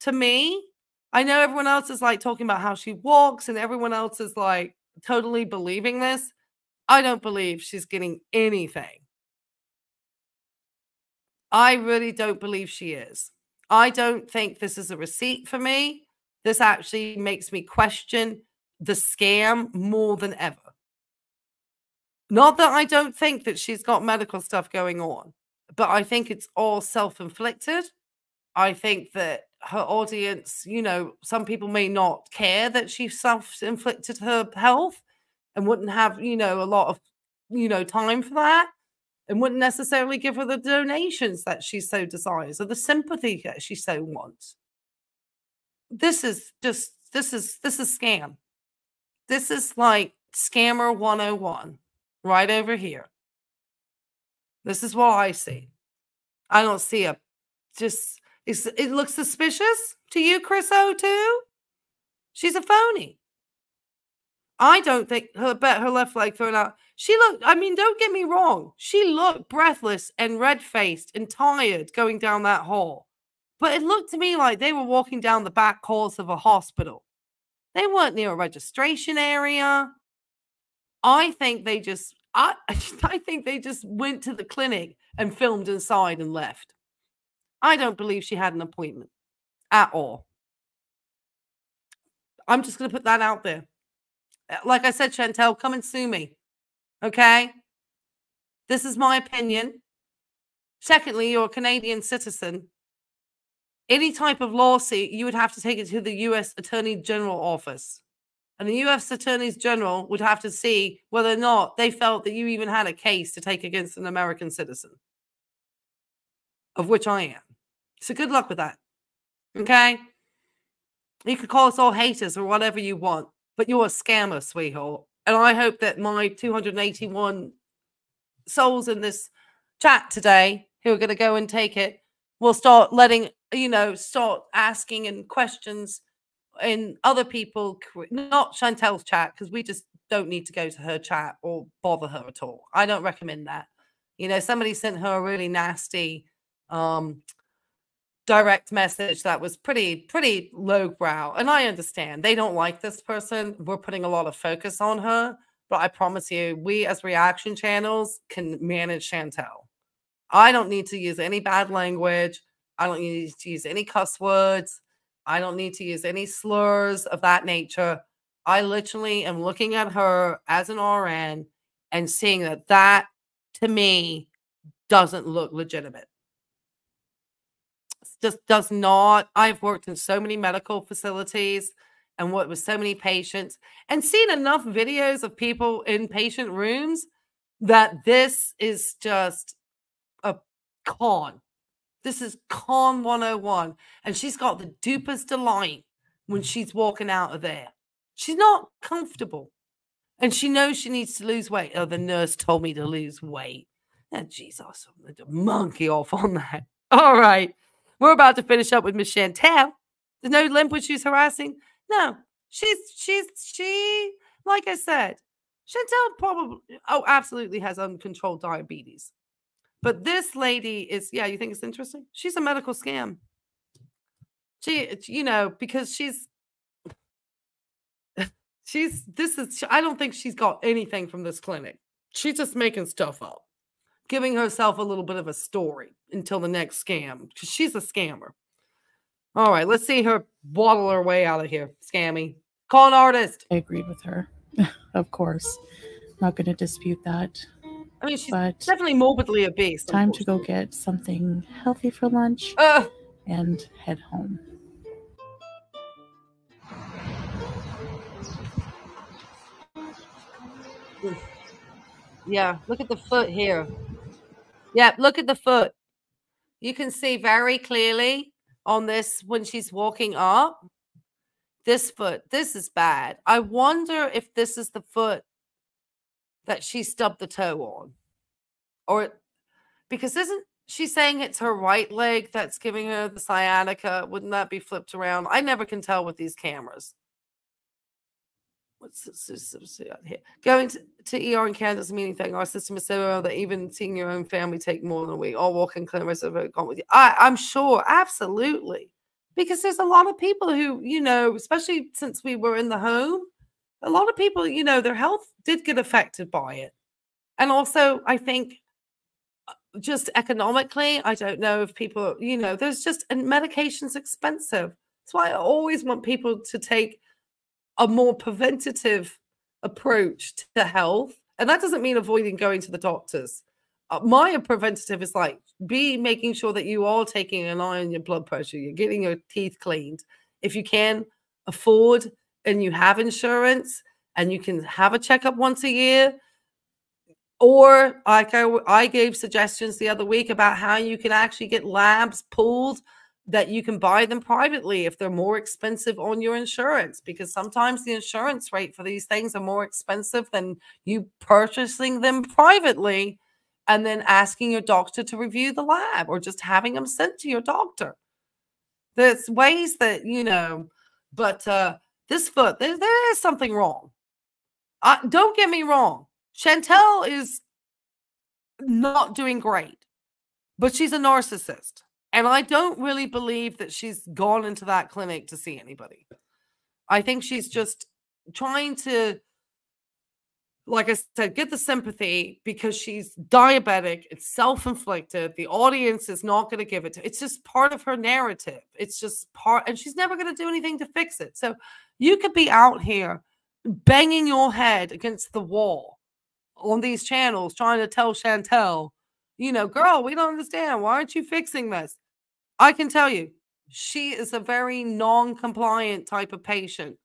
to me, I know everyone else is like talking about how she walks and everyone else is like totally believing this. I don't believe she's getting anything. I really don't believe she is. I don't think this is a receipt for me. This actually makes me question the scam more than ever. Not that I don't think that she's got medical stuff going on, but I think it's all self-inflicted. I think that her audience, you know, some people may not care that she self-inflicted her health and wouldn't have, you know, a lot of, you know, time for that, and wouldn't necessarily give her the donations that she so desires or the sympathy that she so wants. This is scam. This is like scammer 101 right over here. This is what I see. I don't see a just, it looks suspicious to you, Chris O, too? She's a phony. I don't think her left leg thrown out. She looked, I mean, don't get me wrong. She looked breathless and red-faced and tired going down that hall. But it looked to me like they were walking down the back halls of a hospital. They weren't near a registration area. I think they just, I think they just went to the clinic and filmed inside and left. I don't believe she had an appointment at all. I'm just going to put that out there. Like I said, Chantel, come and sue me. Okay? This is my opinion. Secondly, you're a Canadian citizen. Any type of lawsuit, you would have to take it to the U.S. Attorney General office. And the U.S. Attorney General would have to see whether or not they felt that you even had a case to take against an American citizen. Of which I am. So good luck with that. Okay? You could call us all haters or whatever you want. But you're a scammer, sweetheart. And I hope that my 281 souls in this chat today who are going to go and take it will start letting, start asking and questions in other people, not Chantel's chat, because we just don't need to go to her chat or bother her at all. I don't recommend that. Somebody sent her a really nasty direct message that was pretty lowbrow. And I understand they don't like this person. We're putting a lot of focus on her. But I promise you, we as reaction channels can manage Chantel. I don't need to use any bad language. I don't need to use any cuss words. I don't need to use any slurs of that nature. I literally am looking at her as an RN and seeing that to me doesn't look legitimate. It just does not. I've worked in so many medical facilities and worked with so many patients and seen enough videos of people in patient rooms that this is just a con. This is con 101. And she's got the dupest delight when she's walking out of there. She's not comfortable. And she knows she needs to lose weight. Oh, the nurse told me to lose weight. Oh, Jesus, I'm going to monkey off on that. All right. We're about to finish up with Miss Chantel. There's no limp when she's harassing. No, she, like I said, Chantel probably, absolutely has uncontrolled diabetes. But this lady is, yeah, you think it's interesting? She's a medical scam. Because I don't think she's got anything from this clinic. She's just making stuff up, giving herself a little bit of a story until the next scam, because she's a scammer. All right, let's see her waddle her way out of here. Scammy. Con artist. I agree with her. Of course. Not going to dispute that. I mean, she's definitely morbidly obese. Time to go get something healthy for lunch and head home. Yeah, look at the foot here. Yeah, look at the foot. You can see very clearly on this when she's walking up. This foot, this is bad. I wonder if this is the foot that she stubbed the toe on. Or because isn't she saying it's her right leg that's giving her the sciatica? Wouldn't that be flipped around? I never can tell with these cameras. What's this here? Going to ER in Canada doesn't mean anything. Our system is so well that even seeing your own family take more than a week. All walk in clinic have gone with you. I'm sure, absolutely. Because there's a lot of people who, especially since we were in the home, a lot of people, their health did get affected by it. And also, I think just economically, I don't know if people, there's just, and medication's expensive. That's why I always want people to take a more preventative approach to health. And that doesn't mean avoiding going to the doctors. My preventative is like, making sure that you are taking an eye on your blood pressure. You're getting your teeth cleaned. If you can afford and you have insurance and you can have a checkup once a year, or like I gave suggestions the other week about how you can actually get labs pooled that you can buy them privately if they're more expensive on your insurance, because sometimes the insurance rate for these things are more expensive than you purchasing them privately and then asking your doctor to review the lab or just having them sent to your doctor. There's ways that, but this foot, there is something wrong. Don't get me wrong. Chantel is not doing great, but she's a narcissist. And I don't really believe that she's gone into that clinic to see anybody. I think she's just trying to, like I said, get the sympathy because she's diabetic. It's self-inflicted. The audience is not going to give it to her. It's just part of her narrative. It's just part, and she's never going to do anything to fix it. So you could be out here banging your head against the wall on these channels trying to tell Chantel, girl, we don't understand. Why aren't you fixing this? I can tell you, she is a very non-compliant type of patient.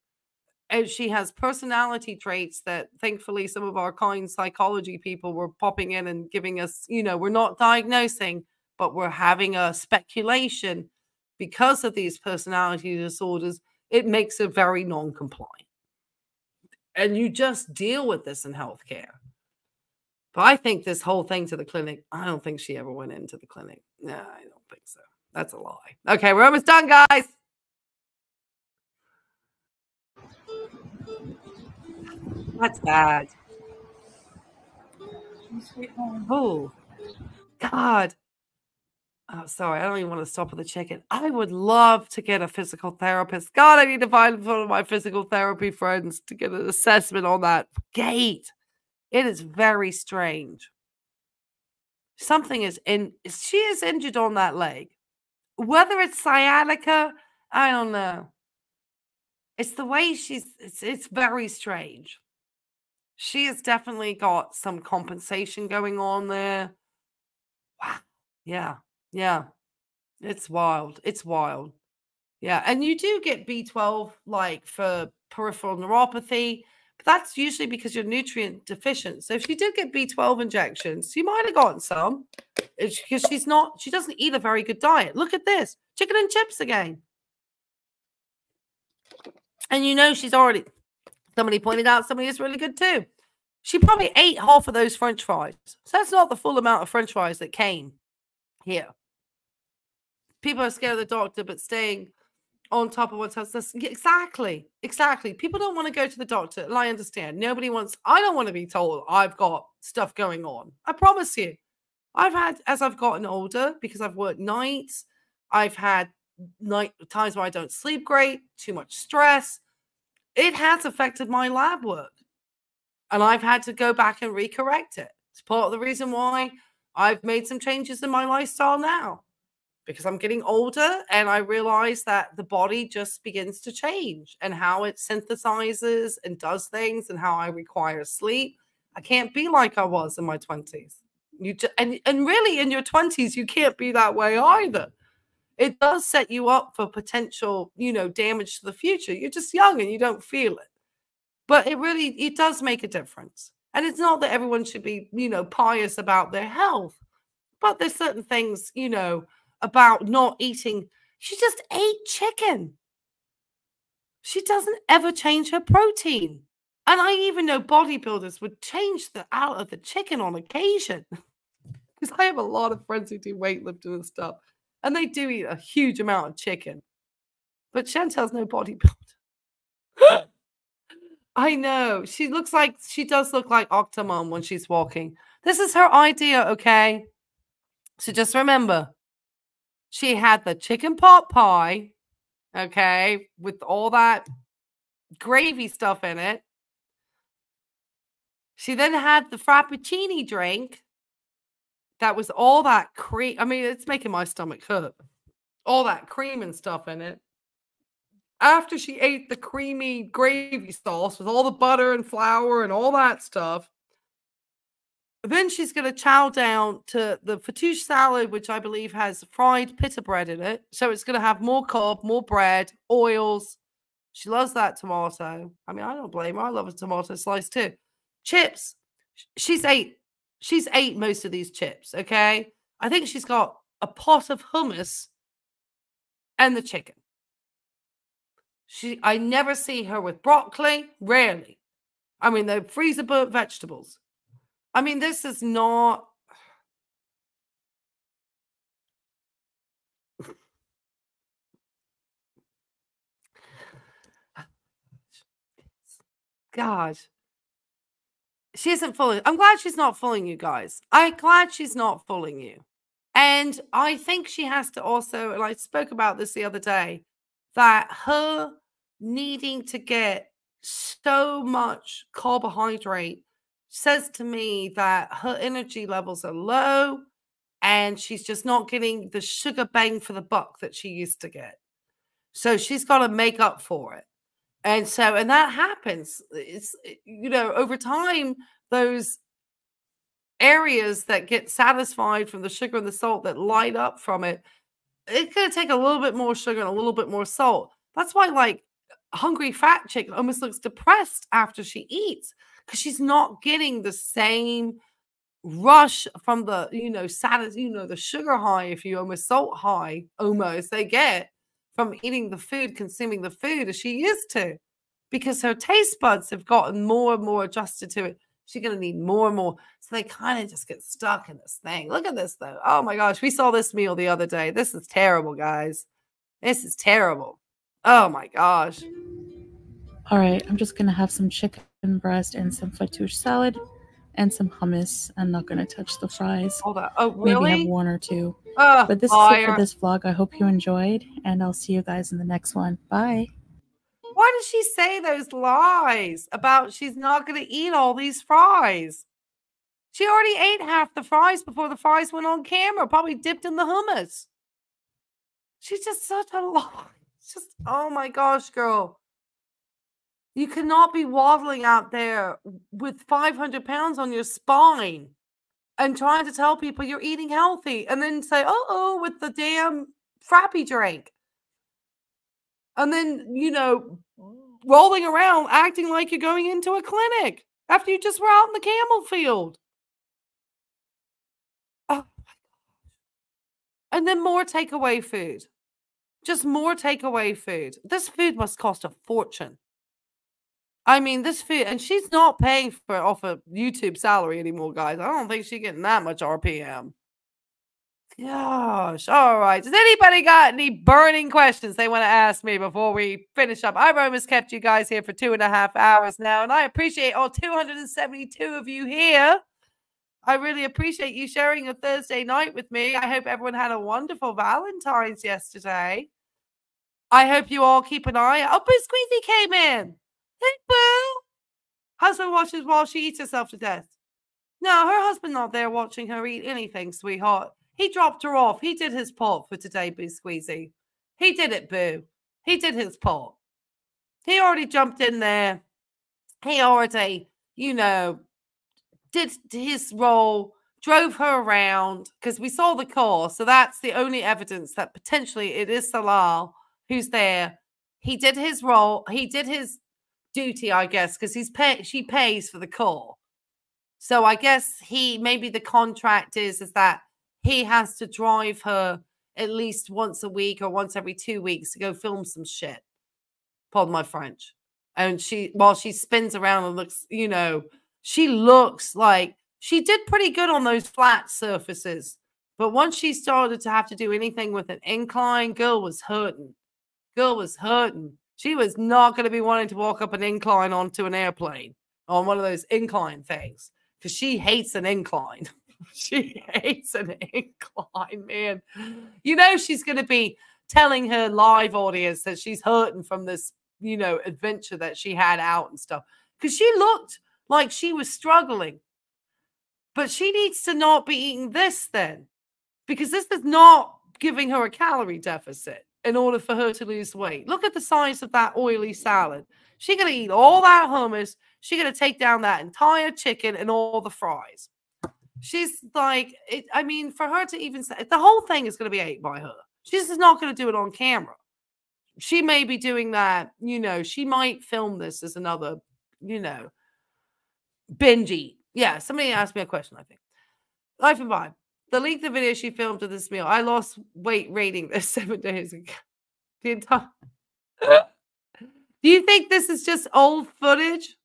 And she has personality traits that thankfully some of our kind psychology people were popping in and giving us, we're not diagnosing, but we're having a speculation because of these personality disorders. It makes her very non-compliant. And you just deal with this in healthcare. But I think this whole thing to the clinic, I don't think she ever went into the clinic. No, I don't think so. That's a lie. Okay, we're almost done, guys. That's bad. Oh, God. Oh, sorry. I don't even want to stop with the chicken. I would love to get a physical therapist. God, I need to find one of my physical therapy friends to get an assessment on that gait. It is very strange. Something is in, she is injured on that leg. Whether it's sciatica, I don't know. It's the way it's very strange. She has definitely got some compensation going on there. Wow. Yeah. Yeah. It's wild. It's wild. Yeah. And you do get B12 like for peripheral neuropathy, but that's usually because you're nutrient deficient. So if she did get B12 injections, she might have gotten some. It's because she doesn't eat a very good diet. Look at this. Chicken and chips again. And you know she's already, somebody pointed out somebody is really good too. She probably ate half of those French fries. So that's not the full amount of French fries that came here. People are scared of the doctor, but staying on top of what's else. Exactly. People don't want to go to the doctor. And I understand. Nobody wants, I don't want to be told I've got stuff going on. I promise you. I've had, as I've gotten older, because I've worked nights, I've had times where I don't sleep great, too much stress. It has affected my lab work. And I've had to go back and recorrect it. It's part of the reason why I've made some changes in my lifestyle now. Because I'm getting older and I realize that the body just begins to change and how it synthesizes and does things and how I require sleep. I can't be like I was in my 20s. And really in your 20s, you can't be that way either. It does set you up for potential, damage to the future. You're just young and you don't feel it. But it does make a difference. And it's not that everyone should be, pious about their health. But there's certain things, about not eating. She just ate chicken. She doesn't ever change her protein. And I even know bodybuilders would change out of the chicken on occasion. Because I have a lot of friends who do weightlifting and stuff. And they do eat a huge amount of chicken. But Chantel's no bodybuilder. I know. She does look like Octomom when she's walking. This is her idea, okay? So just remember, she had the chicken pot pie, okay, with all that gravy stuff in it. She then had the frappuccino drink. That was all that cream. I mean, it's making my stomach hurt. All that cream and stuff in it. After she ate the creamy gravy sauce with all the butter and flour and all that stuff, then she's going to chow down to the fattoush salad, which I believe has fried pita bread in it. So it's going to have more carb, more bread, oils. She loves that tomato. I mean, I don't blame her. I love a tomato slice too. Chips. She's ate most of these chips, okay? I think she's got a pot of hummus and the chicken. I never see her with broccoli. Rarely. I mean, the freezer burnt vegetables. I mean, this is not. God. She isn't fooling. I'm glad she's not fooling you guys. I'm glad she's not fooling you. And I think she has to also, and I spoke about this the other day, that her needing to get so much carbohydrate says to me that her energy levels are low and she's just not getting the sugar bang for the buck that she used to get. So she's got to make up for it. And that happens. It's, over time, those areas that get satisfied from the sugar and the salt that light up from it, it's going to take a little bit more sugar and a little bit more salt. That's why, like, hungry fat chick almost looks depressed after she eats, because she's not getting the same rush from the, the sugar high, if you almost salt high, almost they get from eating the food, consuming the food as she used to, because her taste buds have gotten more and more adjusted to it. She's going to need more and more. So they kind of just get stuck in this thing. Look at this, though. Oh, my gosh. We saw this meal the other day. This is terrible, guys. This is terrible. Oh, my gosh. All right, I'm just going to have some chicken breast and some fattoush salad and some hummus. I'm not going to touch the fries. Hold on. Oh, really? Maybe have one or two. Oh, but this is it for this vlog. I hope you enjoyed, and I'll see you guys in the next one. Bye. Why does she say those lies about she's not going to eat all these fries? She already ate half the fries before the fries went on camera, probably dipped in the hummus. She's just such a lie. It's just, oh my gosh, girl. You cannot be waddling out there with 500 pounds on your spine and trying to tell people you're eating healthy and then say, uh-oh, with the damn frappy drink. And then, you know, rolling around acting like you're going into a clinic after you just were out in the camel field. Oh, my gosh. And then more takeaway food. Just more takeaway food. This food must cost a fortune. I mean, this food, and she's not paying for it off a YouTube salary anymore, guys. I don't think she's getting that much RPM. Gosh. All right. Does anybody got any burning questions they want to ask me before we finish up? I've almost kept you guys here for 2.5 hours now, and I appreciate all 272 of you here. I really appreciate you sharing a Thursday night with me. I hope everyone had a wonderful Valentine's yesterday. I hope you all keep an eye out. Oh, Boo Squeezy came in. Hey, Boo. Husband watches while she eats herself to death. No, her husband not there watching her eat anything, sweetheart. He dropped her off. He did his part for today, Boo Squeezy. He did it, Boo. He did his part. He already jumped in there. He already, you know, did his role, drove her around, because we saw the car. So that's the only evidence that potentially it is Salal who's there. He did his role. He did his duty, I guess, because she pays for the car. So I guess maybe the contract is that he has to drive her at least once a week or once every 2 weeks to go film some shit. Pardon my French. And while she spins around and looks, you know, she looks like she did pretty good on those flat surfaces. But once she started to have to do anything with an incline, girl was hurting. Girl was hurting. She was not going to be wanting to walk up an incline onto an airplane on one of those incline things because she hates an incline. She hates an incline, man. You know, she's going to be telling her live audience that she's hurting from this, you know, adventure that she had out and stuff because she looked like she was struggling. But she needs to not be eating this then because this is not giving her a calorie deficit in order for her to lose weight. Look at the size of that oily salad. She's going to eat all that hummus. She's going to take down that entire chicken and all the fries. She's like, I mean, for her to even say, the whole thing is going to be ate by her. She's just not going to do it on camera. She may be doing that, you know, she might film this as another, you know, binge eat. Yeah, somebody asked me a question, I think. Life and Vibe. The length of video she filmed of this meal, I lost weight rating this 7 days ago. The entire. Do you think this is just old footage?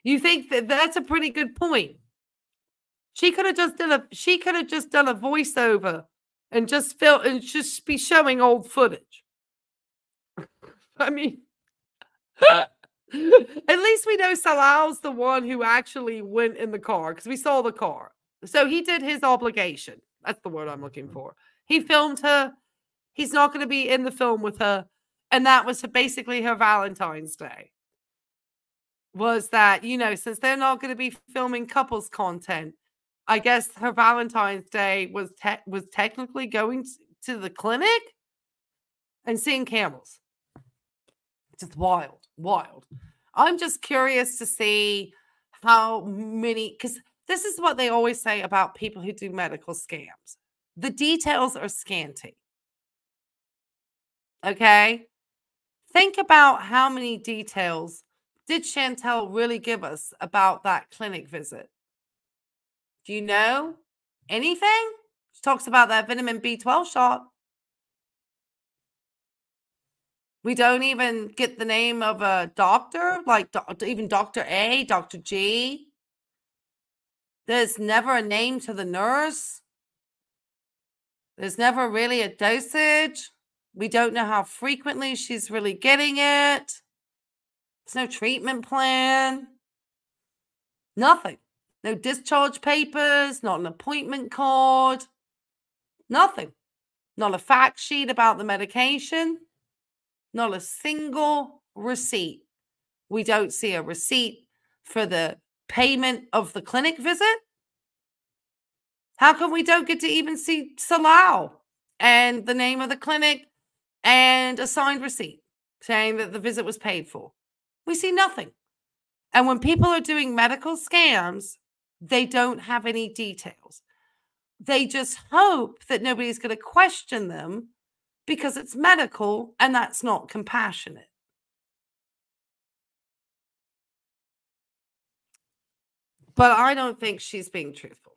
You think that that's a pretty good point? She could have just done a voiceover and just be showing old footage. I mean, at least we know Salal's the one who actually went in the car because we saw the car. So he did his obligation. That's the word I'm looking for. He filmed her. He's not going to be in the film with her. And that was basically her Valentine's Day. Was that, you know, since they're not going to be filming couples content, I guess her Valentine's Day was technically going to the clinic and seeing camels. Just wild, wild. I'm just curious to see how many, because this is what they always say about people who do medical scams. The details are scanty. Okay? Think about how many details did Chantel really give us about that clinic visit. Do you know anything? She talks about that vitamin B12 shot. We don't even get the name of a doctor, like even Dr. A, Dr. G. There's never a name to the nurse. There's never really a dosage. We don't know how frequently she's really getting it. There's no treatment plan. Nothing. No discharge papers, not an appointment card. Nothing. Not a fact sheet about the medication. Not a single receipt. We don't see a receipt for the payment of the clinic visit. How come we don't get to even see Salau and the name of the clinic and a signed receipt saying that the visit was paid for? We see nothing. And when people are doing medical scams, they don't have any details. They just hope that nobody's going to question them because it's medical and that's not compassionate. But I don't think she's being truthful.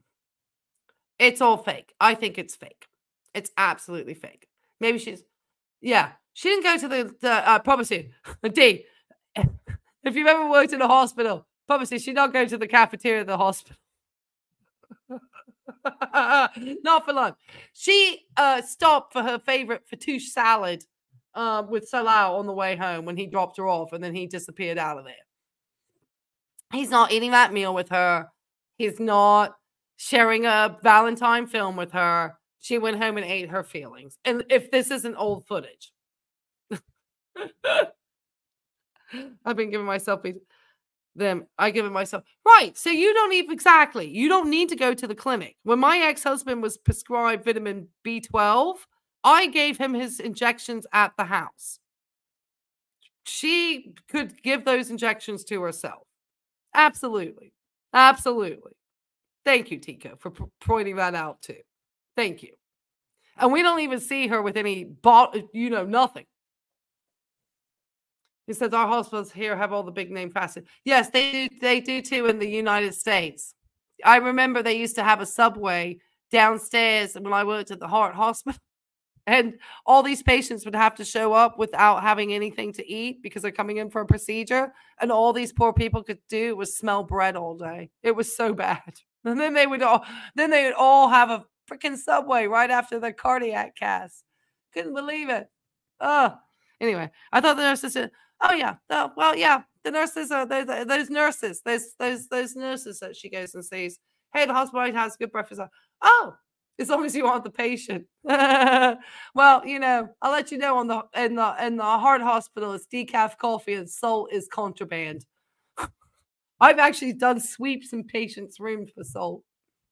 It's all fake. I think it's fake. It's absolutely fake. Maybe she's, yeah. She didn't go to I promise you, D, if you've ever worked in a hospital, promise you, she not go to the cafeteria of the hospital. Not for lunch. She stopped for her favorite fattoush salad with Salau on the way home when he dropped her off, and then he disappeared out of there. He's not eating that meal with her. He's not sharing a Valentine film with her. She went home and ate her feelings. And if this isn't old footage, I've been giving myself them. I give it myself. Right. So you don't even you don't need to go to the clinic. When my ex-husband was prescribed vitamin B12, I gave him his injections at the house. She could give those injections to herself. Absolutely. Absolutely. Thank you, Tico, for pointing that out too. Thank you. And we don't even see her with any, nothing. He says our hospitals here have all the big name facets. Yes, they do too in the United States. I remember they used to have a Subway downstairs when I worked at the heart hospital. And all these patients would have to show up without having anything to eat because they're coming in for a procedure. And all these poor people could do was smell bread all day. It was so bad. And then they would all have a freaking Subway right after their cardiac cast. Couldn't believe it. Anyway, I thought the nurses said, oh yeah, the nurses are those nurses that she goes and sees. Hey, the hospital has good breakfast. Oh, as long as you want the patient. Well, I'll let you know in the heart hospital, it's decaf coffee and salt is contraband. I've actually done sweeps in patients' rooms for salt.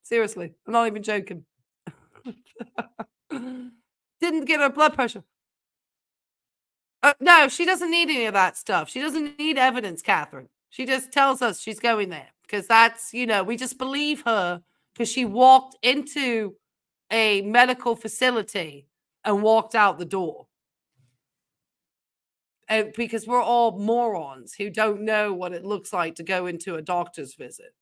Seriously, I'm not even joking. Didn't get her blood pressure. No, she doesn't need any of that stuff. She doesn't need evidence, Catherine. She just tells us she's going there because that's, we just believe her because she walked into a medical facility and walked out the door. And because we're all morons who don't know what it looks like to go into a doctor's visit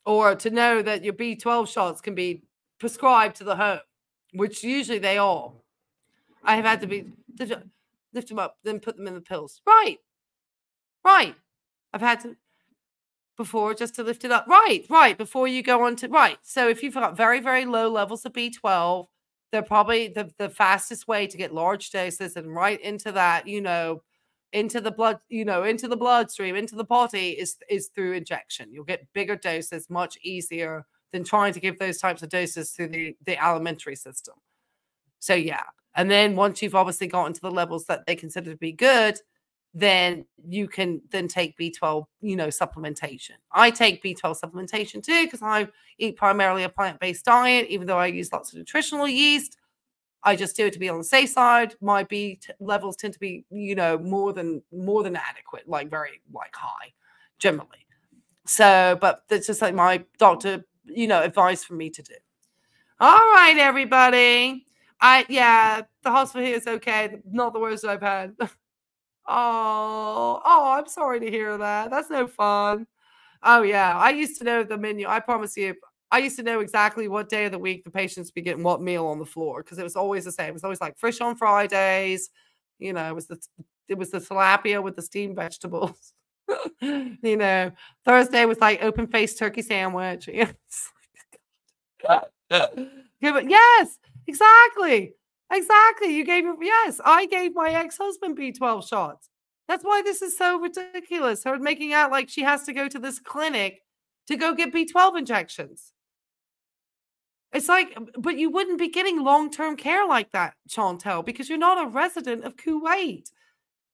or to know that your B12 shots can be prescribed to the home, which usually they are. I have had to lift them up, then put them in the pills. Right. I've had to before just to lift it up. Right. Before you go on to, right. So if you've got very, very low levels of B12, they're probably the fastest way to get large doses and right into that, into the blood, into the bloodstream, into the body is through injection. You'll get bigger doses much easier than trying to give those types of doses through the alimentary system. So yeah. And then once you've obviously gotten to the levels that they consider to be good, then you can then take B12, supplementation. I take B12 supplementation too because I eat primarily a plant-based diet, even though I use lots of nutritional yeast. I just do it to be on the safe side. My B levels tend to be, more than adequate, like very high, generally. So, but that's just like my doctor, advised for me to do. All right, everybody. The hospital here is okay. Not the worst I've had. Oh, I'm sorry to hear that. That's no fun. Oh, yeah. I used to know the menu. I promise you, I used to know exactly what day of the week the patients be getting what meal on the floor because it was always the same. It was always like fish on Fridays. It was the tilapia with the steamed vegetables. You know, Thursday was like open faced turkey sandwich. Yes. Yes, exactly. Exactly. You gave yes, I gave my ex-husband B12 shots. That's why this is so ridiculous. Her making out like she has to go to this clinic to go get B12 injections. It's like, but you wouldn't be getting long-term care like that, Chantel, because you're not a resident of Kuwait.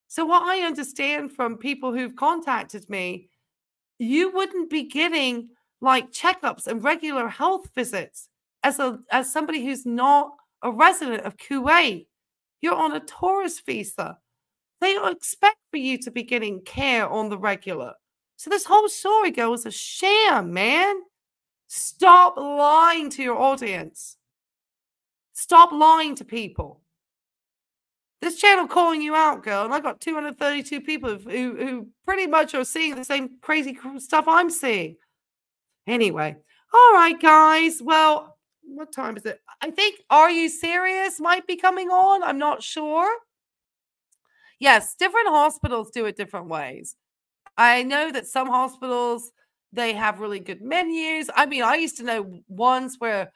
So what I understand from people who've contacted me, you wouldn't be getting like checkups and regular health visits as somebody who's not a resident of Kuwait. You're on a tourist visa. They don't expect for you to be getting care on the regular. So this whole story, girl, is a sham, man. Stop lying to your audience. Stop lying to people. This channel calling you out, girl, and I got 232 people who pretty much are seeing the same crazy stuff I'm seeing. Anyway, all right, guys. Well, what time is it? I think Are You Serious might be coming on. I'm not sure. Yes, different hospitals do it different ways. I know that some hospitals, they have really good menus. I mean, I used to know ones where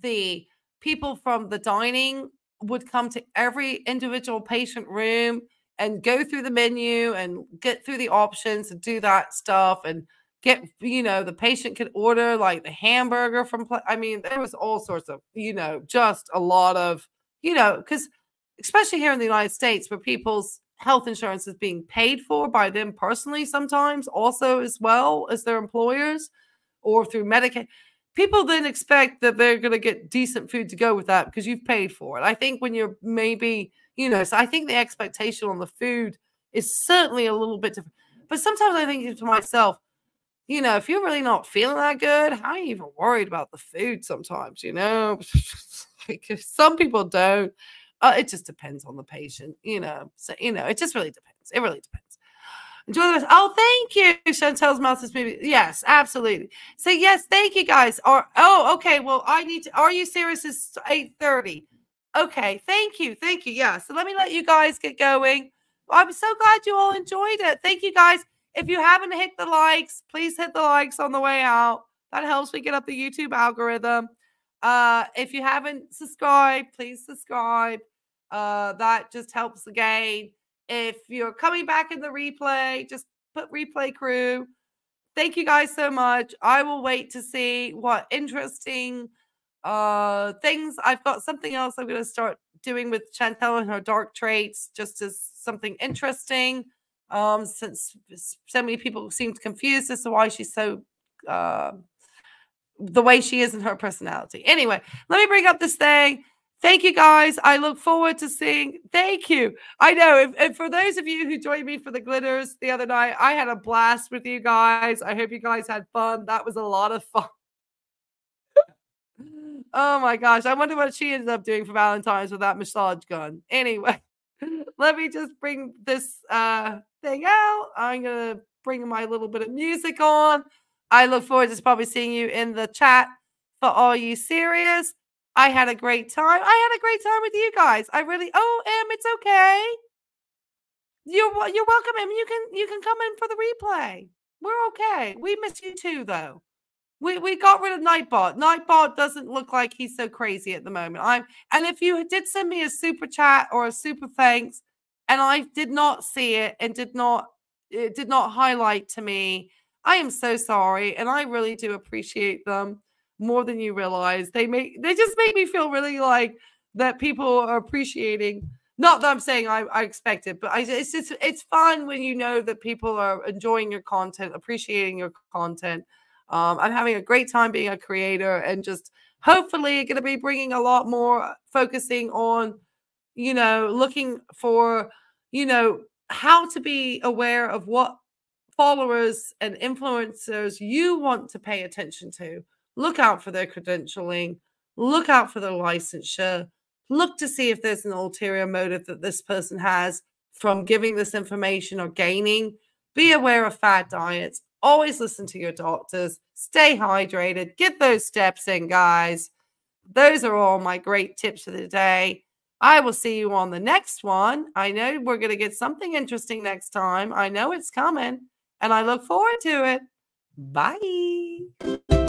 the people from the dining would come to every individual patient room and go through the menu and get through the options and do that stuff and get, you know, the patient could order like the hamburger from, I mean, there was all sorts of, you know, just a lot of, you know, because especially here in the United States where people's health insurance is being paid for by them personally sometimes also as well as their employers or through Medicaid. People then expect that they're going to get decent food to go with that because you've paid for it. I think when you're maybe, you know, so I think the expectation on the food is certainly a little bit different. But sometimes I think to myself, you know, if you're really not feeling that good, how are you even worried about the food sometimes, you know? Because some people don't. It just depends on the patient, you know. So, you know, it just really depends. It really depends. Enjoy the rest. Oh, thank you. Chantel's mouth is maybe. Yes, absolutely. So, yes, thank you, guys. Oh, okay. Well, I need to. Are You Serious? Is 8:30. Okay. Thank you. Thank you. Yeah. So let me let you guys get going. I'm so glad you all enjoyed it. Thank you, guys. If you haven't hit the likes, please hit the likes on the way out. That helps me get up the YouTube algorithm. If you haven't subscribed, please subscribe. That just helps again. If you're coming back in the replay, just put replay crew. Thank you guys so much. I will wait to see what interesting things. I've got something else I'm going to start doing with Chantel and her dark traits, just as something interesting. Since so many people seem confused as to why she's so the way she is in her personality. Anyway, let me bring up this thing. Thank you, guys. I look forward to seeing. Thank you. I know. If for those of you who joined me for the glitters the other night, I had a blast with you guys. I hope you guys had fun. That was a lot of fun. Oh my gosh. I wonder what she ended up doing for Valentine's with that massage gun. Anyway, let me just bring this thing out. I'm going to bring my little bit of music on. I look forward to probably seeing you in the chat for Are You Serious? I had a great time. I had a great time with you guys. I really. Oh, Em, it's okay. You're welcome, Em. You can come in for the replay. We're okay. We miss you too, though. We got rid of Nightbot. Nightbot doesn't look like he's so crazy at the moment. And if you did send me a super chat or a super thanks, and I did not see it and it did not highlight to me, I am so sorry, and I really do appreciate them more than you realize. They just make me feel really like that people are appreciating. Not that I'm saying I expect it, but it's fun when you know that people are enjoying your content, appreciating your content. I'm having a great time being a creator, and just hopefully going to be bringing a lot more focusing on, you know, looking for, you know, how to be aware of what followers and influencers you want to pay attention to. Look out for their credentialing. Look out for their licensure. Look to see if there's an ulterior motive that this person has from giving this information or gaining. Be aware of fad diets. Always listen to your doctors. Stay hydrated. Get those steps in, guys. Those are all my great tips for the day. I will see you on the next one. I know we're going to get something interesting next time. I know it's coming. and I look forward to it. Bye.